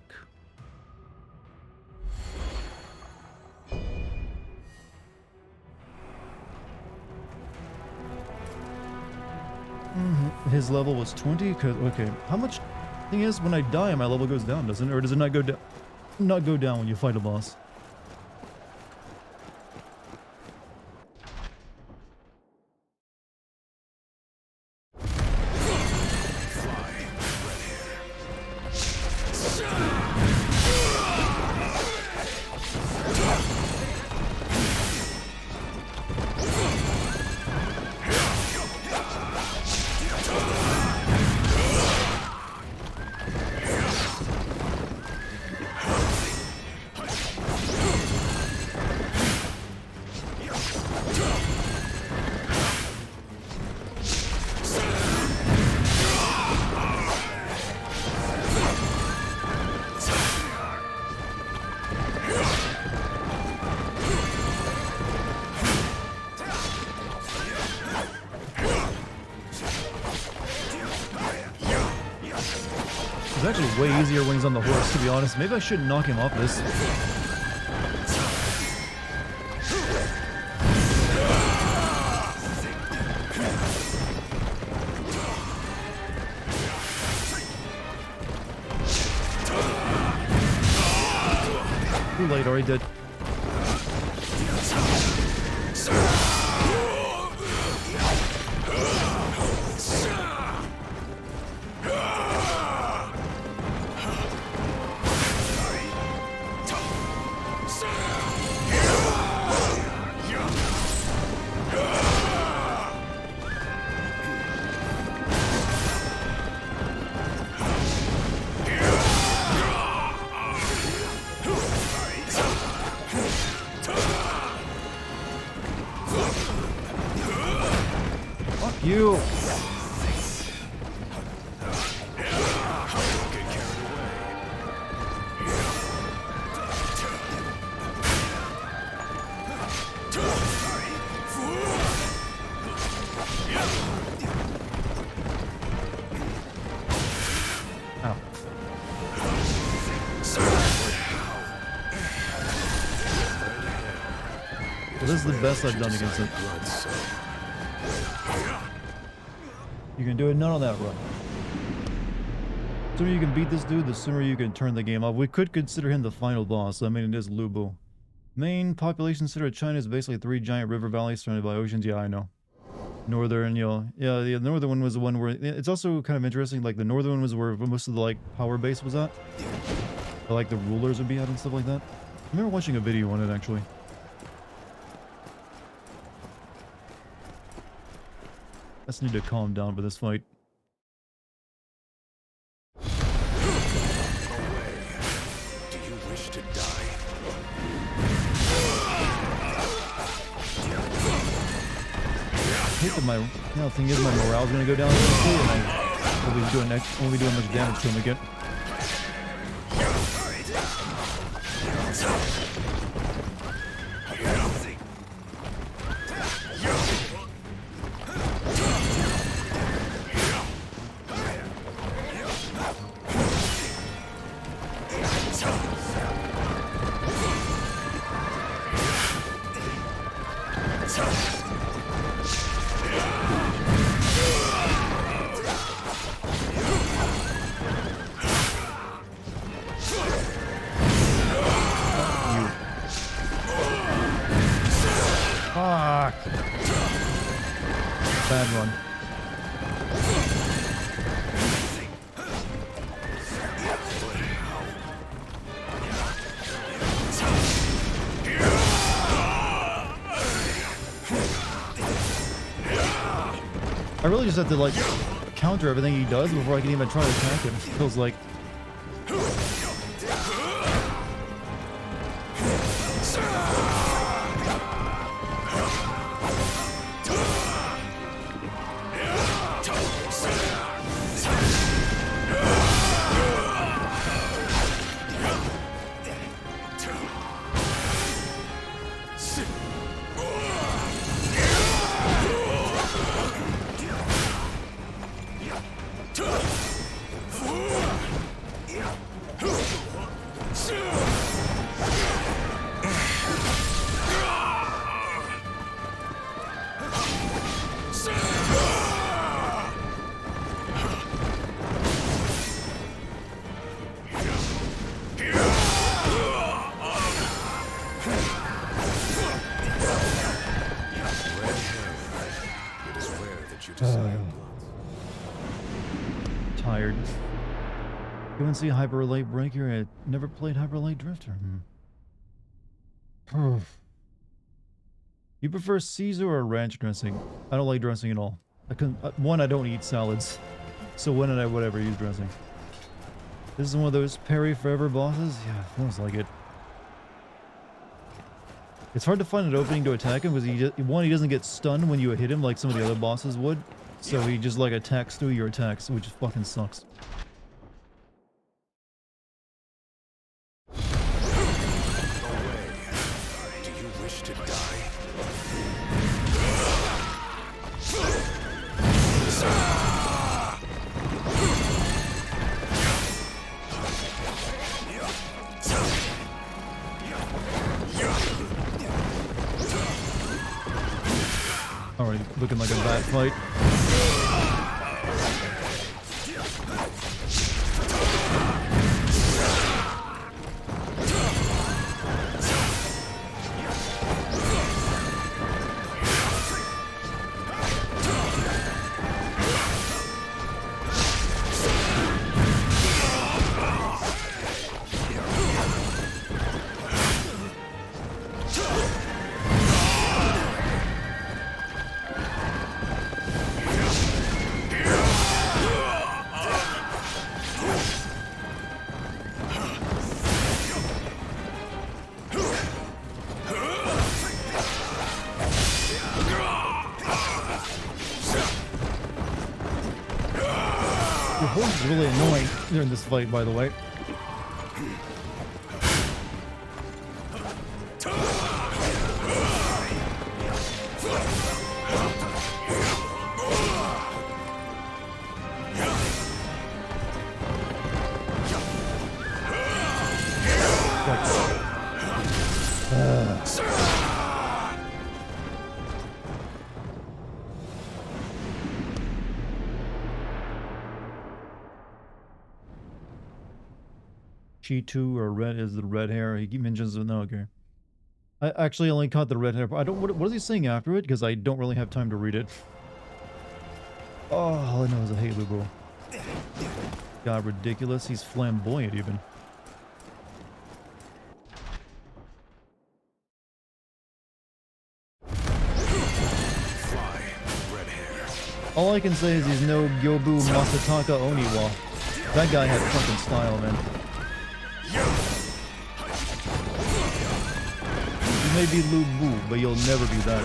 His level was 20. Cause okay, how much? Thing is, when I die, my level goes down, doesn't it? Or does it not go down? Not go down when you fight a boss. It's actually way easier when he's on the horse, to be honest. Maybe I shouldn't knock him off this. Too late, already dead. You. Ow. Well, this is the best I've done against it. You can do it, not on that run. The sooner you can beat this dude, the sooner you can turn the game off. We could consider him the final boss. I mean, it is Lu Bu. Main population center of China is basically 3 giant river valleys surrounded by oceans. Yeah, I know. Northern, you know, yeah, the northern one was the one where it's also kind of interesting. Like the northern one was where most of the like power base was at, or, like the rulers would be at and stuff like that. I remember watching a video on it actually. I just need to calm down for this fight. Do you wish to die? I hate that my, thing is my morale's gonna go down quickly and I won't be doing much damage to him again. Bad run. I really just have to like counter everything he does before I can even try to attack him. It feels like tired. Go and see Hyper Light Breaker. I never played Hyper Light Drifter. You prefer Caesar or ranch dressing? I don't like dressing at all. One, I don't eat salads. So when and I would ever use dressing. This is one of those parry forever bosses? Yeah, feels like it. It's hard to find an opening to attack him because he doesn't get stunned when you hit him like some of the other bosses would. So he just like attacks through your attacks, which fucking sucks. looking like a bad fight. Your horse is really annoying during this fight, by the way. G2 or red is the red hair. He mentions it. No, okay. I actually only caught the red hair. I don't. What is he saying after it? Because I don't really have time to read it. Oh, all I know is a Halo bro. God, ridiculous. He's flamboyant even. Fly, red hair. All I can say is he's no Yobu Masataka Oniwa. That guy had fucking style, man. You may be Lu Bu, but you'll never be that.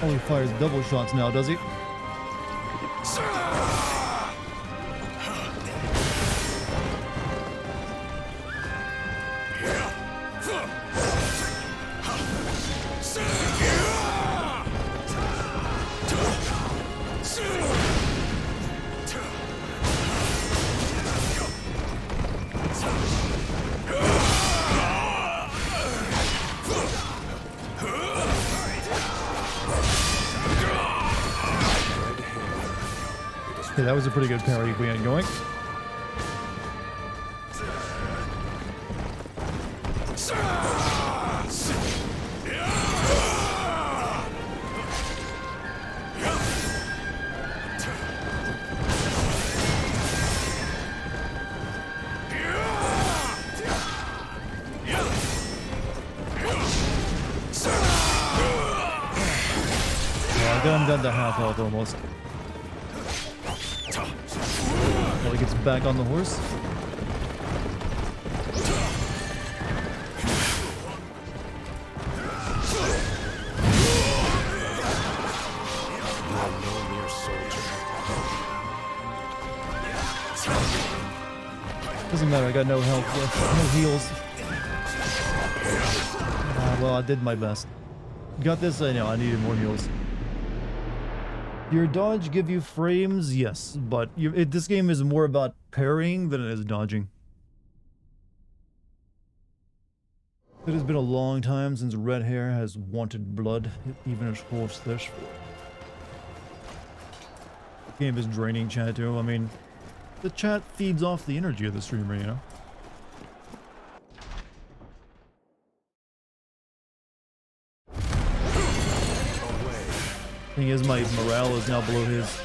Oh, he fires double shots now, does he? Okay, that was a pretty good parry if we ain't going. Yeah, I got him down to half health almost. While he gets back on the horse. Doesn't matter, I got no health left, no heals. Well, I did my best. Got this, I know, I needed more heals. Your dodge give you frames? Yes, but this game is more about parrying than it is dodging. It has been a long time since red hair has wanted blood, even as horse thirst for it. The game is draining chat too. I mean, the chat feeds off the energy of the streamer, you know? Thing is, my morale is now below his.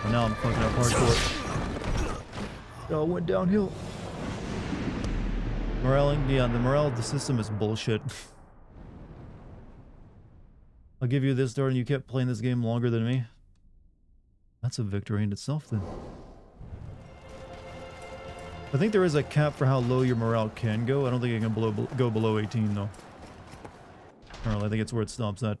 Now I'm fucking up hardcore. It all went downhill. Yeah, the morale of the system is bullshit. I'll give you this, Dartigan. You kept playing this game longer than me. That's a victory in itself, then. I think there is a cap for how low your morale can go. I don't think it can go below 18, though. I think it's where it stops at.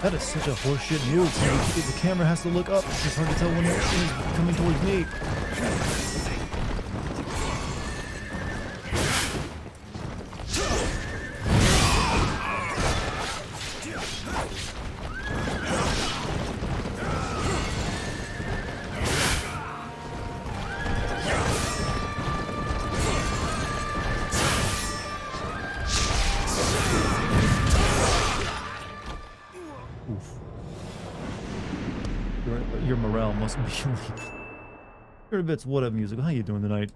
That is such a horseshit move. So the camera has to look up. It's hard to tell when it's coming towards me. Your morale must be elite. Here bits, what up, music? How you doing tonight?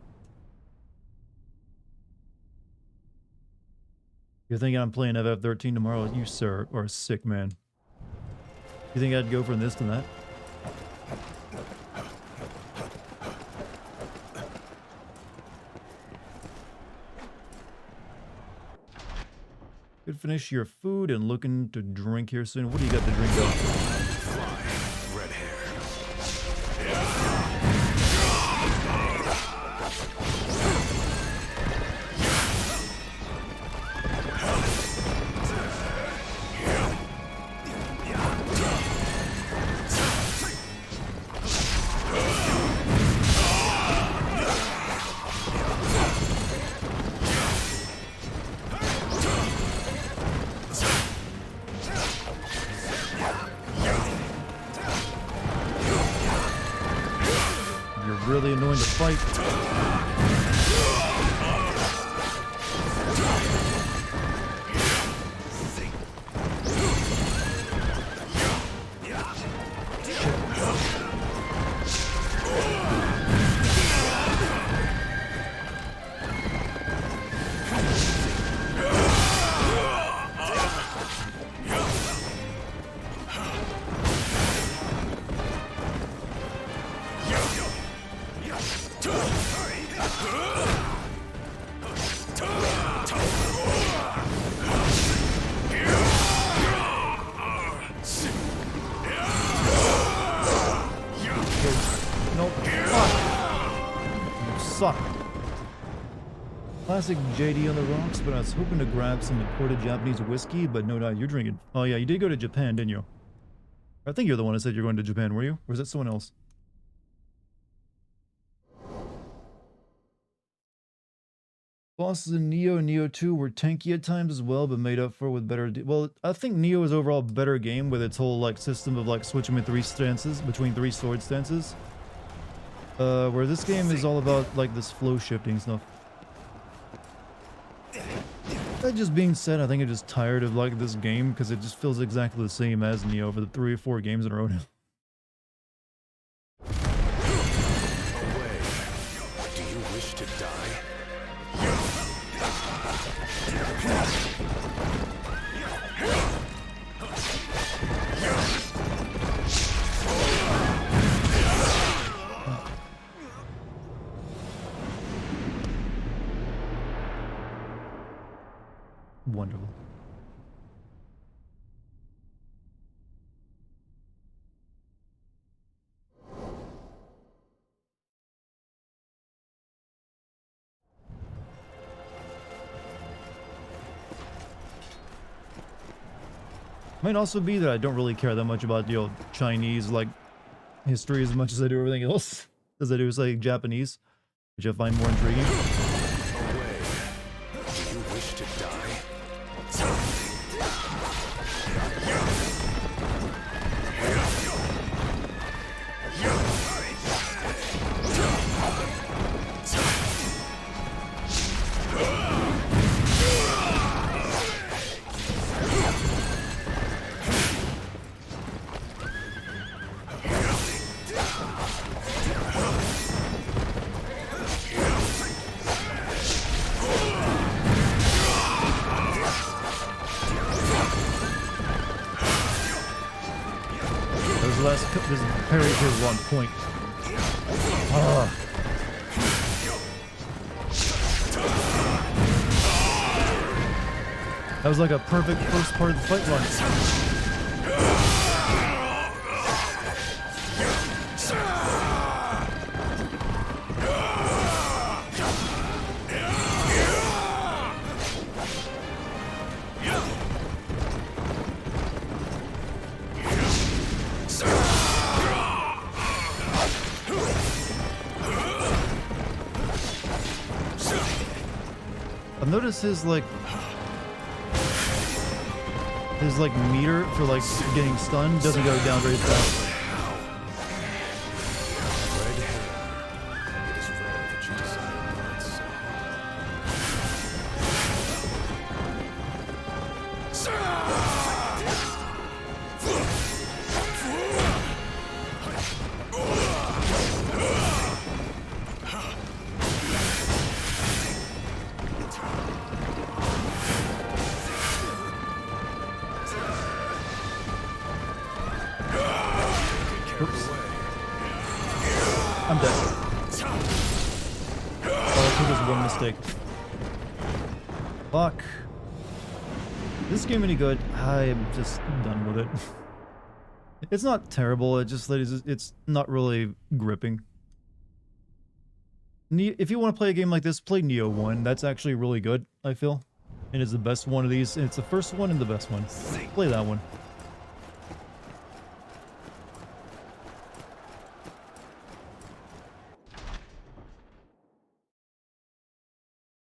You're thinking I'm playing FF13 tomorrow? You, sir, are a sick man. You think I'd go from this to that? Could finish your food and looking to drink here soon. What do you got to drink though? Really annoying to fight. Classic JD on the rocks, but I was hoping to grab some imported Japanese whiskey, but no doubt you're drinking. Oh yeah, you did go to Japan, didn't you? I think you're the one that said you're going to Japan, were you? Or was that someone else? Bosses in Neo and Neo 2 were tanky at times as well, but made up for with better... Well, I think Neo is overall a better game with its whole like system of like switching between three sword stances. Where this game is all about like this flow shifting stuff. That just being said, I think I'm just tired of like this game because it just feels exactly the same as Neo for the 3 or 4 games in a row now. Away. Do you wish to die? Wonderful. Might also be that I don't really care that much about, you know, Chinese, like, history as much as I do everything else. As I do, say, Japanese, which I find more intriguing. Away. Do you wish to die? This parry here is on point. That was like a perfect first part of the fight run. I've noticed his meter for like getting stunned doesn't go down very fast. Red hair. It is rare that you desire blood so. Oops. I'm dead. Oh, I took this one mistake. Fuck. This game any good? I'm just done with it. It's not terrible, it just it's not really gripping. If you want to play a game like this, play Neo 1. That's actually really good, I feel. And it's the best one of these. It's the first one and the best one. Play that one.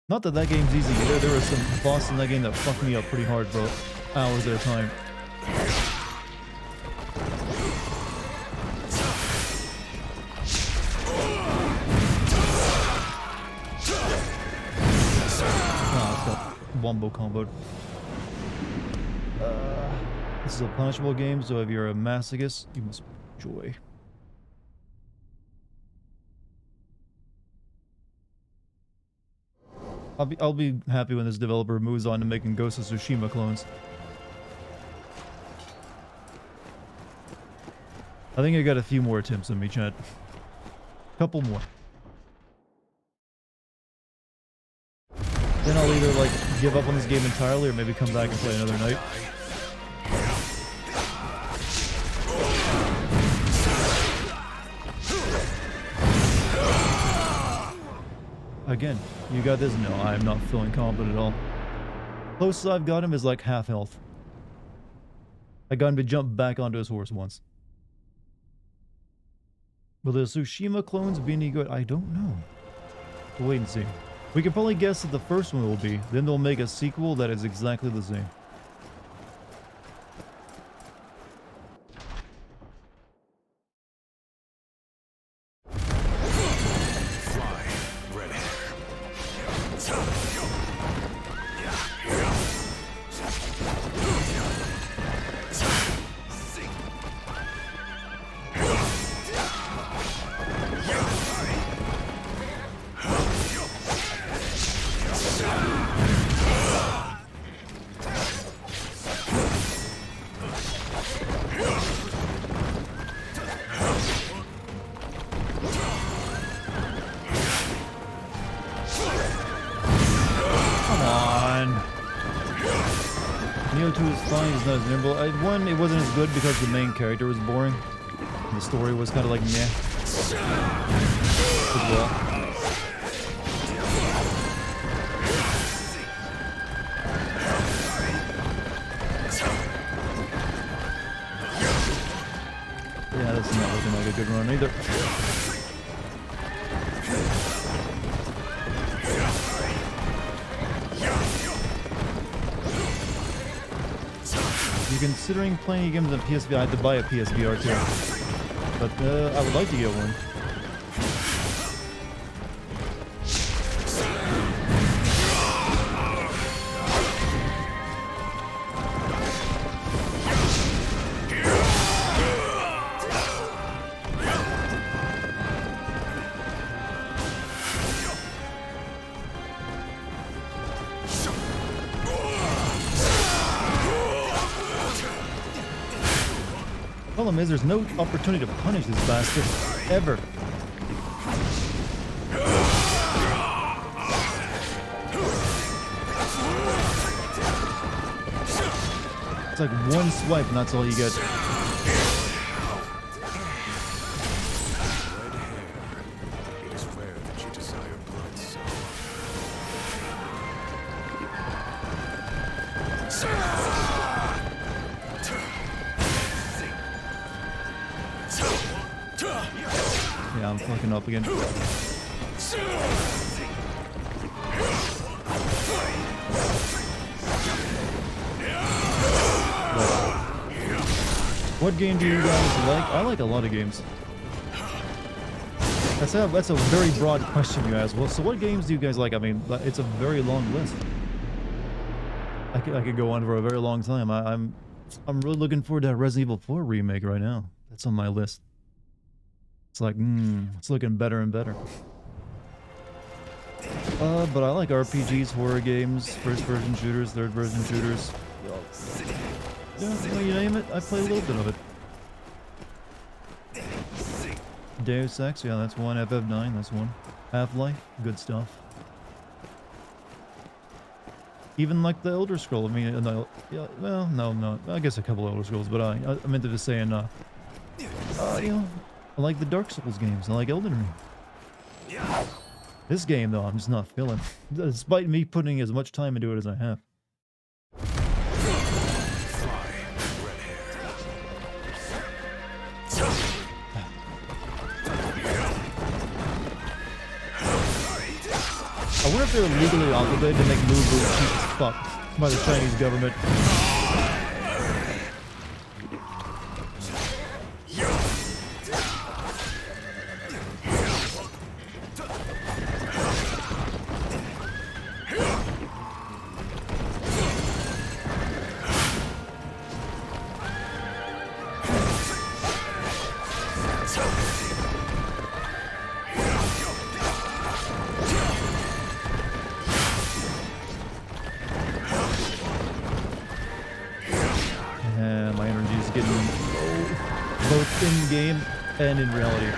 Not that that game's easy either. There were some bosses in that game that fucked me up pretty hard for hours at a time. Oh, it's got wombo comboed. This is a punishable game, so if you're a masochist, you must enjoy. I'll be happy when this developer moves on to making Ghost of Tsushima clones. I think I got a few more attempts on me, chat. Couple more. Then I'll either like give up on this game entirely or maybe come back and play another night. Again, you got this? No, I'm not feeling confident at all. Closest I've got him is like half health. I got him to jump back onto his horse once. Will the Tsushima clones be any good? I don't know. We'll wait and see. We can probably guess that the first one will be, then they'll make a sequel that is exactly the same. One, it wasn't as good because the main character was boring. And the story was kind of like meh. As well. good run either. If you're considering playing games on PSVR, I have to buy a PSVR too. But I would like to get one. Problem is, there's no opportunity to punish this bastard ever. It's like one swipe and that's all you get. It is rare that you desire blood so. Yeah, I'm fucking up again. What game do you guys like? I like a lot of games. That's a very broad question you ask. Well, so what games do you guys like? I mean, it's a very long list. I could go on for a very long time. I'm really looking forward to that Resident Evil 4 remake right now. That's on my list. It's like, it's looking better and better. But I like RPGs, horror games, first-person shooters, third-person shooters. Yeah, you name it, I play a little bit of it. Deus Ex, yeah, that's one. FF9, that's one. Half-Life, good stuff. Even like the Elder Scroll, I mean, yeah, well, no, I guess a couple Elder Scrolls, but I meant to just say, you know, I like the Dark Souls games, I like Elden Ring. This game, though, I'm just not feeling, despite me putting as much time into it as I have. I wonder if they're legally obligated to make moves cheap as fuck by the Chinese government. Both in game and in reality.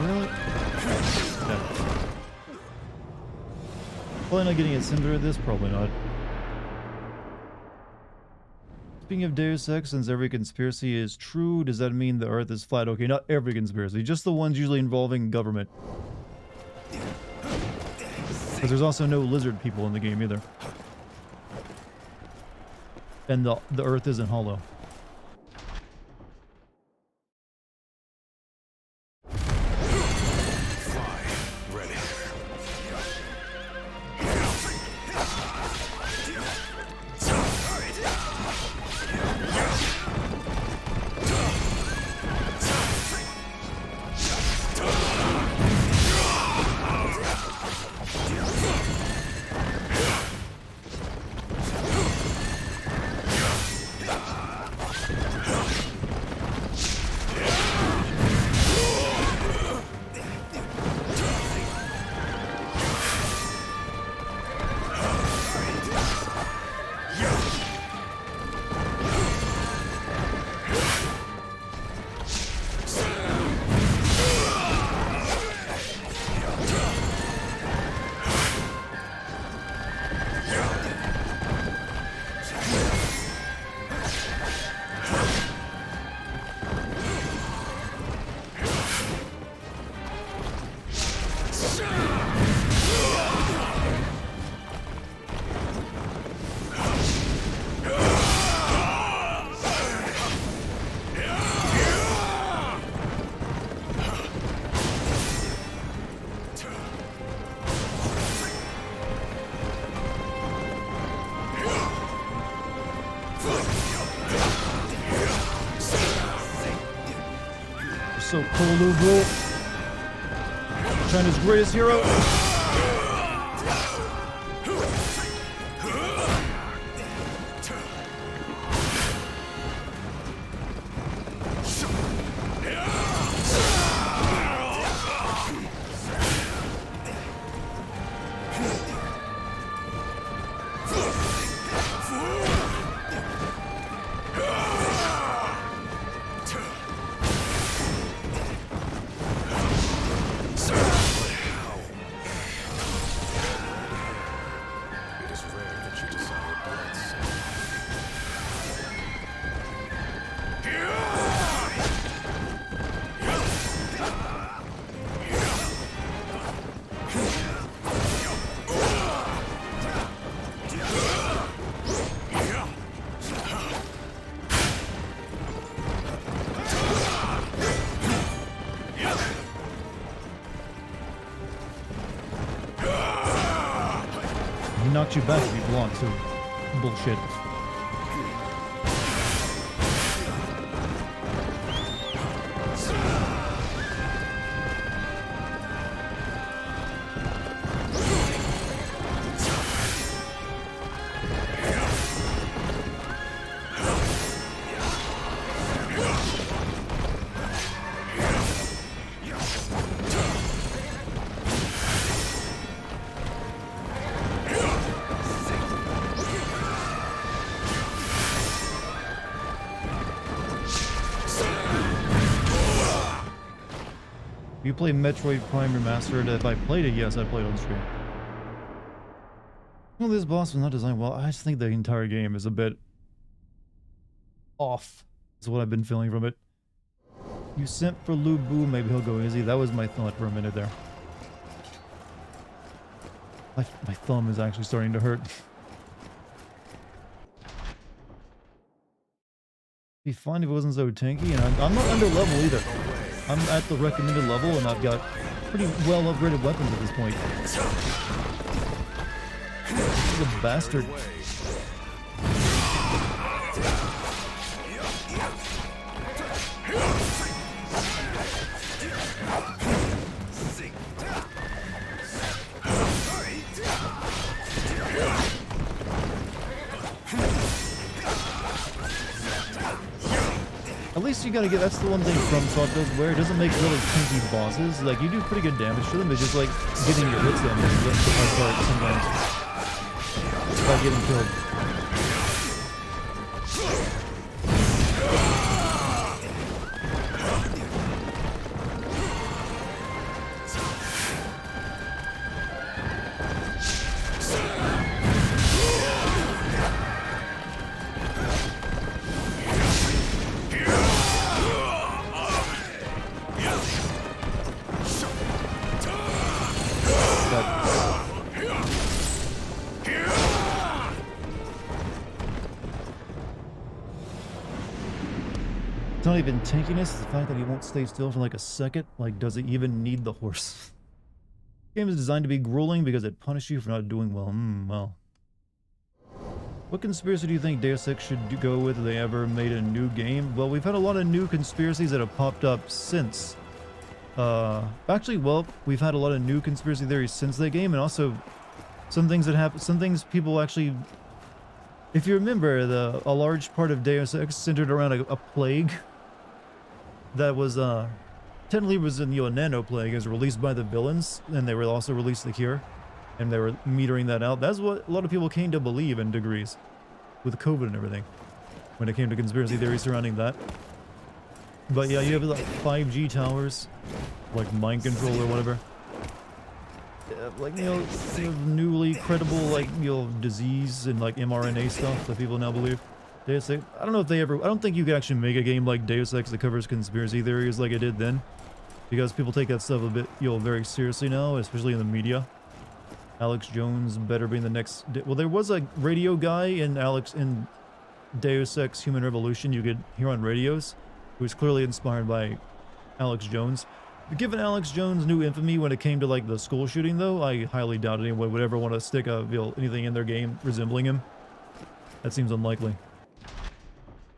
Really? No. Probably not getting a cinder at this, probably not. Speaking of Deus Ex, since every conspiracy is true, does that mean the Earth is flat? Okay, not every conspiracy, just the ones usually involving government. Because there's also no lizard people in the game either. And the Earth isn't hollow. so cool, Lu Bu. China's greatest hero. He knocked you back if you blocked, so bullshit. You play Metroid Prime Remastered? If I played it, yes, I played on stream. Well, this boss was not designed well. I just think the entire game is a bit off. Is what I've been feeling from it. You sent for Lu Bu, maybe he'll go easy. That was my thought for a minute there. My thumb is actually starting to hurt. It'd be fine if it wasn't so tanky, and I'm not under level either. I'm at the recommended level, and I've got pretty well upgraded weapons at this point. This is a bastard. At least you gotta get, that's the one thing from Salt does, where it doesn't make really tanky bosses. Like, you do pretty good damage to them, but just like getting your hits in is the hard part sometimes. By getting killed. It's not even tankiness, it's the fact that he won't stay still for like a second. Like, does it even need the horse? The game is designed to be grueling because it punishes you for not doing well. Well. What conspiracy do you think Deus Ex should go with if they ever made a new game? Well, we've had a lot of new conspiracies that have popped up since. Actually, well, we've had a lot of new conspiracy theories since that game, and also some things that happen, some things people actually... If you remember, a large part of Deus Ex centered around a plague that was, technically was a nano plague. It was released by the villains, and they were also released the cure, and they were metering that out. That's what a lot of people came to believe in degrees, with COVID and everything, when it came to conspiracy theories surrounding that. But yeah, you have like 5G towers, like mind control or whatever. Like, you know, sort of newly credible, like, you know, disease and like mRNA stuff that people now believe. Deus Ex, I don't know if they ever, I don't think you could actually make a game like Deus Ex that covers conspiracy theories like it did then, because people take that stuff a bit, you know, very seriously now, especially in the media. Alex Jones better be the next, well, there was a radio guy in Deus Ex Human Revolution you could hear on radios, who was clearly inspired by Alex Jones. Given Alex Jones' new infamy when it came to like the school shooting, though, I highly doubt anyone would ever want to stick a, you know, anything in their game resembling him. That seems unlikely.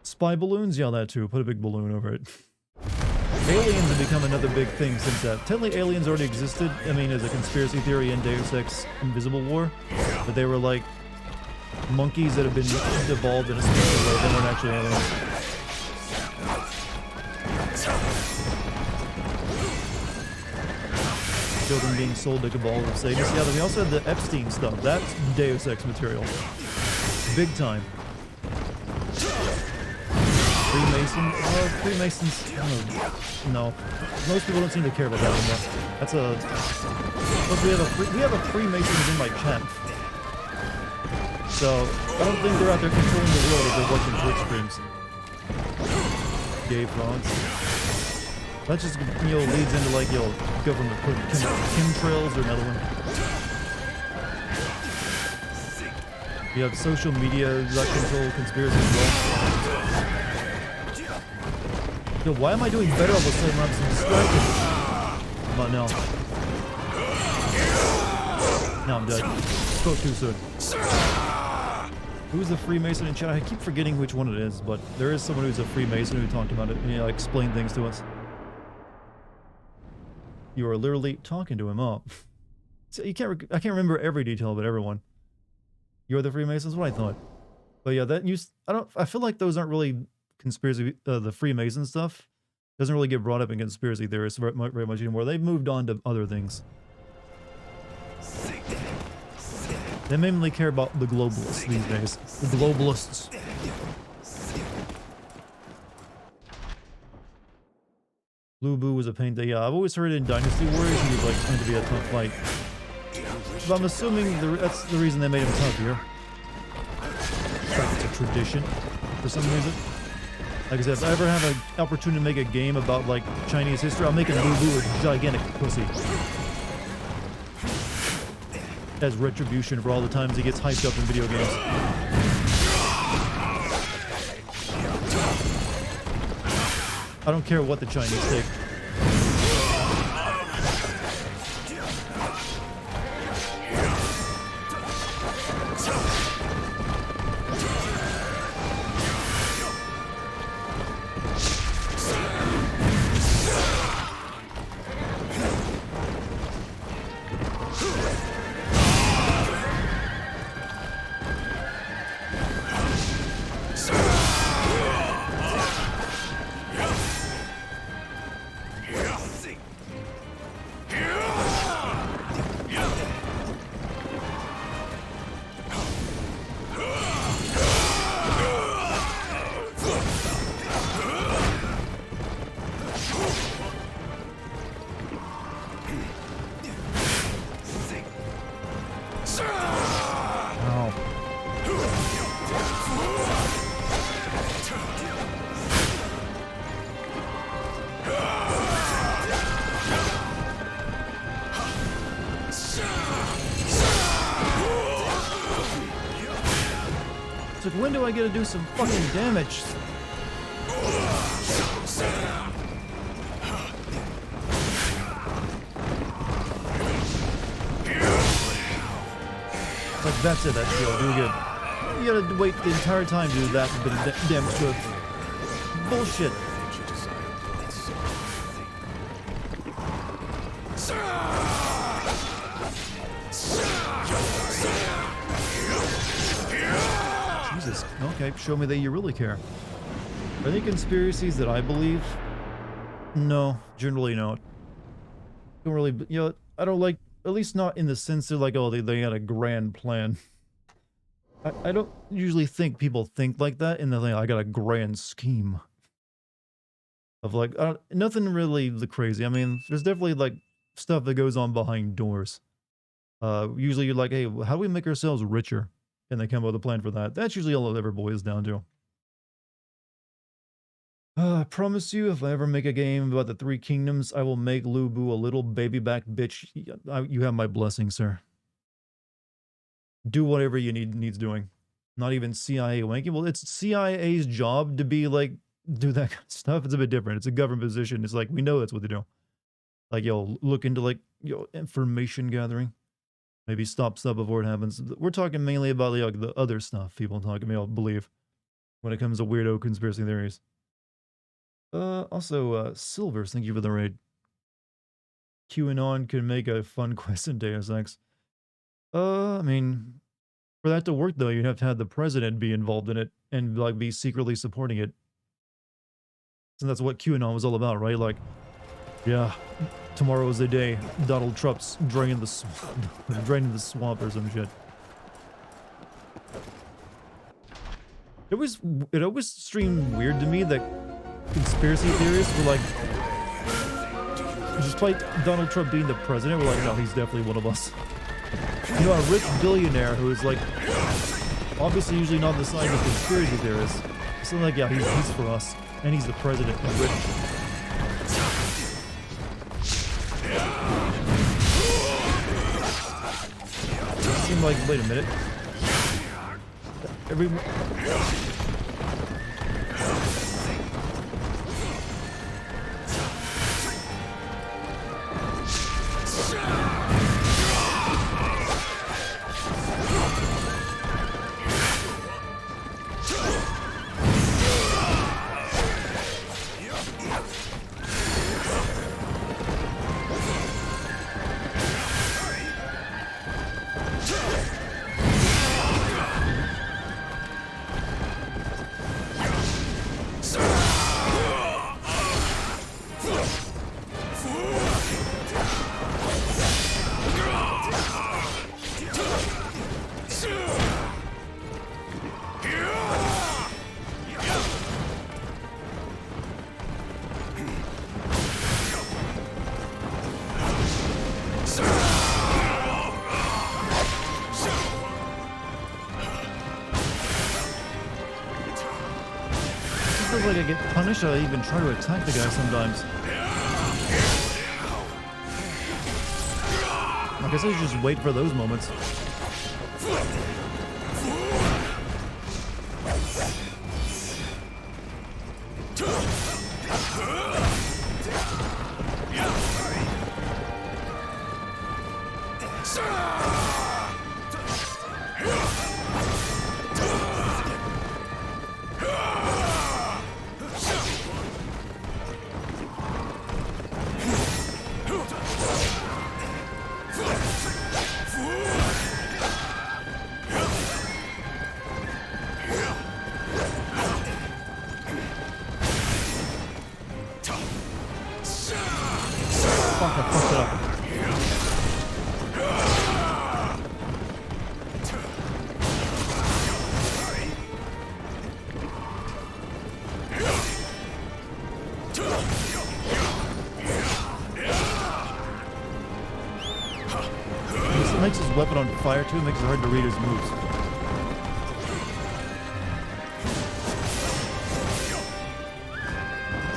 Spy balloons? Yeah, that too. Put a big balloon over it. aliens have become another big thing since that. Technically, aliens already existed, I mean, as a conspiracy theory in Deus Ex Invisible War, but they were like monkeys that have been evolved in a special way. They weren't actually aliens. Children being sold to cabals of Satanists. Yeah, then we also had the Epstein stuff. That's Deus Ex material. Big time. Freemasons, I don't know. No. Most people don't seem to care about that anymore. That's a... Plus we have a Freemasons in my chat. So, I don't think they're out there controlling the world if they're watching Twitch streams. Gay frogs. That just, leads into, like, government chemtrails or another one. You have social media that control conspiracy as well. Yo, why am I doing better all of a sudden when I'm so distracted? How about now? Now I'm dead. Spoke too soon. Who's the Freemason in chat? I keep forgetting which one it is, but there is someone who's a Freemason who talked about it and explained things to us. You are literally talking to him up. So I can't remember every detail about everyone. You're the Freemasons? What I thought. But yeah, I feel like those aren't really conspiracy, the Freemason stuff doesn't really get brought up in conspiracy theorists very much anymore. They've moved on to other things. They mainly care about the globalists these days. The globalists. Lu Bu was a pain to... Yeah, I've always heard in Dynasty Warriors he was like meant to be a tough fight. But I'm assuming that's the reason they made him tough here. Like it's a tradition for some reason. Like I said, if I ever have an opportunity to make a game about like Chinese history, I'll make a Lu Bu a gigantic pussy. As retribution for all the times he gets hyped up in video games. I don't care what the Chinese take. When do I get to do some fucking damage? Like that's it, that shield, do good. You gotta wait the entire time to do that bit of damage to it. Bullshit. Okay, show me that you really care. Are they conspiracies that I believe? No, generally not. Don't really, I don't like, at least not in the sense of like, oh, they had a grand plan. I don't usually think people think like that in the thing, I got a grand scheme. Of like, nothing really the crazy. I mean, there's definitely like stuff that goes on behind doors. Usually you're like, hey, how do we make ourselves richer? And they come up with a plan for that. That's usually all it ever boils down to. I promise you, if I ever make a game about the Three Kingdoms, I will make Lu Bu a little baby back bitch. You have my blessing, sir. Do whatever you needs doing. Not even CIA wanky. Well, it's CIA's job to be like, do that kind of stuff. It's a bit different. It's a government position. It's like, we know that's what they do. Like, look into like, information gathering. Maybe stop stuff before it happens. We're talking mainly about like the other stuff people talk about, believe, when it comes to weirdo conspiracy theories. Also, Silvers, thank you for the raid. QAnon can make a fun quest in Deus Ex. I mean, for that to work though, you'd have to have the president be involved in it and like be secretly supporting it. And that's what QAnon was all about, right? Like, yeah, tomorrow is the day Donald Trump's draining the swamp or some shit. It always seemed weird to me that conspiracy theorists were like, despite Donald Trump being the president, we're like, no, he's definitely one of us. You know, a rich billionaire who is like, obviously usually not the side of conspiracy theorists. So like, yeah, he's for us, and he's the president and rich. It seemed like, wait a minute. Like I get punished, I even try to attack the guy sometimes. I guess I should just wait for those moments. Makes his weapon on fire too, makes it hard to read his moves.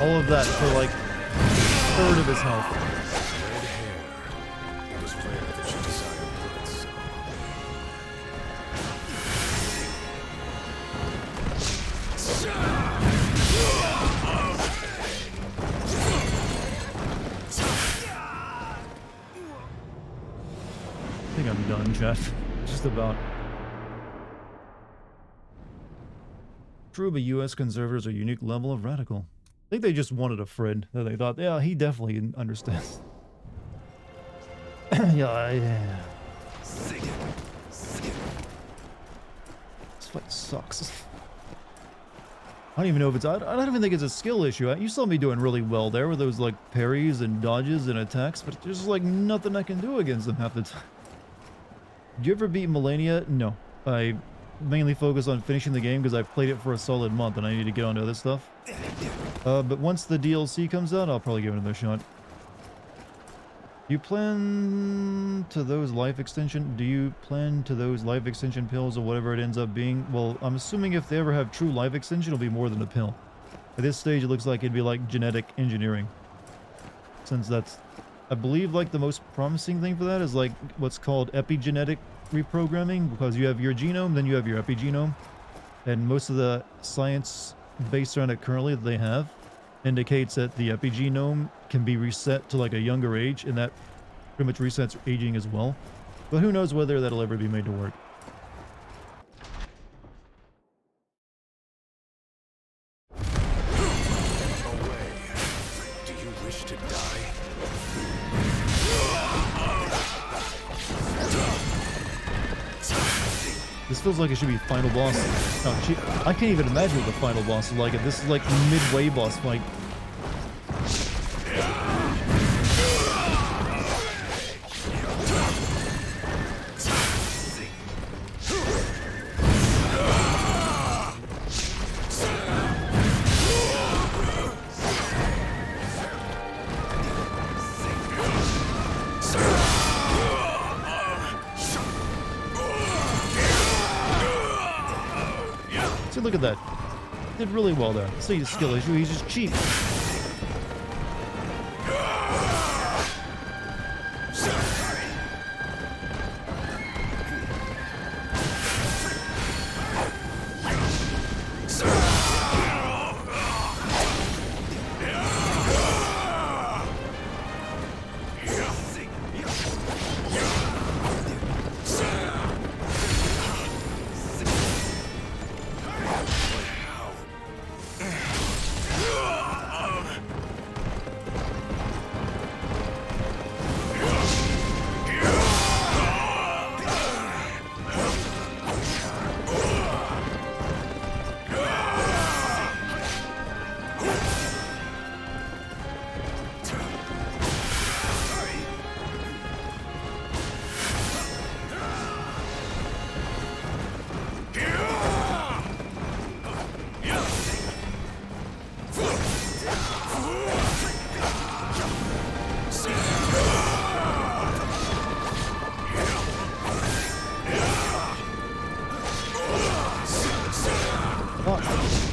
All of that for like a third of his health. I think I'm done, Jeff. Just about. True, but U.S. conservatives are a unique level of radical. I think they just wanted a friend that they thought, yeah, he definitely understands. yeah. This fight sucks. I don't even know if it's... I don't even think it's a skill issue. You saw me doing really well there with those, like, parries and dodges and attacks, but there's, like, nothing I can do against them half the time. Did you ever beat Millennia? No. I mainly focus on finishing the game because I played it for a solid month and I need to get onto other stuff. But once the DLC comes out, I'll probably give it another shot. Do you plan to those life extension pills or whatever it ends up being? Well, I'm assuming if they ever have true life extension, it'll be more than a pill. At this stage, it looks like it'd be like genetic engineering. Since that's, I believe, like the most promising thing for that is like what's called epigenetic reprogramming, because you have your genome, then you have your epigenome. And most of the science based around it currently that they have indicates that the epigenome can be reset to like a younger age, and that pretty much resets aging as well. But who knows whether that'll ever be made to work. This feels like it should be final boss. No, I can't even imagine what the final boss is like. If this is like midway boss fight. See, look at that. Did really well there. See his skill issue, he's just cheap.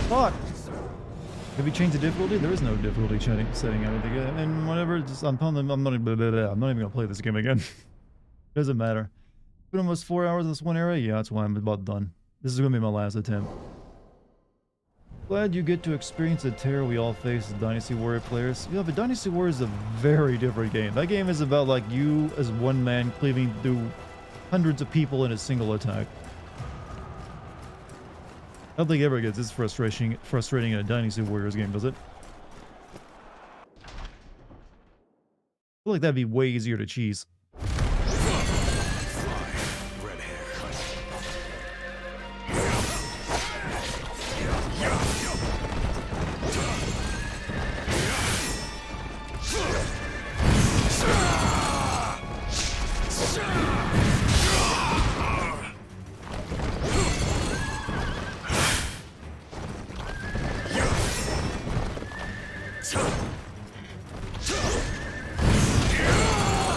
Fuck! Have you changed the difficulty? There is no difficulty setting, I don't think. And whatever, just, I'm telling them I'm not even gonna play this game again. Doesn't matter. Been almost 4 hours in this one area? Yeah, that's why I'm about done. This is gonna be my last attempt. Glad you get to experience the terror we all face as Dynasty Warrior players. Yeah, but Dynasty Warrior is a very different game. That game is about like you as one man cleaving through hundreds of people in a single attack. I don't think it ever gets this frustrating in a Dynasty Warriors game, does it? I feel like that'd be way easier to cheese.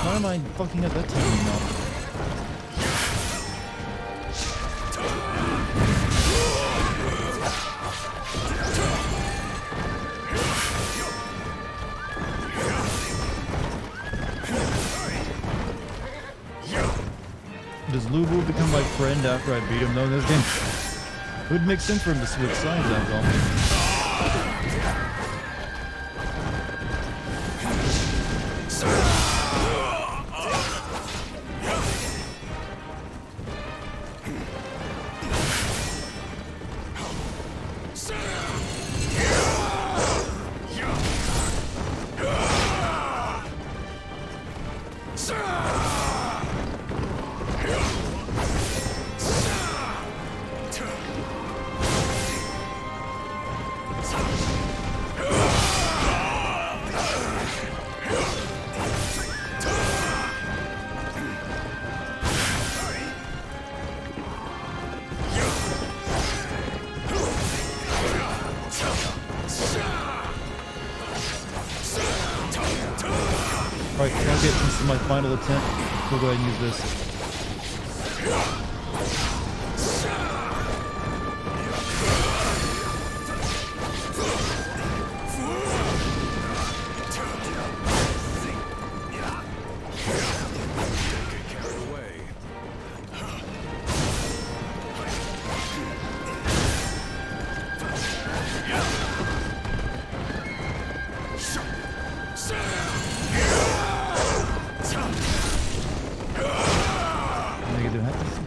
Why am I fucking at that time now? Does Lubu become my friend after I beat him though in this game? It would make sense for him to switch sides after all. Alright, this is my final attempt. We'll go ahead and use this.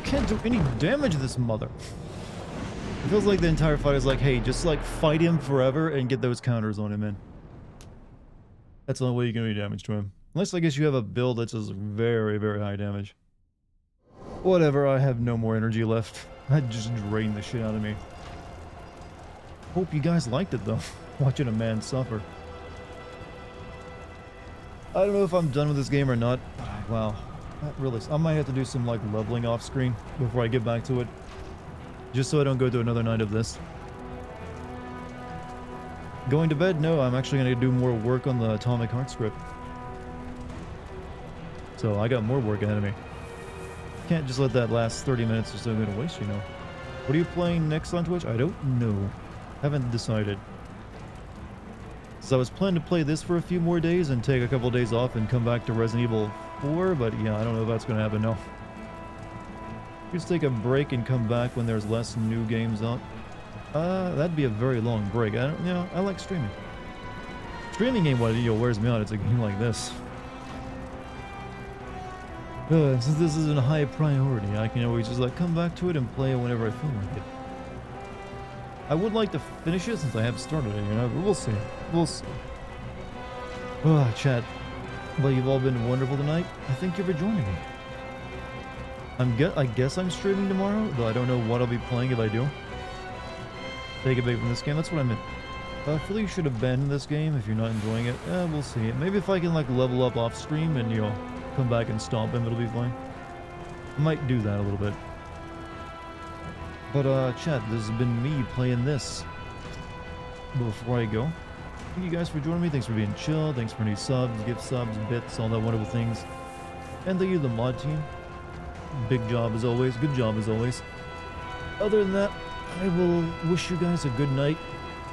Can't do any damage to this mother. It feels like the entire fight is like, hey, just like fight him forever and get those counters on him, man. That's the only way you can do damage to him. Unless I guess you have a build that does very, very high damage. Whatever, I have no more energy left. That just drained the shit out of me. Hope you guys liked it though, watching a man suffer. I don't know if I'm done with this game or not. Wow, that really... I might have to do some like leveling off screen before I get back to it. Just so I don't go through another night of this. Going to bed? No, I'm actually going to do more work on the Atomic Heart script. So I got more work ahead of me. Can't just let that last 30 minutes or so go to waste, you know. What are you playing next on Twitch? I don't know. Haven't decided. So I was planning to play this for a few more days and take a couple of days off and come back to Resident Evil 4, but yeah, I don't know if that's going to happen now. Just take a break and come back when there's less new games out. That'd be a very long break. I don't, you know, I like streaming. Streaming ain't what wears me out. It's a game like this. Since this isn't a high priority, I can always just like come back to it and play it whenever I feel like it. I would like to finish it since I have started it, you know, but we'll see. We'll see. Chat. Well, you've all been wonderful tonight. I thank you for joining me. I guess I'm streaming tomorrow, though I don't know what I'll be playing if I do. Take a break from this game, that's what I meant. I feel like you should abandon this game if you're not enjoying it. We'll see. Maybe if I can like level up off stream and, you know, come back and stomp him, it'll be fine. I might do that a little bit. But chat, this has been me playing this. Before I go, thank you guys for joining me. Thanks for being chill. Thanks for new subs, gift subs, bits, all that wonderful things. And thank you to the mod team. Big job as always. Good job as always. Other than that, I will wish you guys a good night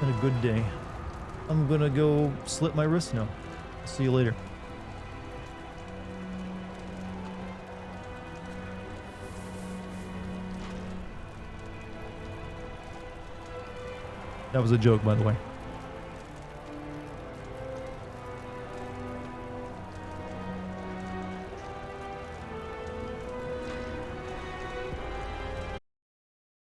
and a good day. I'm gonna go slit my wrist now. See you later. That was a joke, by the way.